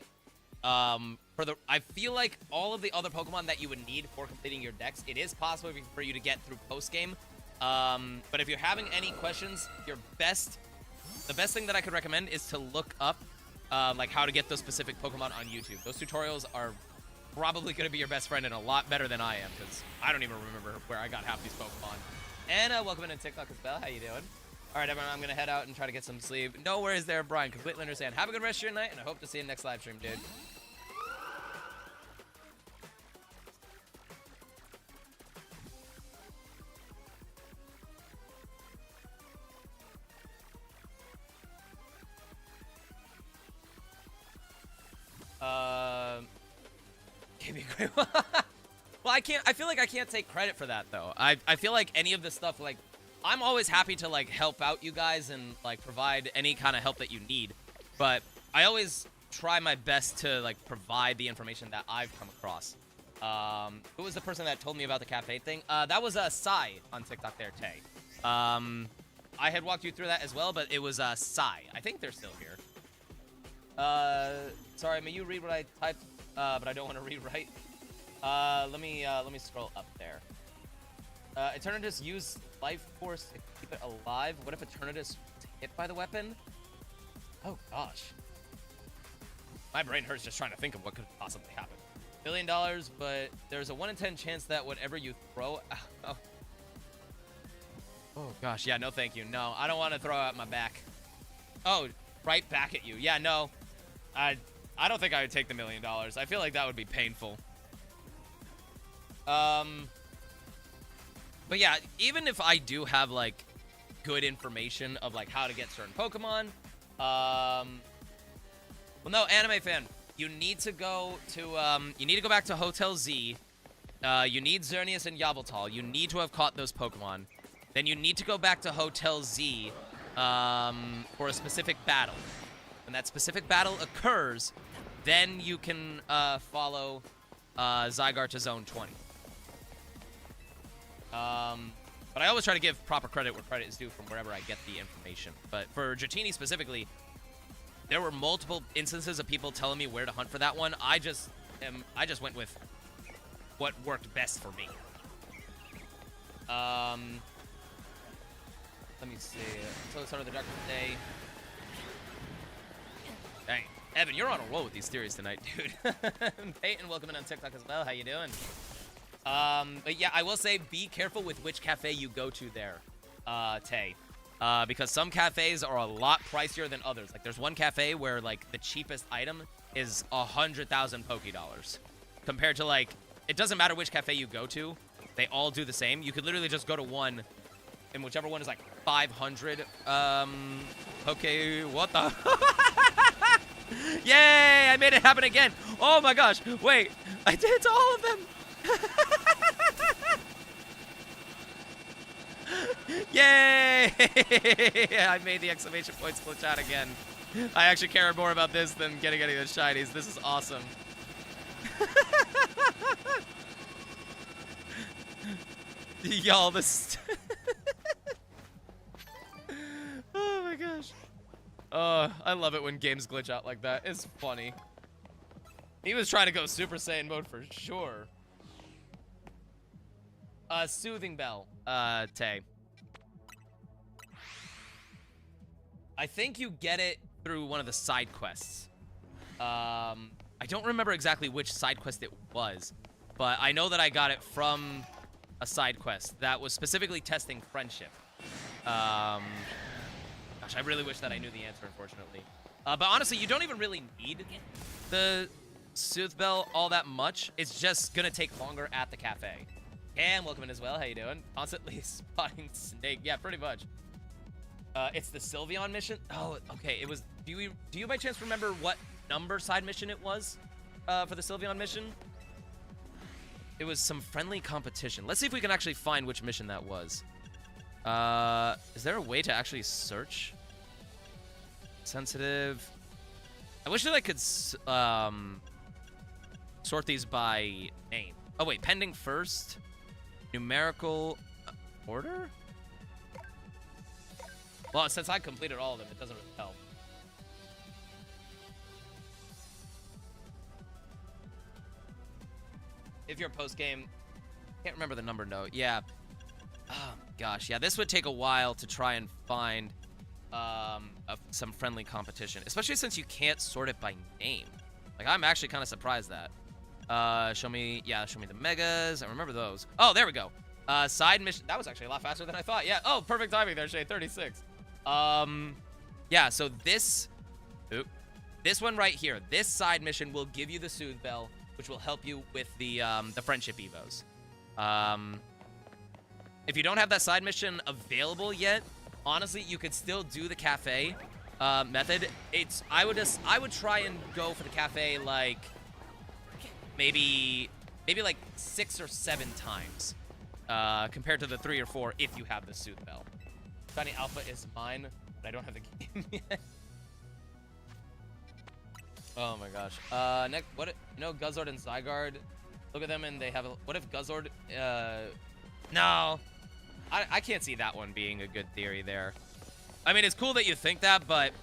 I feel like all of the other Pokemon that you would need for completing your decks, it is possible for you to get through post-game. But if you're having any questions, the best thing that I could recommend is to look up, like how to get those specific Pokemon on YouTube. Those tutorials are probably going to be your best friend and a lot better than I am, because I don't even remember where I got half these Pokemon. Anna, welcome in TikTok as well. How you doing? All right, everyone, I'm going to head out and try to get some sleep. No worries there, Brian. Completely understand. Have a good rest of your night, and I hope to see you next live stream, dude. Give me a great one. Well, I feel like I can't take credit for that, though. I feel like any of this stuff, like, I'm always happy to, like, help out you guys and, like, provide any kind of help that you need. But I always try my best to, like, provide the information that I've come across. Who was the person that told me about the cafe thing? That was Sai on TikTok there, Tay. I had walked you through that as well, but it was Sai. I think they're still here. Sorry, may you read what I typed? But I don't want to rewrite. Let me scroll up there. Eternatus use Life Force to keep it alive. What if Eternatus was hit by the weapon? Oh gosh. My brain hurts just trying to think of what could possibly happen. $1 billion, but there's a 1 in 10 chance that whatever you throw... Oh, gosh. Yeah, no thank you. No, I don't want to throw out my back. Oh, right back at you. Yeah, no. I don't think I would take the $1 million. I feel like that would be painful. But yeah, even if I do have, like, good information of, like, how to get certain Pokemon, well, no, anime fan, you need to go back to Hotel Z. You need Xerneas and Yveltal. You need to have caught those Pokemon. Then you need to go back to Hotel Z for a specific battle. When that specific battle occurs, then you can follow Zygarde to Zone 20. But I always try to give proper credit where credit is due from wherever I get the information. But for Dratini specifically, there were multiple instances of people telling me where to hunt for that one. I just went with what worked best for me. Let me see. Until the start of the darkest day. Dang. Evan, you're on a roll with these theories tonight, dude. Peyton, welcome in on TikTok as well. How you doing? But yeah, I will say be careful with which cafe you go to there, Tay. Because some cafes are a lot pricier than others. Like, there's one cafe where, like, the cheapest item is 100,000 Poké-Dollars. Compared to, like, it doesn't matter which cafe you go to. They all do the same. You could literally just go to one, and whichever one is, like, 500, what the? Yay! I made it happen again. Oh, my gosh. Wait. I did it to all of them. Yay! I made the exclamation points glitch out again. I actually care more about this than getting any of the shinies. This is awesome. Y'all, this... Oh my gosh. I love it when games glitch out like that. It's funny. He was trying to go Super Saiyan mode for sure. Soothing Bell, Tay. I think you get it through one of the side quests. I don't remember exactly which side quest it was, but I know that I got it from a side quest that was specifically testing friendship. Gosh, I really wish that I knew the answer, unfortunately. But honestly, you don't even really need the Sooth Bell all that much. It's just gonna take longer at the cafe. Cam, welcome in as well. How you doing? Constantly spotting Snake. Yeah, pretty much. It's the Sylveon mission. Oh, okay. It was. Do you by chance remember what number side mission it was for the Sylveon mission? It was some friendly competition. Let's see if we can actually find which mission that was. Is there a way to actually search? Sensitive. I wish that I could sort these by name. Oh wait, pending first. Numerical order? Well, since I completed all of them, it doesn't really help. If you're post-game, can't remember the number note. Yeah. Oh, gosh. Yeah, this would take a while to try and find some friendly competition, especially since you can't sort it by name. Like, I'm actually kind of surprised that. Show me the megas. I remember those. Oh, there we go. Side mission. That was actually a lot faster than I thought. Yeah. Oh, perfect timing there, Shay. 36. Yeah, so this one right here, this side mission will give you the Soothe Bell, which will help you with the friendship evos. If you don't have that side mission available yet, honestly, you could still do the cafe method. I would try and go for the cafe like maybe like 6 or 7 times compared to the 3 or 4 if you have the Soothe Bell. Shiny Alpha is mine, but I don't have the game yet. Oh my gosh. Next, what? Guzzlord and Zygarde. Look at them, and they have a. What if Guzzlord? No, I can't see that one being a good theory there. I mean, it's cool that you think that, but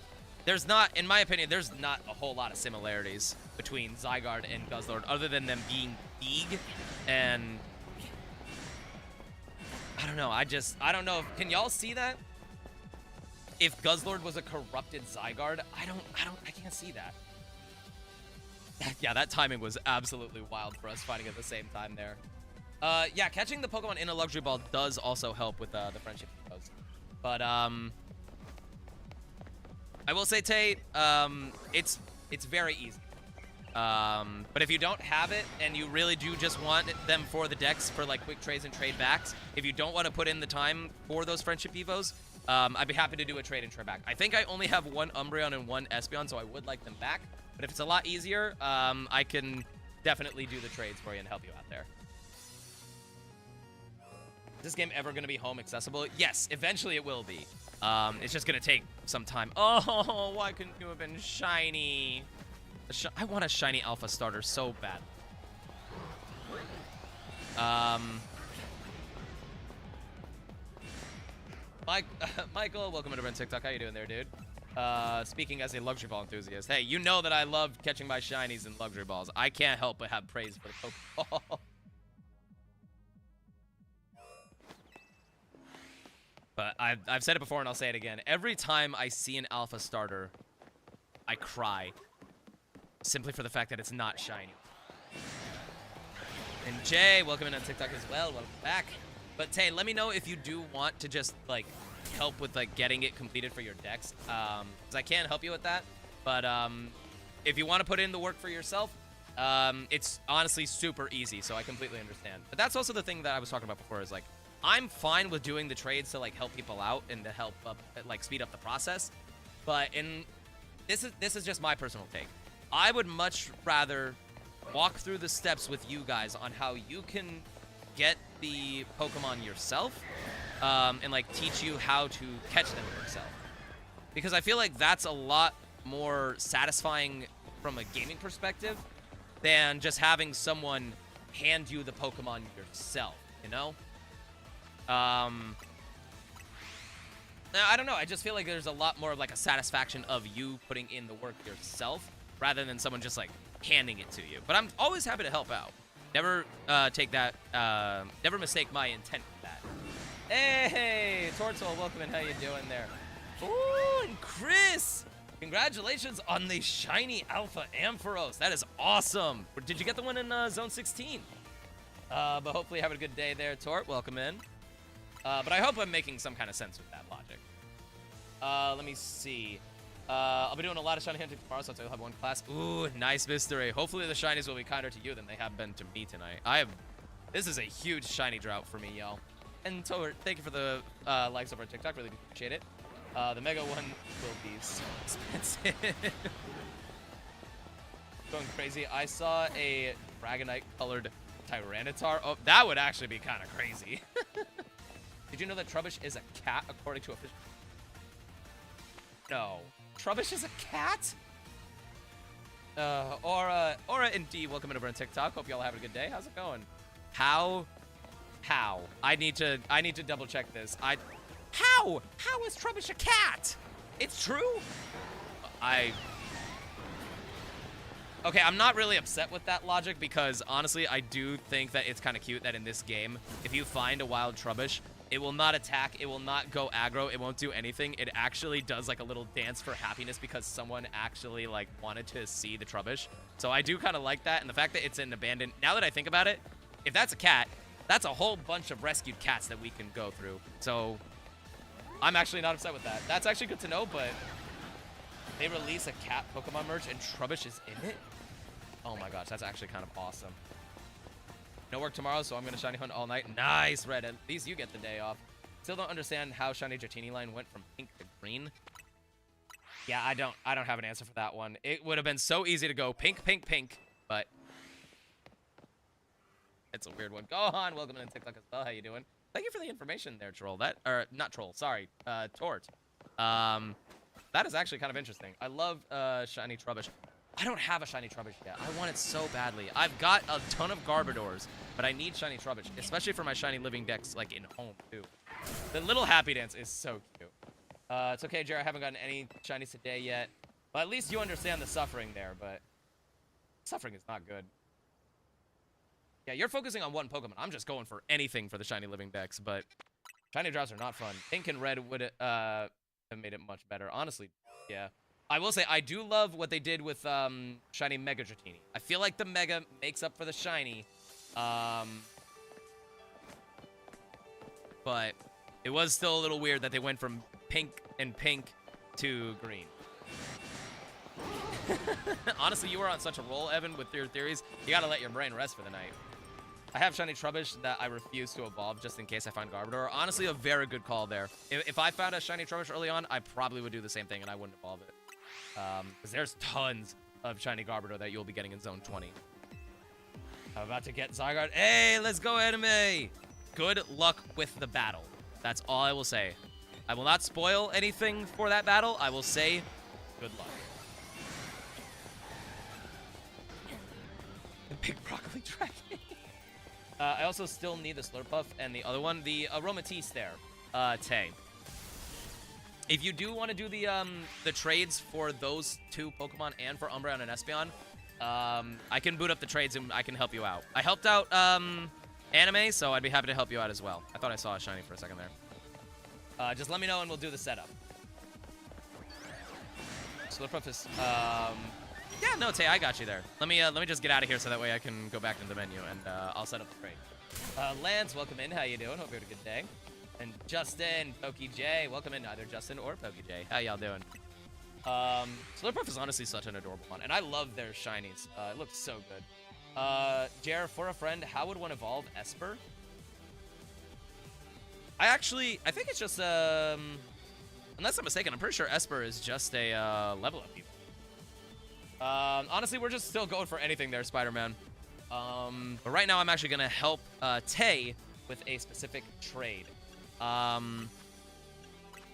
there's not, in my opinion, there's not a whole lot of similarities between Zygarde and Guzzlord, other than them being big and. I don't know. I don't know. Can y'all see that? If Guzzlord was a corrupted Zygarde, I can't see that. Yeah, that timing was absolutely wild for us fighting at the same time there. Yeah, catching the Pokemon in a luxury ball does also help with the friendship post. But I will say, Tate, it's very easy. But if you don't have it and you really do just want them for the decks for like quick trades and trade backs, if you don't want to put in the time for those friendship evos, I'd be happy to do a trade and trade back. I think I only have one Umbreon and one Espeon, so I would like them back. But if it's a lot easier, I can definitely do the trades for you and help you out there. Is this game ever going to be home accessible? Yes, eventually it will be. It's just going to take some time. Oh, why couldn't you have been shiny? I want a shiny alpha starter so bad. Michael, welcome to TikTok. How you doing there, dude? Speaking as a luxury ball enthusiast. Hey, you know that I love catching my shinies in luxury balls. I can't help but have praise for the Pokeball. But I've said it before and I'll say it again. Every time I see an alpha starter, I cry. Simply for the fact that it's not shiny. And Jay, welcome in on TikTok as well. Welcome back. But Tay, let me know if you do want to just like help with like getting it completed for your decks. Because I can help you with that. But if you want to put in the work for yourself, it's honestly super easy. So I completely understand. But that's also the thing that I was talking about before is like, I'm fine with doing the trades to like help people out and to help up, like speed up the process. But this is just my personal take. I would much rather walk through the steps with you guys on how you can get the Pokemon yourself, and like teach you how to catch them yourself. Because I feel like that's a lot more satisfying from a gaming perspective than just having someone hand you the Pokemon yourself, you know? I don't know. I just feel like there's a lot more of like a satisfaction of you putting in the work yourself rather than someone just like handing it to you. But I'm always happy to help out. Never take that, never mistake my intent for that. Hey, Tortoise, welcome in. How you doing there? Ooh, and Chris, congratulations on the shiny Alpha Ampharos. That is awesome. Did you get the one in Zone 16? But hopefully having a good day there, Tort. Welcome in. But I hope I'm making some kind of sense with that logic. Let me see. I'll be doing a lot of shiny hunting tomorrow, so I'll have one class. Ooh, nice mystery. Hopefully the shinies will be kinder to you than they have been to me tonight. This is a huge shiny drought for me, y'all. And Tort, thank you for the likes over on TikTok. Really appreciate it. The Mega one will be so expensive. Going crazy. I saw a Dragonite-colored Tyranitar. Oh, that would actually be kind of crazy. Did you know that Trubbish is a cat, according to official? No. Trubbish is a cat? Aura and D, welcome in over on TikTok. Hope y'all having a good day. How's it going? How? I need to double check this. How is Trubbish a cat? It's true? Okay, I'm not really upset with that logic because honestly, I do think that it's kind of cute that in this game, if you find a wild Trubbish, it will not attack, it will not go aggro, it won't do anything. It actually does like a little dance for happiness because someone actually like wanted to see the Trubbish. So I do kind of like that, and the fact that it's an abandoned, now that I think about it, if that's a cat, that's a whole bunch of rescued cats that we can go through. So I'm actually not upset with that. That's actually good to know, but they release a cat Pokemon merch and Trubbish is in it? Oh my gosh, that's actually kind of awesome. No work tomorrow, so I'm going to shiny hunt all night. Nice, Red. At least you get the day off. Still don't understand how shiny Dratini line went from pink to green. Yeah, I don't have an answer for that one. It would have been so easy to go pink, pink, pink, but it's a weird one. Go on. Welcome to TikTok as well. How you doing? Thank you for the information there, Troll. Not Troll. Sorry, Tort. That is actually kind of interesting. I love shiny Trubbish. I don't have a shiny Trubbish yet. I want it so badly. I've got a ton of Garbodors, but I need shiny Trubbish, especially for my shiny living decks, like in home too. The little happy dance is so cute. It's okay, Jared. I haven't gotten any shinies today yet. But at least you understand the suffering there, but suffering is not good. Yeah, you're focusing on one Pokemon. I'm just going for anything for the shiny living decks, but shiny drops are not fun. Pink and red would have made it much better. Honestly, yeah. I will say, I do love what they did with Shiny Mega Dratini. I feel like the Mega makes up for the Shiny. But it was still a little weird that they went from pink and pink to green. Honestly, you were on such a roll, Evan, with your theories. You gotta let your brain rest for the night. I have Shiny Trubbish that I refuse to evolve just in case I find Garbodor. Honestly, a very good call there. If I found a Shiny Trubbish early on, I probably would do the same thing and I wouldn't evolve it. Because there's tons of Shiny Garbodor that you'll be getting in Zone 20. I'm about to get Zygarde. Hey, let's go, anime! Good luck with the battle. That's all I will say. I will not spoil anything for that battle. I will say good luck. The big broccoli dragon. I also still need the Slurpuff and the other one, the Aromatisse there, Tay. If you do want to do the trades for those two Pokemon and for Umbreon and Espeon, I can boot up the trades and I can help you out. I helped out Anime, so I'd be happy to help you out as well. I thought I saw a shiny for a second there. Just let me know and we'll do the setup. Slurpuff is yeah, no, Tay, I got you there. Let me just get out of here so that way I can go back to the menu and I'll set up the trade. Lance, welcome in. How you doing? Hope you had a good day. And Justin, PokeJ, welcome in. Either Justin or PokeJ. How y'all doing? Slurpuff is honestly such an adorable one, and I love their shinies. It looks so good. Jer, for a friend, how would one evolve Esper? I think it's just unless I'm mistaken, I'm pretty sure Esper is just a level up people. Honestly, we're just still going for anything there, Spider-Man. But right now, I'm actually going to help Tay with a specific trade.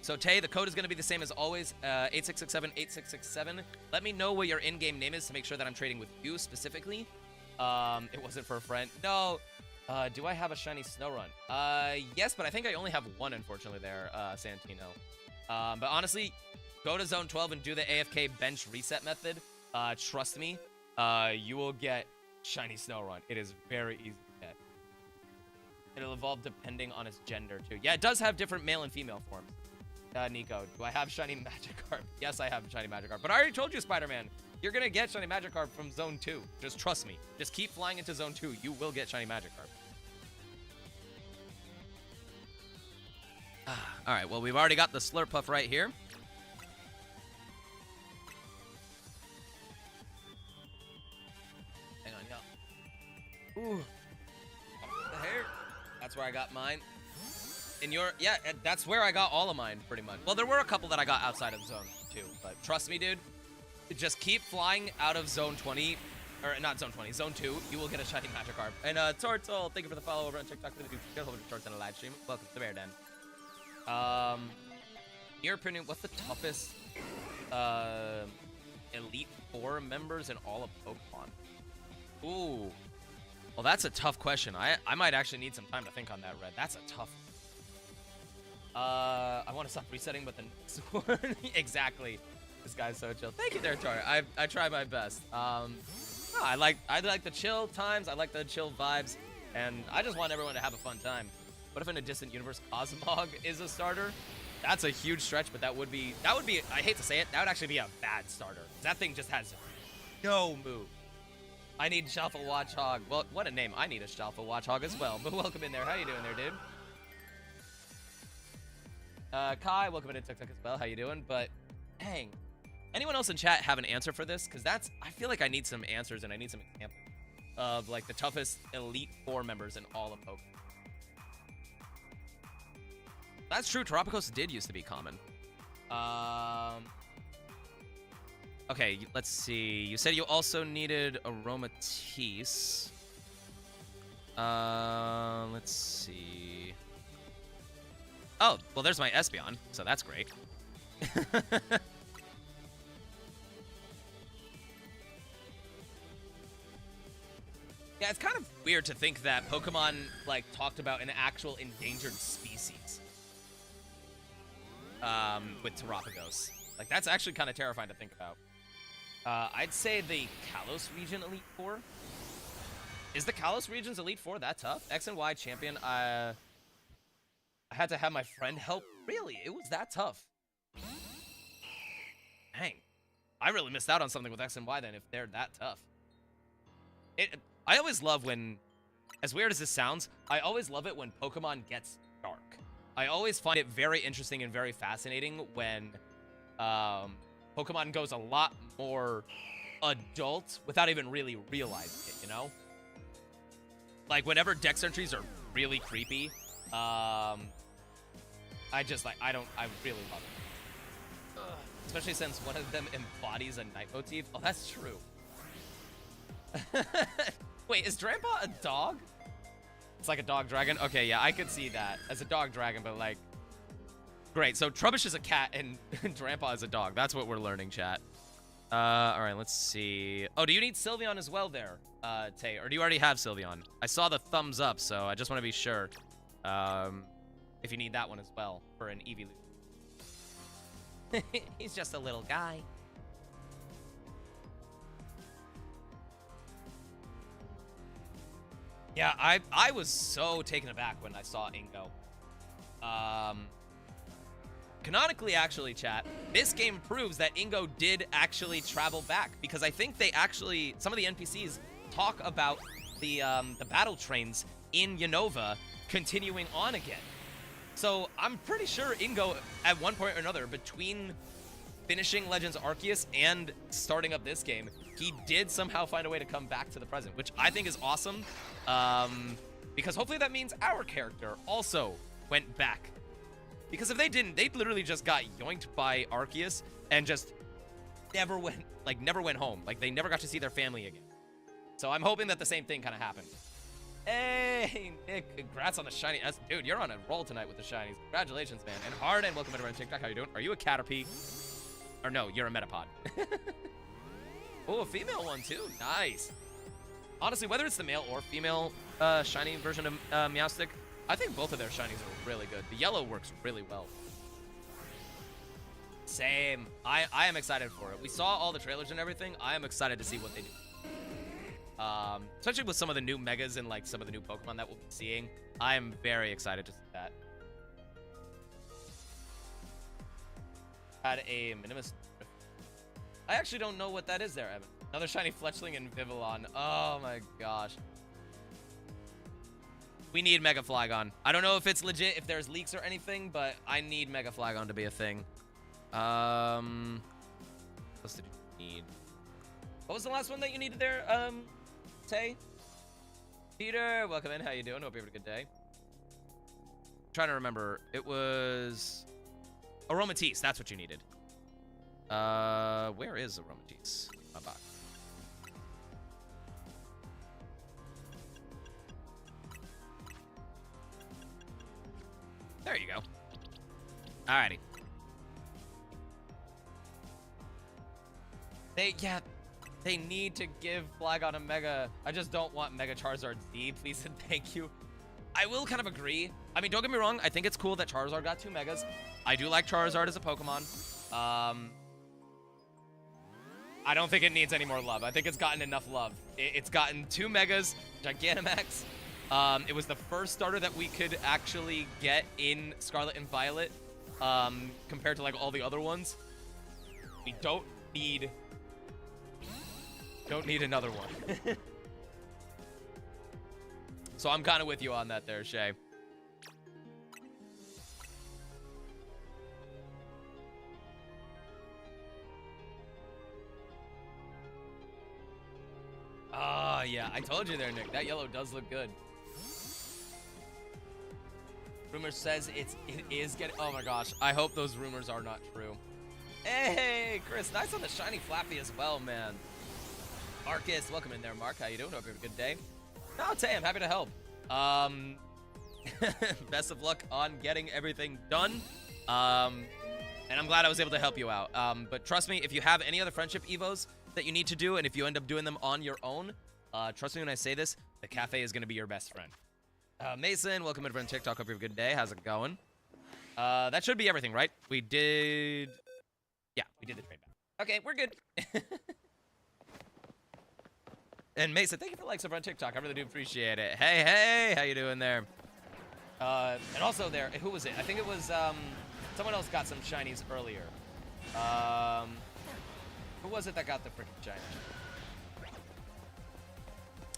So, Tay, the code is going to be the same as always, 8667, 8667. Let me know what your in-game name is to make sure that I'm trading with you specifically. It wasn't for a friend. No. Do I have a shiny Snorunt? Yes, but I think I only have one, unfortunately, there, Santino. But honestly, go to Zone 12 and do the AFK bench reset method. Trust me, you will get shiny Snorunt. It is very easy to get. It'll evolve depending on its gender, too. Yeah, it does have different male and female forms. Nico, do I have shiny Magikarp? Yes, I have shiny Magikarp. But I already told you, Spider-Man, you're going to get shiny Magikarp from Zone 2. Just trust me. Just keep flying into Zone 2. You will get shiny Magikarp. All right, well, we've already got the Slurpuff right here. Hang on, y'all. Ooh. The hair. That's where I got mine. Yeah, that's where I got all of mine, pretty much. Well, there were a couple that I got outside of Zone 2, but trust me, dude. Just keep flying out of Zone 20, or not Zone 20, Zone 2. You will get a shiny Magikarp. And Tortle, thank you for the follow over on TikTok. For the get a hold of Torts in a live stream. Welcome to the Bear Den. In your opinion, what's the toughest Elite Four members in all of Pokemon? Ooh, well, that's a tough question. I might actually need some time to think on that, Red. That's a tough. I want to stop resetting, but the next one, exactly. This guy's so chill. Thank you there, Tor. I try my best. I like the chill times. I like the chill vibes, and I just want everyone to have a fun time. What if in a distant universe Cosmog is a starter? That's a huge stretch, but that would be. I hate to say it, that would actually be a bad starter. That thing just has no move. I need Shalphega Watchog. Well, what a name. I need a Shalphega Watchog as well. But welcome in there. How you doing there, dude? Kai, welcome into TikTok as well. How you doing? But dang, anyone else in chat have an answer for this? Because I feel like I need some answers and I need some examples of like the toughest Elite Four members in all of Pokemon. That's true. Terapagos did used to be common. Okay, let's see. You said you also needed Aromatisse. Let's see. Oh, well, there's my Espeon, so that's great. Yeah, it's kind of weird to think that Pokemon, like, talked about an actual endangered species. With Terapagos. Like, that's actually kind of terrifying to think about. I'd say the Kalos region Elite Four. Is the Kalos region's Elite Four that tough? X and Y champion, I had to have my friend help. Really? It was that tough? Dang. I really missed out on something with X and Y then if they're that tough. I always love when, as weird as this sounds, I always love it when Pokemon gets dark. I always find it very interesting and very fascinating when Pokemon goes a lot more adult without even really realizing it, you know? Like, whenever Dex entries are really creepy, I really love it. Ugh. Especially since one of them embodies a night motif. Oh, that's true. Wait, is Drampa a dog? It's like a dog dragon? Okay, yeah, I could see that as a dog dragon, but like... Great, so Trubbish is a cat and Drampa is a dog. That's what we're learning, chat. Alright, let's see. Oh, do you need Sylveon as well there, Tay? Or do you already have Sylveon? I saw the thumbs up, so I just want to be sure. If you need that one as well for an Eevee. He's just a little guy. Yeah, I was so taken aback when I saw Ingo. Canonically, actually, chat, this game proves that Ingo did actually travel back, because I think they actually, some of the NPCs talk about the battle trains in Unova continuing on again. So I'm pretty sure Ingo, at one point or another, between finishing Legends Arceus and starting up this game, he did somehow find a way to come back to the present, which I think is awesome, because hopefully that means our character also went back. Because if they didn't, they literally just got yoinked by Arceus and just never went home. Like, they never got to see their family again. So I'm hoping that the same thing kind of happened. Hey, Nick, congrats on the shiny. Dude, you're on a roll tonight with the shinies. Congratulations, man. And Hard, and welcome everyone to TikTok. How you doing? Are you a Caterpie? Or no, you're a Metapod. Oh, a female one too. Nice. Honestly, whether it's the male or female shiny version of Meowstic, I think both of their shinies are really good. The yellow works really well. Same. I am excited for it. We saw all the trailers and everything. I am excited to see what they do. Especially with some of the new megas and like some of the new Pokemon that we'll be seeing. I am very excited to see that. Had a Minimus. I actually don't know what that is there, Evan. Another shiny Fletchling and Vivillon. Oh my gosh. We need Mega Flygon. I don't know if it's legit, if there's leaks or anything, but I need Mega Flygon to be a thing. What else did you need? What was the last one that you needed there, Tay? Peter, welcome in. How you doing? Hope you're having a good day. I'm trying to remember. It was Aromatisse. That's what you needed. Where is Aromatisse? My box. There you go. Alrighty. They need to give Flygon a Mega. I just don't want Mega Charizard Z, please and thank you. I will kind of agree. I mean, don't get me wrong. I think it's cool that Charizard got 2 Megas. I do like Charizard as a Pokemon. I don't think it needs any more love. I think it's gotten enough love. It's gotten 2 Megas, Gigantamax. It was the first starter that we could actually get in Scarlet and Violet, compared to like all the other ones. We don't need another one. So I'm kind of with you on that there, Shay. Oh, yeah. I told you there, Nick. That yellow does look good. Rumor says it is getting... Oh, my gosh. I hope those rumors are not true. Hey, Chris. Nice on the shiny Flappy as well, man. Marcus, welcome in there, Mark. How you doing? Hope you have a good day. No, Tay, I'm happy to help. Best of luck on getting everything done. And I'm glad I was able to help you out. But trust me, if you have any other friendship evos that you need to do, and if you end up doing them on your own, trust me when I say this, the cafe is going to be your best friend. Mason, welcome everyone to TikTok. Hope you have a good day. How's it going? That should be everything, right? We did... Yeah, we did the trade back. Okay, we're good. And Mason, thank you for likes over on TikTok. I really do appreciate it. Hey, hey, how you doing there? And also there, who was it? I think it was, someone else got some shinies earlier. Who was it that got the freaking shiny?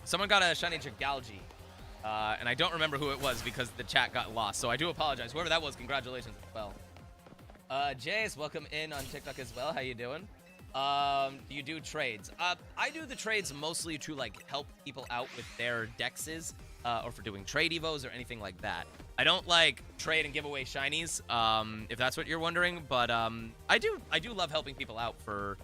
Someone got a shiny Jagalgi. And I don't remember who it was because the chat got lost. So I do apologize. Whoever that was, congratulations as well. Jace, welcome in on TikTok as well. How you doing? Do you do trades? I do the trades mostly to like help people out with their dexes, or for doing trade evos or anything like that. I don't like trade and give away shinies, if that's what you're wondering. But I do love helping people out for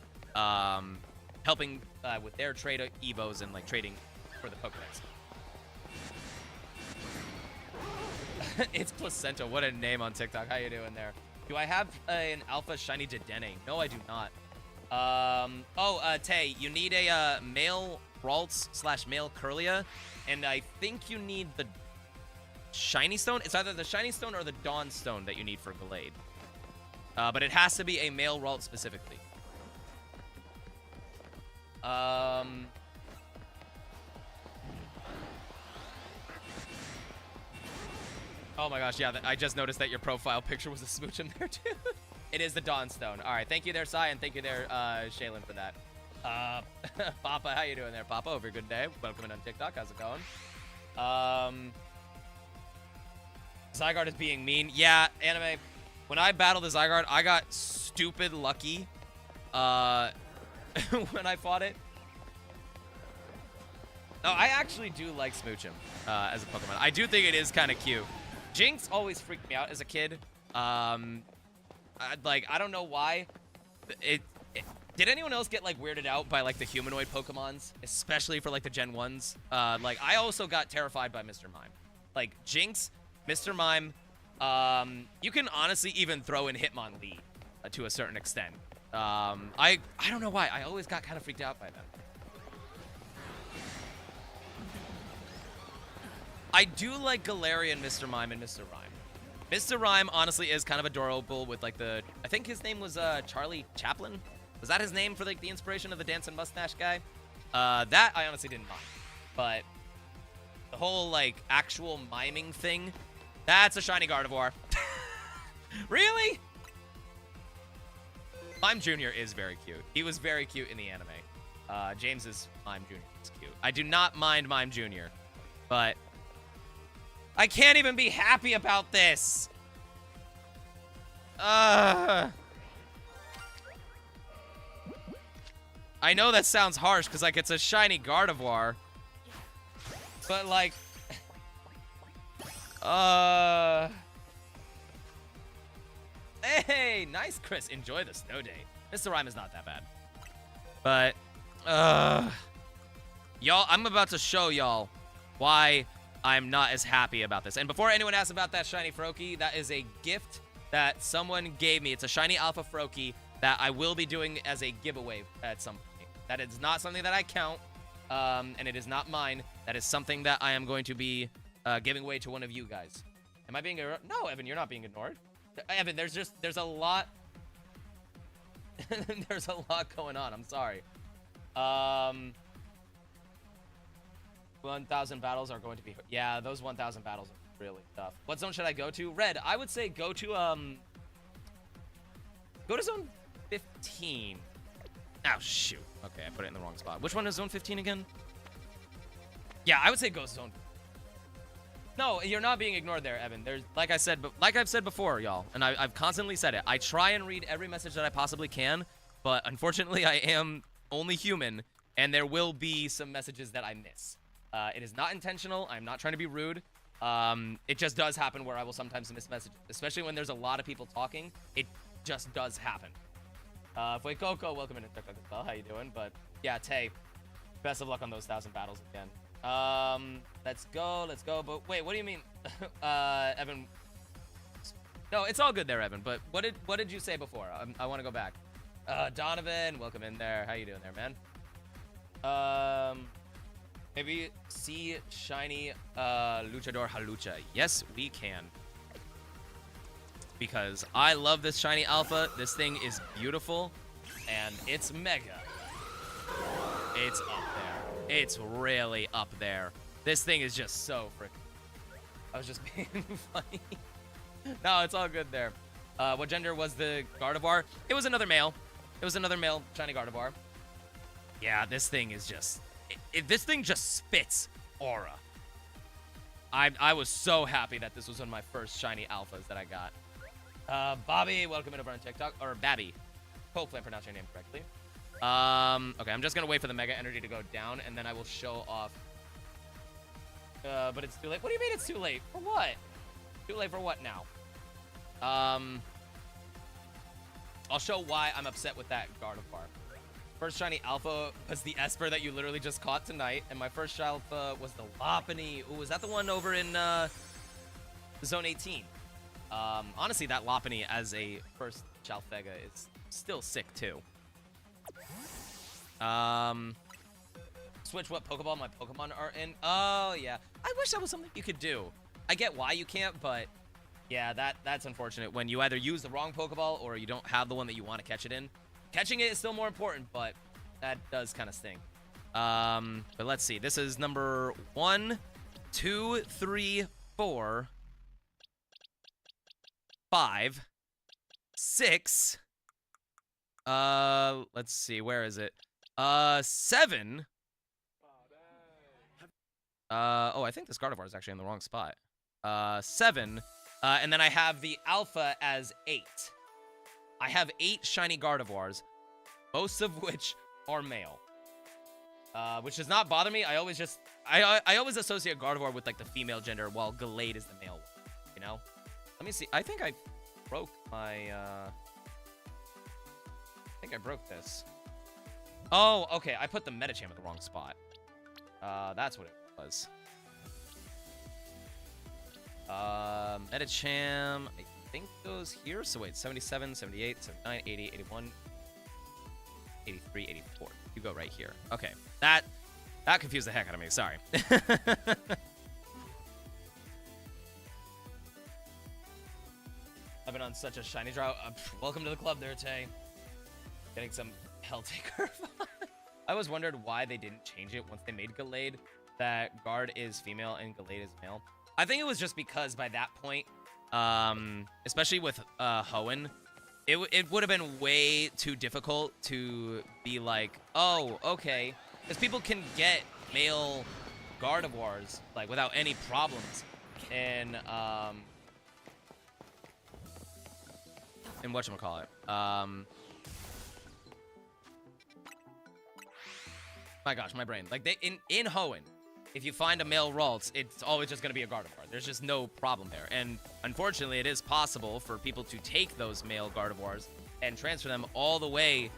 helping with their trade evos and like trading for the Pokedex. It's Placenta. What a name on TikTok. How you doing there? Do I have an alpha shiny Dedenne? No, I do not. Tay, you need a male Ralts / male Curlia, and I think you need the shiny stone. It's either the shiny stone or the Dawn stone that you need for Glade. But it has to be a male Ralt specifically. Oh my gosh, yeah, I just noticed that your profile picture was a smooch in there too. It is the Dawn Stone. All right, thank you there, Sai, and thank you there, Shaylin, for that. Papa, how you doing there, Papa? Hope you're a good day. Welcome in on TikTok. How's it going? Zygarde is being mean. Yeah, Anime, when I battled the Zygarde, I got stupid lucky when I fought it. No, I actually do like Smoochum as a Pokemon. I do think it is kind of cute. Jinx always freaked me out as a kid. I don't know why. Did anyone else get like weirded out by like the humanoid Pokemons, especially for like the Gen 1s? Like I also got terrified by Mr. Mime. Like Jinx, Mr. Mime. You can honestly even throw in Hitmonlee to a certain extent. I don't know why. I always got kind of freaked out by them. I do like Galarian, Mr. Mime, and Mr. Rhyme. Mr. Rhyme honestly is kind of adorable with like the, I think his name was Charlie Chaplin. Was that his name for like the inspiration of the dancing mustache guy? That I honestly didn't mind. But the whole like actual miming thing, that's a shiny Gardevoir. Really? Mime Jr. is very cute. He was very cute in the anime. James's Mime Jr. is cute. I do not mind Mime Jr., but I can't even be happy about this. I know that sounds harsh because like it's a shiny Gardevoir, but like, hey, nice, Chris. Enjoy the snow day. Mr. Rhyme is not that bad, but y'all, I'm about to show y'all why I'm not as happy about this. And before anyone asks about that shiny Froakie, that is a gift that someone gave me. It's a shiny Alpha Froakie that I will be doing as a giveaway at some point. That is not something that I count, and it is not mine. That is something that I am going to be giving away to one of you guys. Am I being ignored? No, Evan, you're not being ignored. Evan, there's a lot. There's a lot going on. I'm sorry. 1,000 battles are going to be... Yeah, those 1,000 battles are really tough. What zone should I go to? Red, I would say go to zone 15. Oh, shoot. Okay, I put it in the wrong spot. Which one is zone 15 again? Yeah, I would say go zone... No, you're not being ignored there, Evan. There's, like I've said before, y'all, and I've constantly said it. I try and read every message that I possibly can, but unfortunately, I am only human, and there will be some messages that I miss. It is not intentional. I'm not trying to be rude. It just does happen where I will sometimes miss messages, especially when there's a lot of people talking. It just does happen. Wait, Coco, welcome in TikTok as well. How you doing? But yeah, Tay, best of luck on those 1,000 battles again. Let's go. But wait, what do you mean, Evan? No, it's all good there, Evan. But what did you say before? I want to go back. Donovan, welcome in there. How you doing there, man? Maybe see shiny Luchador Halucha. Yes, we can. Because I love this shiny alpha. This thing is beautiful. And it's mega. It's up there. It's really up there. This thing is just so freaking... I was just being funny. No, it's all good there. What gender was the Gardevoir? It was another male. It was another male shiny Gardevoir. Yeah, this thing is just... this thing just spits aura. I was so happy that this was one of my first shiny alphas that I got. Bobby, welcome in over on TikTok. Or Babby. Hopefully I pronounced your name correctly. Okay, I'm just going to wait for the Mega Energy to go down, and then I will show off. But it's too late. What do you mean it's too late? For what? Too late for what now? I'll show why I'm upset with that Gardevoir. First shiny alpha was the Esper that you literally just caught tonight, and my first alpha was the Lopunny. Ooh, was that the one over in Zone 18? Honestly, that Lopunny as a first Shalphega is still sick too. Switch what Pokeball my Pokemon are in. Oh yeah, I wish that was something you could do. I get why you can't, but yeah, that's unfortunate when you either use the wrong Pokeball or you don't have the one that you want to catch it in. Catching it is still more important, but that does kind of sting. But let's see. This is number 1, 2, 3, 4, 5, 6. Let's see. Where is it? 7. Oh, I think this Gardevoir is actually in the wrong spot. 7. And then I have the Alpha as 8. I have 8 shiny Gardevoirs, most of which are male. Which does not bother me. I always associate Gardevoir with like the female gender, while Gallade is the male one, you know? Let me see. I think I broke my I think I broke this. Oh, okay. I put the Medicham in the wrong spot. That's what it was. Medicham, I think goes here. So wait, 77, 78, 79, 80, 81, 83, 84. You go right here. Okay. That confused the heck out of me. Sorry. I've been on such a shiny drought. Welcome to the club there, Tay. Getting some Helltaker. I always wondered why they didn't change it once they made Gallade, that Guard is female and Gallade is male. I think it was just because by that point, especially with Hoenn, it would have been way too difficult to be like, oh, okay, because people can get male Gardevoirs like without any problems, and whatchamacallit, my gosh, my brain. Like, in Hoenn, if you find a male Ralts, it's always just going to be a Gardevoir. There's just no problem there. And unfortunately, it is possible for people to take those male Gardevoirs and transfer them all the way.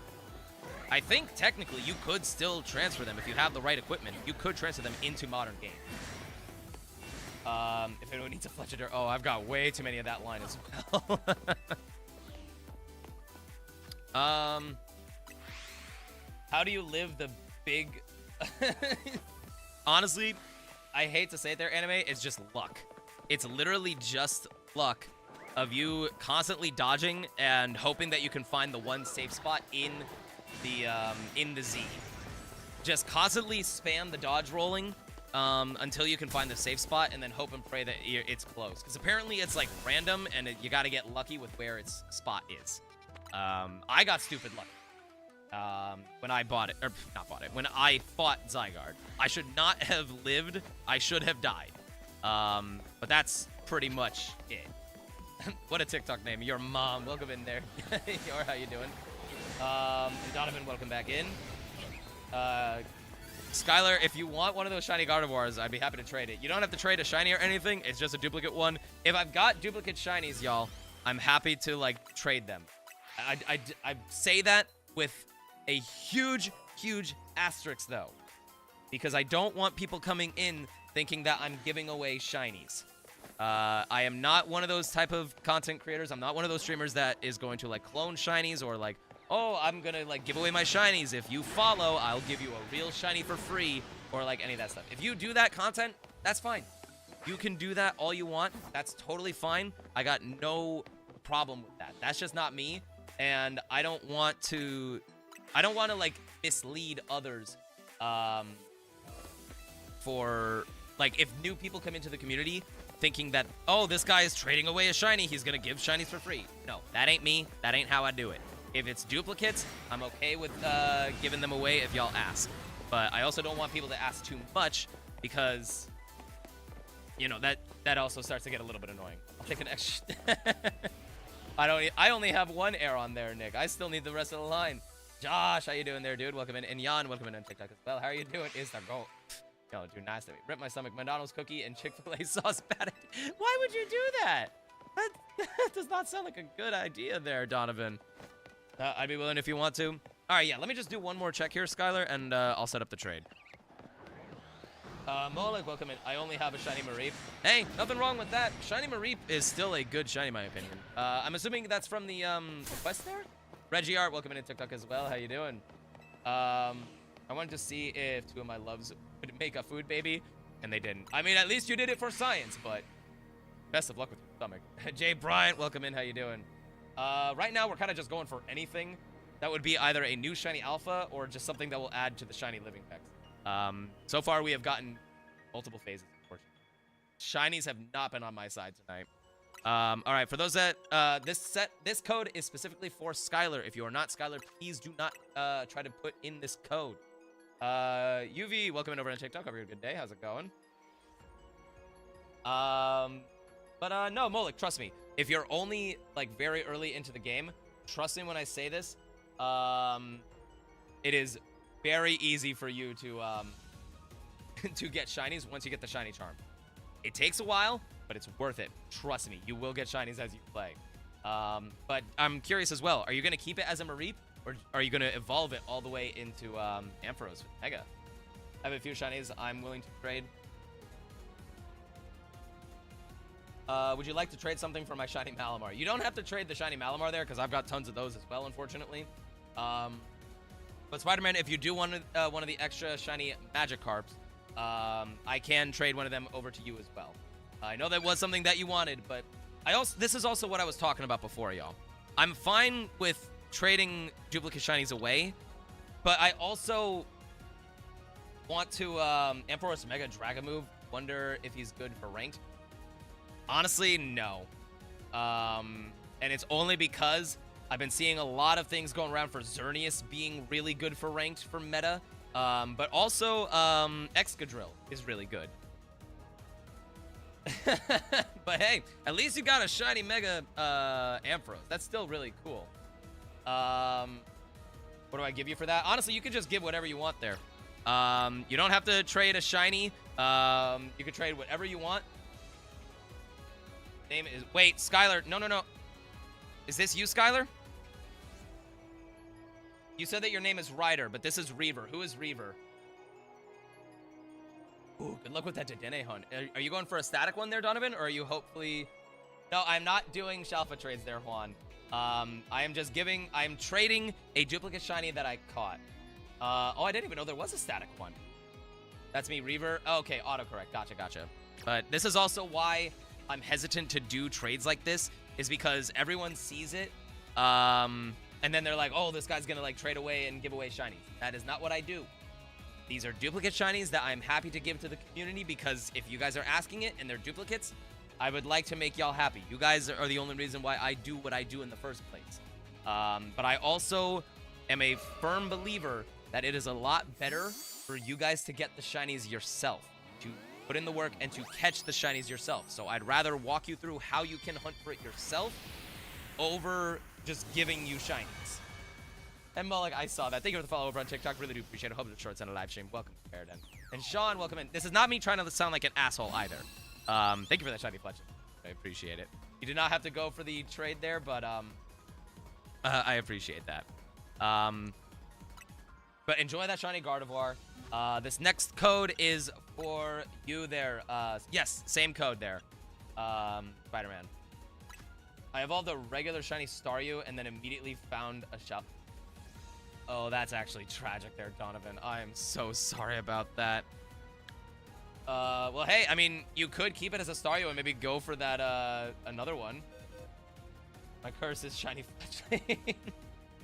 I think, technically, you could still transfer them if you have the right equipment. You could transfer them into modern game. If anyone needs a Fletchinder. Oh, I've got way too many of that line as well. How do you live the big... Honestly, I hate to say it there, anime, it's just luck. It's literally just luck of you constantly dodging and hoping that you can find the one safe spot in the Z. Just constantly spam the dodge rolling until you can find the safe spot, and then hope and pray that it's close. Because apparently it's like random, and you got to get lucky with where its spot is. I got stupid lucky. When I bought it, or not bought it, when I fought Zygarde. I should not have lived, I should have died. But that's pretty much it. What a TikTok name, your mom, welcome in there. Or how you doing? And Donovan, welcome back in. Skylar, if you want one of those shiny Gardevoirs, I'd be happy to trade it. You don't have to trade a shiny or anything, it's just a duplicate one. If I've got duplicate shinies, y'all, I'm happy to, like, trade them. I say that with a huge, huge asterisk, though, because I don't want people coming in thinking that I'm giving away shinies. I am not one of those type of content creators. I'm not one of those streamers that is going to, like, clone shinies or, like, oh, I'm gonna, like, give away my shinies. If you follow, I'll give you a real shiny for free, or, like, any of that stuff. If you do that content, that's fine. You can do that all you want. That's totally fine. I got no problem with that. That's just not me, and I don't want to... like, mislead others, for, like, if new people come into the community thinking that, oh, this guy is trading away a shiny, he's gonna give shinies for free. No, that ain't me. That ain't how I do it. If it's duplicates, I'm okay with giving them away if y'all ask. But I also don't want people to ask too much because, you know, that also starts to get a little bit annoying. I'll take an extra. I only have one air on there, Nick. I still need the rest of the line. Josh, how you doing there, dude? Welcome in. And Jan, welcome in on TikTok as well. How are you doing? Is that goal? Yo, dude, nice to me. Rip my stomach. McDonald's cookie and Chick-fil-A sauce patty. Why would you do that? That does not sound like a good idea there, Donovan. I'd be willing if you want to. All right, yeah, let me just do one more check here, Skylar, and I'll set up the trade. Molik, welcome in. I only have a shiny Mareep. Hey, nothing wrong with that. Shiny Mareep is still a good shiny, in my opinion. I'm assuming that's from the quest there? Reggie Art, welcome in on TikTok as well. How you doing? I wanted to see if two of my loves would make a food baby, and they didn't. I mean, at least you did it for science, but best of luck with your stomach. Jay Bryant, welcome in. How you doing? Right now, we're kind of just going for anything that would be either a new shiny alpha or just something that will add to the shiny living text. So far, we have gotten multiple phases, unfortunately. Shinies have not been on my side tonight. All right, for those that, this code is specifically for Skylar. If you are not Skylar, please do not try to put in this code. UV, welcome in over on TikTok. Have a good day. How's it going? No, Molik, trust me. If you're only, like, very early into the game, trust me when I say this, it is very easy for you to, to get shinies once you get the shiny charm. It takes a while, but it's worth it. Trust me, you will get shinies as you play. But I'm curious as well. Are you going to keep it as a Mareep, or are you going to evolve it all the way into Ampharos with Mega? I have a few shinies I'm willing to trade. Would you like to trade something for my shiny Malamar? You don't have to trade the shiny Malamar there, because I've got tons of those as well, unfortunately. But Spider-Man, if you do want one of the extra shiny Magikarps, I can trade one of them over to you as well. I know that was something that you wanted, but this is also what I was talking about before, y'all. I'm fine with trading duplicate shinies away, but I also want to Ampharos Mega Dragon move. Wonder if he's good for ranked. Honestly, no. And it's only because I've been seeing a lot of things going around for Xerneas being really good for ranked for meta. But also, Excadrill is really good. But hey, at least you got a shiny Mega Ampharos. That's still really cool. What do I give you for that? Honestly, you could just give whatever you want there. You don't have to trade a shiny. You could trade whatever you want. Name is... Wait, Skylar. No. Is this you, Skylar? You said that your name is Ryder, but this is Reaver. Who is Reaver? Ooh, good luck with that Dedenne hunt. Are you going for a static one there, Donovan? Or are you hopefully... No, I'm not doing Shalpha trades there, Juan. I'm trading a duplicate shiny that I caught. Oh, I didn't even know there was a static one. That's me, Reaver. Oh, okay, autocorrect. Gotcha. But this is also why I'm hesitant to do trades like this, is because everyone sees it, and then they're like, oh, this guy's gonna like trade away and give away shinies. That is not what I do. These are duplicate shinies that I'm happy to give to the community, because if you guys are asking it and they're duplicates, I would like to make y'all happy. You guys are the only reason why I do what I do in the first place. But I also am a firm believer that it is a lot better for you guys to get the shinies yourself, to put in the work and to catch the shinies yourself. So I'd rather walk you through how you can hunt for it yourself over just giving you shinies. And Mullik, I saw that. Thank you for the follow over on TikTok. Really do appreciate it. Hope it's shorts on a live stream. Welcome to Paradigm. And Sean, welcome in. This is not me trying to sound like an asshole either. Thank you for that shiny fletching. I appreciate it. You did not have to go for the trade there, but I appreciate that. But enjoy that shiny Gardevoir. This next code is for you there. Yes, same code there. Spider-Man. I evolved a regular shiny Staryu and then immediately found a shop. Oh, that's actually tragic there, Donovan. I am so sorry about that. Well, hey, I mean, you could keep it as a Staryu and maybe go for that, another one. My curse is shiny fletchling.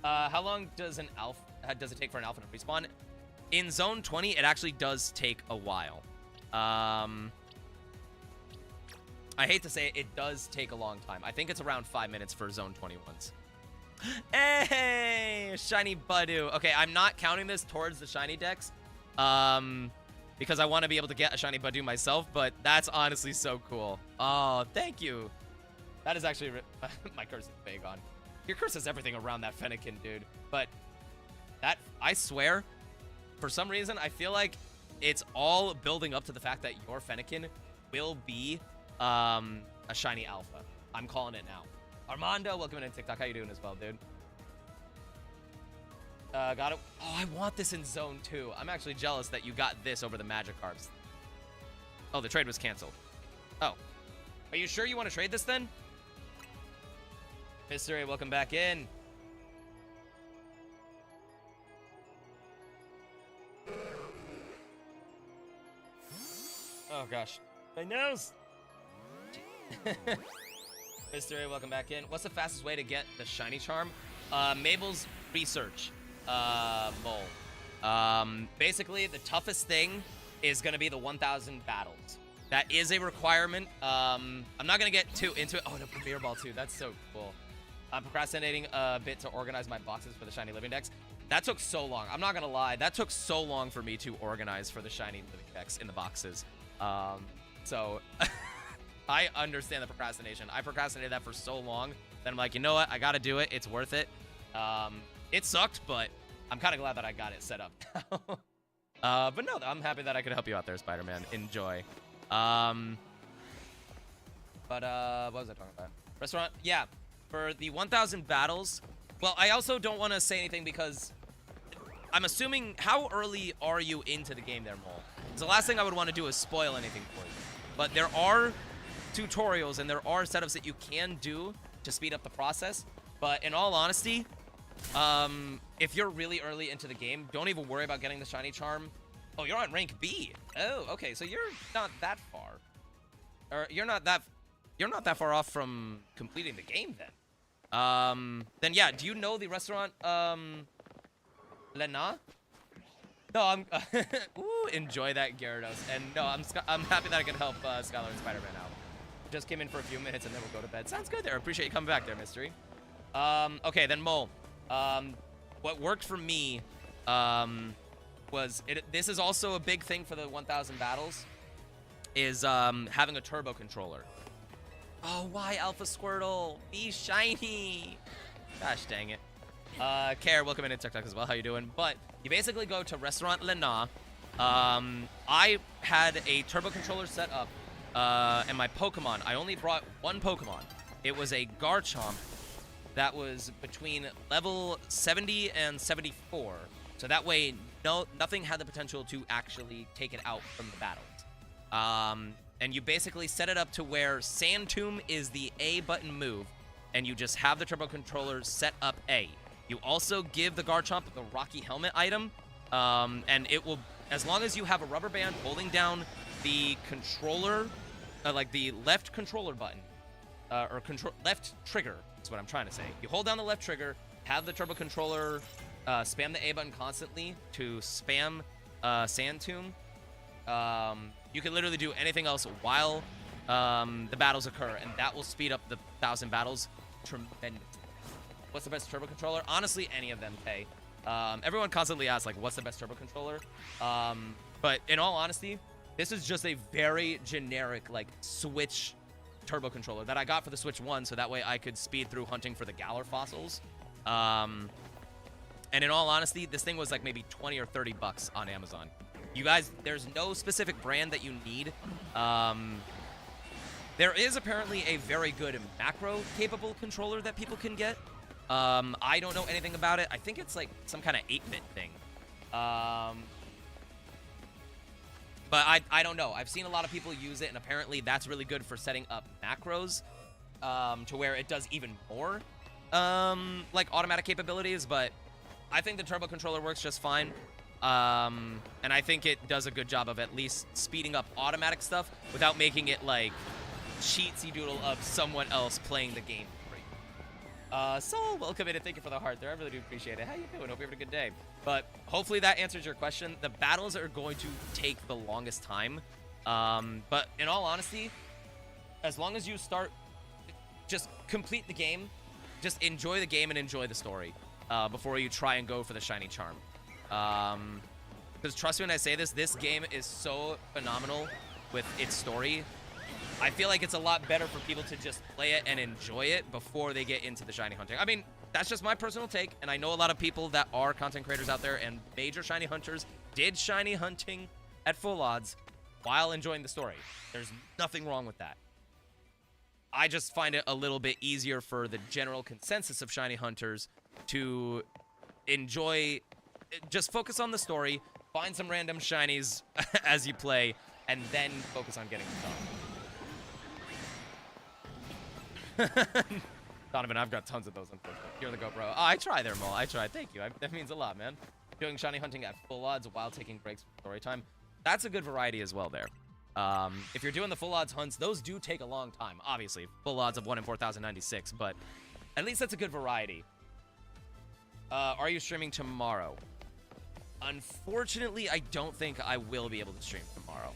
How long does it take for an alpha to respawn? In Zone 20, it actually does take a while. I hate to say it, it does take a long time. I think it's around 5 minutes for Zone 21s. Hey, shiny Budu. Okay, I'm not counting this towards the shiny decks, because I want to be able to get a shiny Budu myself. But that's honestly so cool. Oh, thank you. That is actually my curse is big on. Your curse has everything around that Fennekin, dude. But that, I swear, for some reason, I feel like it's all building up to the fact that your Fennekin will be a shiny alpha. I'm calling it now. Armando, welcome in TikTok. How you doing as well, dude? Got it. Oh, I want this in Zone 2. I'm actually jealous that you got this over the Magikarps. Oh, the trade was canceled. Oh. Are you sure you want to trade this then? Mystery, welcome back in. Oh, gosh. My nose! Mystery, welcome back in. What's the fastest way to get the shiny charm? Mabel's research, Mole. Basically, the toughest thing is going to be the 1,000 battles. That is a requirement. I'm not going to get too into it. Oh, the Premier Ball, too. That's so cool. I'm procrastinating a bit to organize my boxes for the shiny living decks. That took so long. I'm not going to lie. That took so long for me to organize for the shiny living decks in the boxes. So I understand the procrastination. I procrastinated that for so long that I'm like, you know what? I got to do it. It's worth it. It sucked, but I'm kind of glad that I got it set up now. But no, I'm happy that I could help you out there, Spider-Man. Enjoy. What was I talking about? Restaurant? Yeah. For the 1,000 battles, well, I also don't want to say anything because I'm assuming, how early are you into the game there, Mole? Because the last thing I would want to do is spoil anything for you. But there are tutorials and there are setups that you can do to speed up the process. But in all honesty, if you're really early into the game, don't even worry about getting the shiny charm. Oh, you're on rank B. Oh, okay, so you're not that far. Or you're not that far off from completing the game then. Then yeah, do you know the restaurant, Lena? No, I'm, ooh, enjoy that, Gyarados. And no, I'm happy that I can help, Skylar and Spider-Man out. Just came in for a few minutes and then we'll go to bed. Sounds good there. Appreciate you coming back there, Mystery. Okay, then Mole. What worked for me, this is also a big thing for the 1,000 battles, is, having a turbo controller. Oh, why Alpha Squirtle? Be shiny. Gosh dang it. Care, welcome in TikTok as well. How you doing? But you basically go to Restaurant Lena. I had a turbo controller set up, and my Pokemon. I only brought one Pokemon. It was a Garchomp that was between level 70 and 74. So that way, nothing had the potential to actually take it out from the battles. And you basically set it up to where Sand Tomb is the A button move, and you just have the turbo controller set up A. You also give the Garchomp the Rocky Helmet item, and it will, as long as you have a rubber band holding down the controller, like the left controller button, or left trigger, is what I'm trying to say. You hold down the left trigger, have the turbo controller spam the A button constantly to spam Sand Tomb. You can literally do anything else while the battles occur, and that will speed up the 1,000 battles tremendously. What's the best turbo controller? Honestly, any of them, Kay. Everyone constantly asks, like, what's the best turbo controller? But in all honesty, this is just a very generic, like, Switch turbo controller that I got for the Switch 1, so that way I could speed through hunting for the Galar fossils. And in all honesty, this thing was like maybe 20 or 30 bucks on Amazon. You guys, there's no specific brand that you need. There is apparently a very good macro-capable controller that people can get. I don't know anything about it. I think it's like some kind of 8-bit thing. But I don't know. I've seen a lot of people use it, and apparently that's really good for setting up macros to where it does even more like automatic capabilities. But I think the turbo controller works just fine. And I think it does a good job of at least speeding up automatic stuff without making it like cheatsy doodle of someone else playing the game for you. Soul, welcome in and thank you for the heart there. I really do appreciate it. How you doing? Hope you're having a good day. But hopefully that answers your question. The battles are going to take the longest time. But in all honesty, as long as you start, just complete the game, just enjoy the game and enjoy the story before you try and go for the shiny charm. Because trust me when I say this, this game is so phenomenal with its story. I feel like it's a lot better for people to just play it and enjoy it before they get into the shiny hunting. I mean, that's just my personal take, and I know a lot of people that are content creators out there and major shiny hunters did shiny hunting at full odds while enjoying the story. There's nothing wrong with that. I just find it a little bit easier for the general consensus of shiny hunters to enjoy, just focus on the story, find some random shinies as you play, and then focus on getting the done. Donovan, I've got tons of those, unfortunately. You're the GoPro. Oh, I try there, Mole. I try. Thank you. That means a lot, man. Doing shiny hunting at full odds while taking breaks from story time. That's a good variety as well there. If you're doing the full odds hunts, those do take a long time, obviously. Full odds of 1 in 4,096, but at least that's a good variety. Are you streaming tomorrow? Unfortunately, I don't think I will be able to stream tomorrow.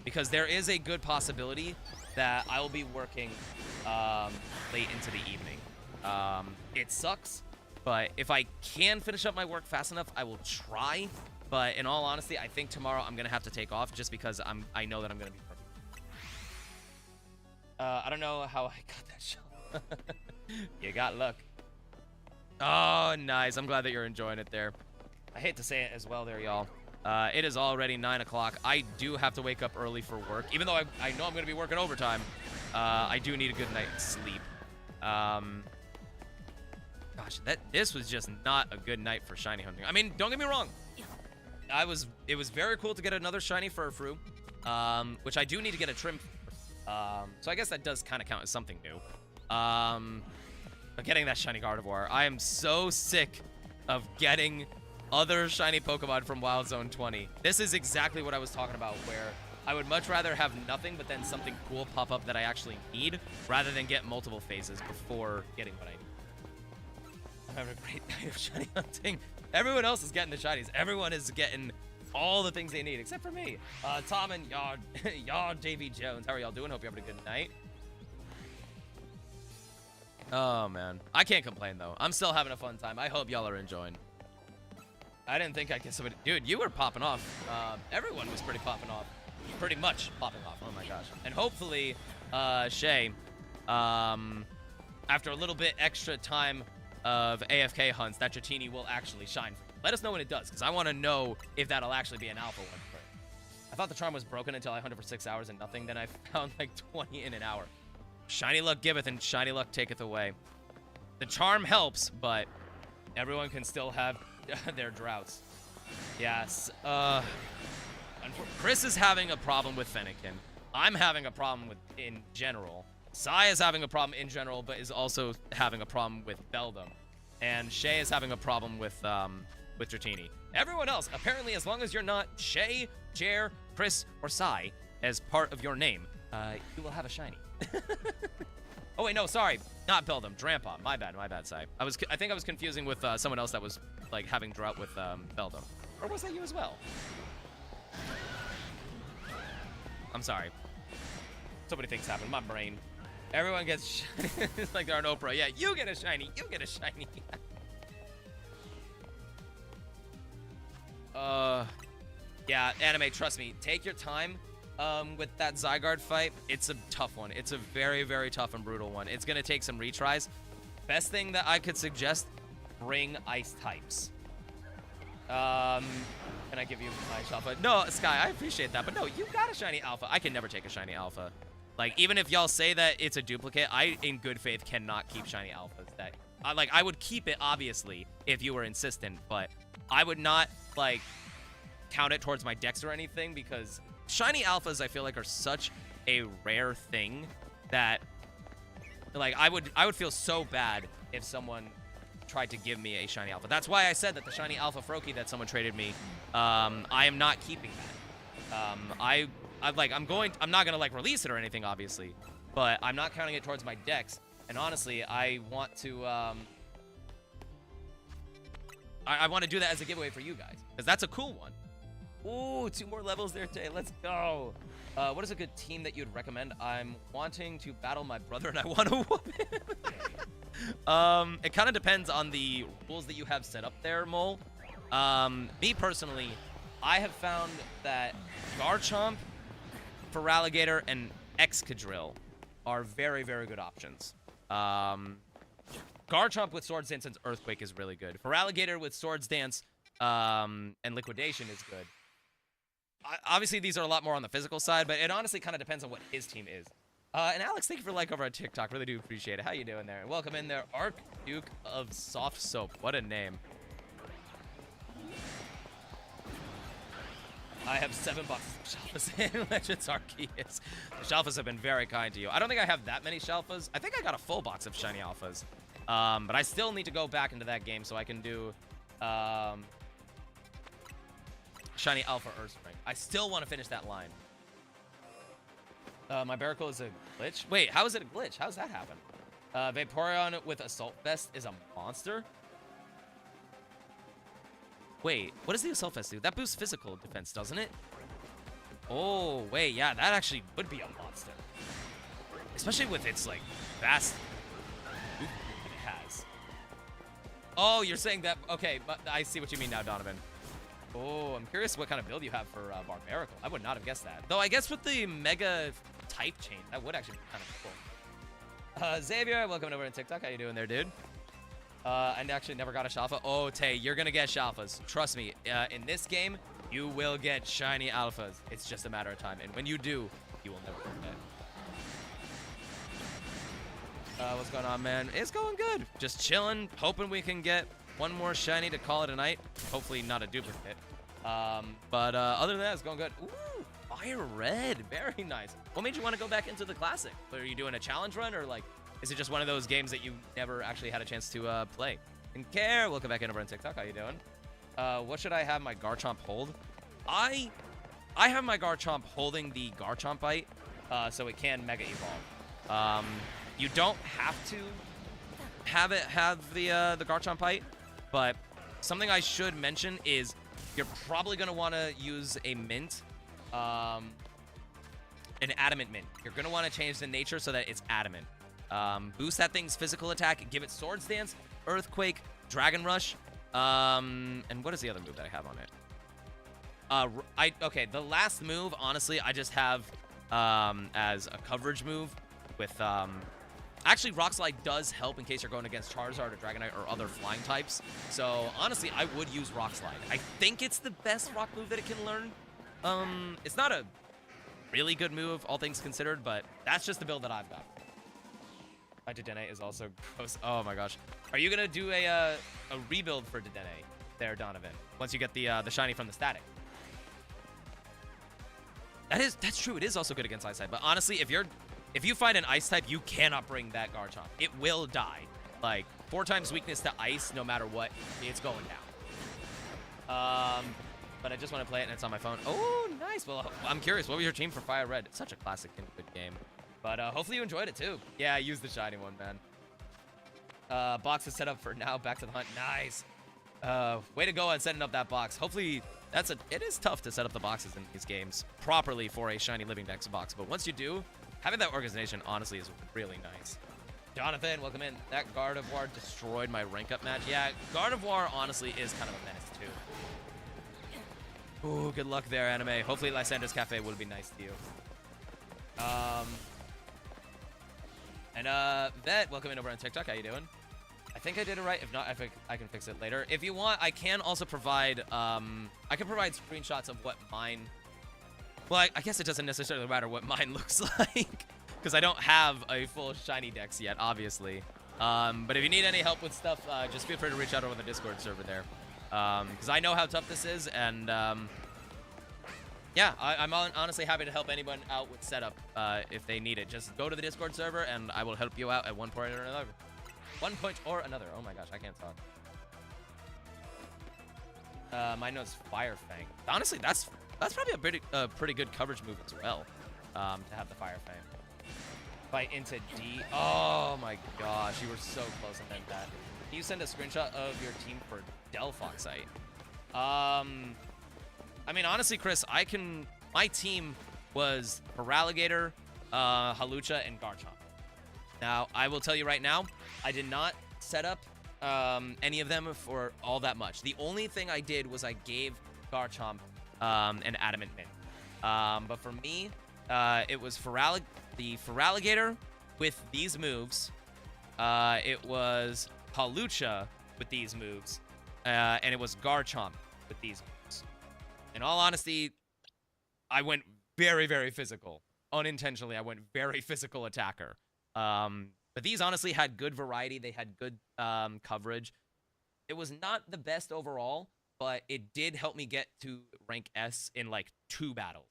Because there is a good possibility that I will be working late into the evening. It sucks, but if I can finish up my work fast enough, I will try. But in all honesty, I think tomorrow I'm gonna have to take off just because I know that I'm gonna be perfect. I don't know how I got that shell. You got luck. Oh, nice. I'm glad that you're enjoying it there. I hate to say it as well there, y'all. It is already 9 o'clock. I do have to wake up early for work. Even though I know I'm going to be working overtime, I do need a good night's sleep. Gosh, this was just not a good night for shiny hunting. I mean, don't get me wrong. It was very cool to get another shiny Furfrou, which I do need to get a trim for. So I guess that does kind of count as something new. But getting that shiny Gardevoir, I am so sick of getting other shiny Pokemon from Wild Zone 20. This is exactly what I was talking about, where I would much rather have nothing but then something cool pop up that I actually need, rather than get multiple phases before getting what I need. I'm having a great night of shiny hunting. Everyone else is getting the shinies. Everyone is getting all the things they need, except for me. Tom and y'all Davy Jones. How are y'all doing? Hope you're having a good night. Oh, man. I can't complain, though. I'm still having a fun time. I hope y'all are enjoying. I didn't think I'd get somebody... Dude, you were popping off. Everyone was pretty popping off. Pretty much popping off. Oh, my gosh. And hopefully, Shay, after a little bit extra time of AFK hunts, that Dratini will actually shine. Let us know when it does, because I want to know if that'll actually be an alpha one for it. I thought the charm was broken until I hunted for 6 hours and nothing. Then I found like 20 in an hour. Shiny luck giveth and shiny luck taketh away. The charm helps, but everyone can still have their droughts. Yes. Chris is having a problem with Fennekin. I'm having a problem with in general. Sai is having a problem in general, but is also having a problem with Beldum. And Shay is having a problem with Dratini. Everyone else, apparently, as long as you're not Shay, Jer, Chris, or Sai as part of your name, you will have a shiny. Oh wait, no, sorry, not Beldum, Drampa. My bad, Sai. I think I was confusing with someone else that was like having drought with Beldum, or was that you as well? I'm sorry. So many things happen. My brain. Everyone gets shiny. It's like they're an Oprah. Yeah, you get a shiny. You get a shiny. Yeah, anime. Trust me. Take your time. With that Zygarde fight, it's a tough one. It's a very, very tough and brutal one. It's gonna take some retries. Best thing that I could suggest, bring ice types. Can I give you my alpha? No, Sky, I appreciate that, but no, you got a shiny alpha. I can never take a shiny alpha. Like, even if y'all say that it's a duplicate, I, in good faith, cannot keep shiny alphas. That, I would keep it, obviously, if you were insistent, but I would not, like, count it towards my dex or anything, because shiny alphas, I feel like, are such a rare thing that, like, I would feel so bad if someone tried to give me a shiny alpha. That's why I said that the shiny alpha Froakie that someone traded me, I am not keeping that. I'm not gonna like release it or anything, obviously, but I'm not counting it towards my dex. And honestly, I want to I want to do that as a giveaway for you guys, because that's a cool one. Ooh, 2 more levels there today. Let's go. What is a good team that you'd recommend? I'm wanting to battle my brother and I want to whoop him. It kind of depends on the rules that you have set up there, Mole. Me personally, I have found that Garchomp, Feraligatr, and Excadrill are very, very good options. Garchomp with Swords Dance and Earthquake is really good. Feraligatr with Swords Dance and Liquidation is good. Obviously, these are a lot more on the physical side, but it honestly kind of depends on what his team is. And Alex, thank you for like over on TikTok. Really do appreciate it. How you doing there? Welcome in there. Archduke of Soft Soap. What a name. I have 7 boxes of Shalphas in Legends Arceus. The Shalphas have been very kind to you. I don't think I have that many Shalphas. I think I got a full box of Shiny Alphas. But I still need to go back into that game so I can do Shiny Alpha Earthspring. I still want to finish that line. My Baracle is a glitch? Wait, how is it a glitch? How does that happen? Vaporeon with Assault Vest is a monster? Wait, what does the Assault Vest do? That boosts physical defense, doesn't it? Oh, wait, yeah, that actually would be a monster. Especially with its, like, vast movement that it has. Oh, you're saying that... Okay, but I see what you mean now, Donovan. Oh, I'm curious what kind of build you have for Barbaracle. I would not have guessed that. Though I guess with the Mega type change, that would actually be kind of cool. Xavier, welcome over on TikTok. How you doing there, dude? I actually never got a Shalfa. Oh, Tay, you're going to get Shalfas. Trust me, in this game, you will get Shiny Alphas. It's just a matter of time. And when you do, you will never forget. What's going on, man? It's going good. Just chilling, hoping we can get one more Shiny to call it a night. Hopefully not a duplicate. But other than that, it's going good. Ooh, Fire Red. Very nice. What made you want to go back into the Classic? Are you doing a challenge run, or like... Is it just one of those games that you never actually had a chance to play? And Care, welcome back in over on TikTok. How you doing? What should I have my Garchomp hold? I have my Garchomp holding the Garchomp Bite, so it can Mega Evolve. You don't have to have it have the Garchomp Bite, but something I should mention is you're probably gonna want to use a Mint, an Adamant Mint. You're gonna want to change the nature so that it's Adamant. Boost that thing's physical attack, give it Swords Dance, Earthquake, Dragon Rush, and what is the other move that I have on it? Okay, the last move, honestly, I just have as a coverage move with, actually, Rock Slide does help in case you're going against Charizard or Dragonite or other flying types. So, honestly, I would use Rock Slide. I think it's the best rock move that it can learn. It's not a really good move, all things considered, but that's just the build that I've got. My Dedenne is also gross. Oh my gosh. Are you gonna do a rebuild for Dedenne there, Donovan? Once you get the shiny from the static. That's true. It is also good against Ice type. But honestly, if you find an Ice type, you cannot bring that Garchomp. It will die. Like 4 times weakness to Ice, no matter what, it's going down. But I just want to play it and it's on my phone. Oh, nice. Well, I'm curious. What was your team for Fire Red? It's such a classic and good game. But hopefully you enjoyed it too. Yeah, I used the shiny one, man. Box is set up for now. Back to the hunt. Nice. Way to go on setting up that box. Hopefully, it is tough to set up the boxes in these games properly for a shiny Living Dex box. But once you do, having that organization honestly is really nice. Jonathan, welcome in. That Gardevoir destroyed my rank up match. Yeah, Gardevoir honestly is kind of a menace too. Ooh, good luck there, Anime. Hopefully Lysander's Cafe will be nice to you. And Vet, welcome in over on TikTok. How you doing? I think I did it right. If not, I can fix it later. If you want, I can also provide I can provide screenshots of what mine. Well, I guess it doesn't necessarily matter what mine looks like because I don't have a full shiny dex yet, obviously. But if you need any help with stuff, just feel free to reach out over the Discord server there. Because I know how tough this is, and yeah, I'm honestly happy to help anyone out with setup if they need it. Just go to the Discord server, and I will help you out at one point or another. One point or another. Oh my gosh, I can't talk. My note's Fire Fang. Honestly, that's probably a pretty good coverage move as well. To have the Fire Fang. Fight into D. Oh my gosh, you were so close to that. Can you send a screenshot of your team for Delphoxite? I mean, honestly, Chris, my team was Feraligatr, Halucha, and Garchomp. Now, I will tell you right now, I did not set up any of them for all that much. The only thing I did was I gave Garchomp an Adamant Mint. But for me, it was the Feraligatr with these moves. It was Palucha with these moves. And it was Garchomp with these moves. In all honesty, I went very, very physical. Unintentionally, I went very physical attacker. But these honestly had good variety. They had good coverage. It was not the best overall, but it did help me get to rank S in like 2 battles.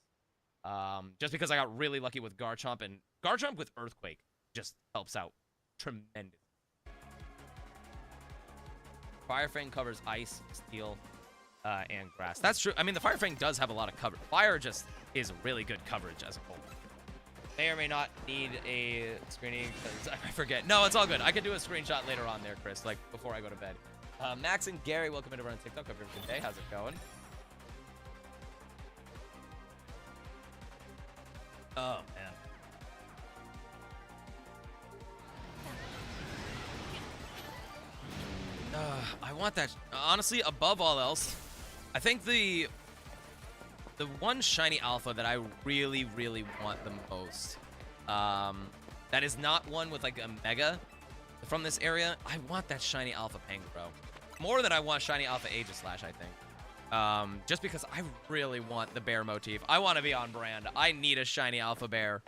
Just because I got really lucky with Garchomp, and Garchomp with Earthquake just helps out tremendous. Fire Fang covers ice, steel, and grass. That's true. I mean, the Fire Fang does have a lot of coverage. Fire just is really good coverage as a whole. May or may not need a screening because I forget. No, it's all good. I can do a screenshot later on there, Chris, like before I go to bed. Max and Gary, welcome into Run TikTok. Hope you're having a good day. How's it going? Oh, man. I want that. Honestly, above all else, I think the one shiny alpha that I really, really want the most, that is not one with like a mega from this area. I want that shiny alpha Pangoro. More than I want shiny alpha Aegislash, I think. Just because I really want the bear motif. I want to be on brand. I need a shiny alpha bear.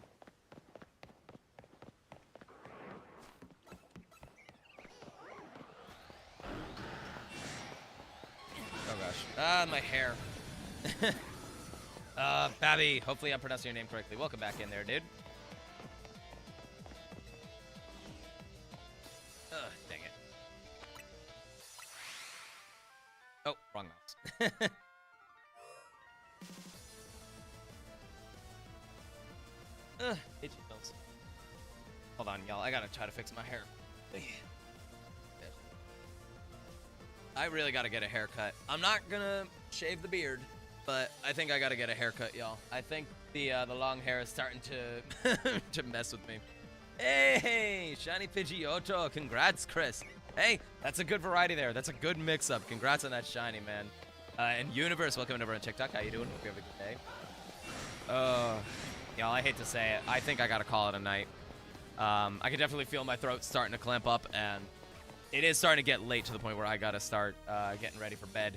Oh gosh. Ah, my hair. Babby, hopefully I'm pronouncing your name correctly. Welcome back in there, dude. Dang it. Oh, wrong mouse. Itchy nose. Hold on, y'all. I gotta try to fix my hair. I really gotta get a haircut. I'm not gonna shave the beard, but I think I gotta get a haircut, y'all. I think the long hair is starting to to mess with me. Hey, shiny Pidgeotto. Congrats, Chris. Hey, that's a good variety there. That's a good mix-up. Congrats on that shiny, man. And Universe, welcome over on TikTok. How you doing? Hope you have a good day. Y'all, I hate to say it. I think I gotta call it a night. I can definitely feel my throat starting to clamp up, and it is starting to get late to the point where I gotta start getting ready for bed.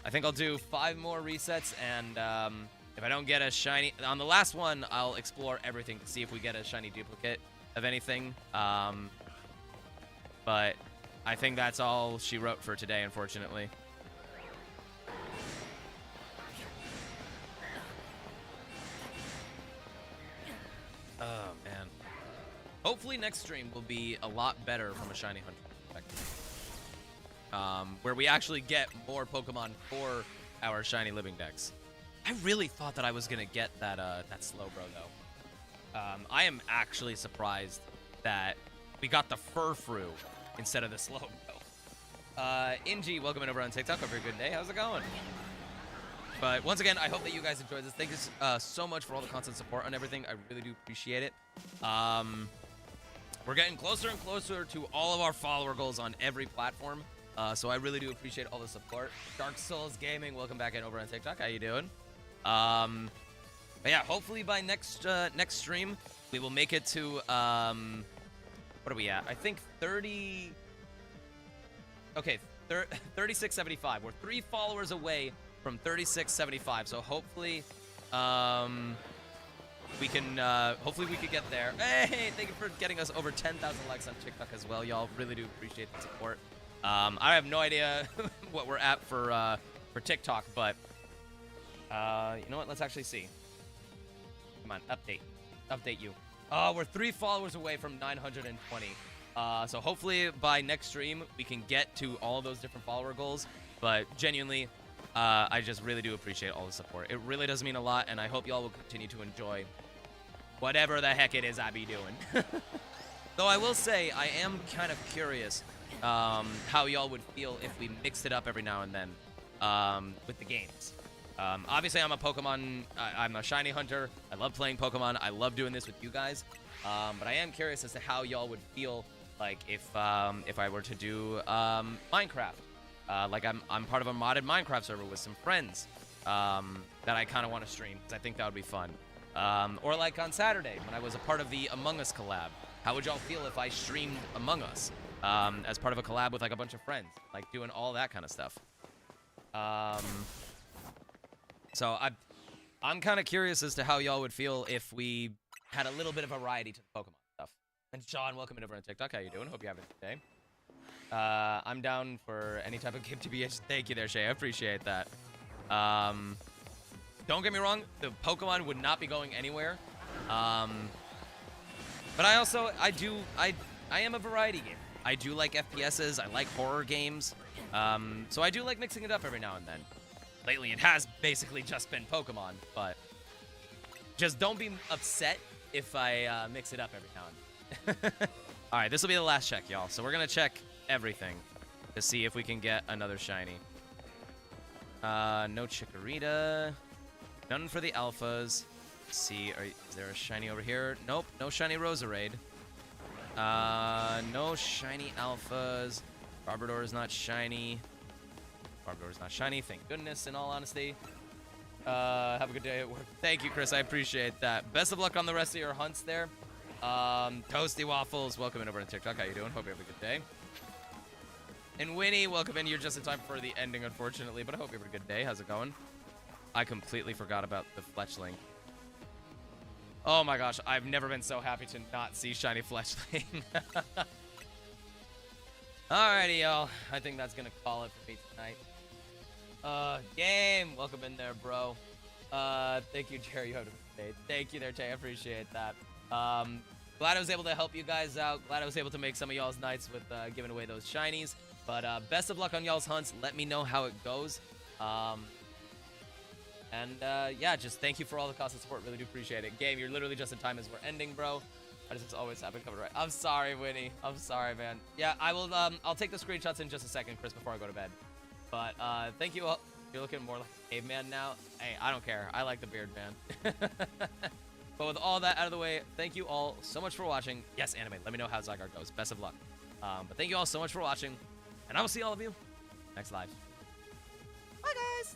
I think I'll do 5 more resets, and if I don't get a shiny... On the last one, I'll explore everything to see if we get a shiny duplicate of anything. But I think that's all she wrote for today, unfortunately. Oh, man. Hopefully next stream will be a lot better from a shiny hunter perspective. Where we actually get more Pokemon for our shiny living decks. I really thought that I was gonna get that that Slowbro though. I am actually surprised that we got the Furfrou instead of the Slowbro. Ingy, welcome in over on TikTok. Hope you're a good day. How's it going? But once again, I hope that you guys enjoyed this. Thank you so much for all the constant support on everything. I really do appreciate it. We're getting closer and closer to all of our follower goals on every platform. So I really do appreciate all the support. Dark Souls Gaming, welcome back in over on TikTok. How you doing? But yeah, hopefully by next stream, we will make it to, what are we at? I think 30... Okay, 3675. We're 3 followers away from 3675. So hopefully, we can, hopefully we could get there. Hey, thank you for getting us over 10,000 likes on TikTok as well, y'all. Really do appreciate the support. I have no idea what we're at for TikTok, but you know what? Let's actually see. Come on, update you. We're 3 followers away from 920. So hopefully by next stream we can get to all those different follower goals. But genuinely, I just really do appreciate all the support. It really does mean a lot, and I hope y'all will continue to enjoy whatever the heck it is I be doing. Though I will say, I am kind of curious how y'all would feel if we mixed it up every now and then with the games. Obviously, I'm a shiny hunter. I love playing Pokemon. I love doing this with you guys. But I am curious as to how y'all would feel like if I were to do Minecraft. Like I'm part of a modded Minecraft server with some friends that I kind of want to stream because I think that would be fun. Or like on Saturday when I was a part of the Among Us collab. How would y'all feel if I streamed Among Us as part of a collab with like a bunch of friends, like doing all that kind of stuff? So I'm kind of curious as to how y'all would feel if we had a little bit of variety to the Pokemon stuff. And Sean, welcome in over on TikTok. How you doing? Hope you're having a good day. I'm down for any type of game to be. Thank you there, Shay. I appreciate that. Don't get me wrong, the Pokemon would not be going anywhere. But I am a variety gamer. I do like FPSs. I like horror games. So I do like mixing it up every now and then. Lately, it has basically just been Pokemon, but just don't be upset if I mix it up every now and then. All right, this will be the last check, y'all. So we're gonna check everything to see if we can get another shiny. No Chikorita. None for the alphas. Let's see, is there a shiny over here? Nope, no shiny Roserade. No shiny alphas. Barbador is not shiny. Barbador is not shiny, thank goodness, in all honesty. Have a good day at work. Thank you, Chris, I appreciate that. Best of luck on the rest of your hunts there. Toasty Waffles, welcome in over on TikTok. How you doing? Hope you have a good day. And Winnie, welcome in. You're just in time for the ending, unfortunately, but I hope you have a good day. How's it going? I completely forgot about the Fletchling. Oh my gosh, I've never been so happy to not see shiny Fletchling. Alrighty, y'all. I think that's gonna call it for me tonight. Game, welcome in there, bro. Thank you, Jerry. You have a good day. Thank you there, Tay. I appreciate that. Glad I was able to help you guys out. Glad I was able to make some of y'all's nights with giving away those shinies. But best of luck on y'all's hunts. Let me know how it goes. Yeah, just thank you for all the constant support. Really do appreciate it. Game, you're literally just in time as we're ending, bro. I just always happen to cover right. I'm sorry, Winnie. I'm sorry, man. Yeah, I will. I'll take the screenshots in just a second, Chris, before I go to bed. But thank you all. You're looking more like a caveman now. Hey, I don't care. I like the beard, man. But with all that out of the way, thank you all so much for watching. Yes, anime. Let me know how Zygarde goes. Best of luck. But thank you all so much for watching, and I will see all of you next live. Bye, guys.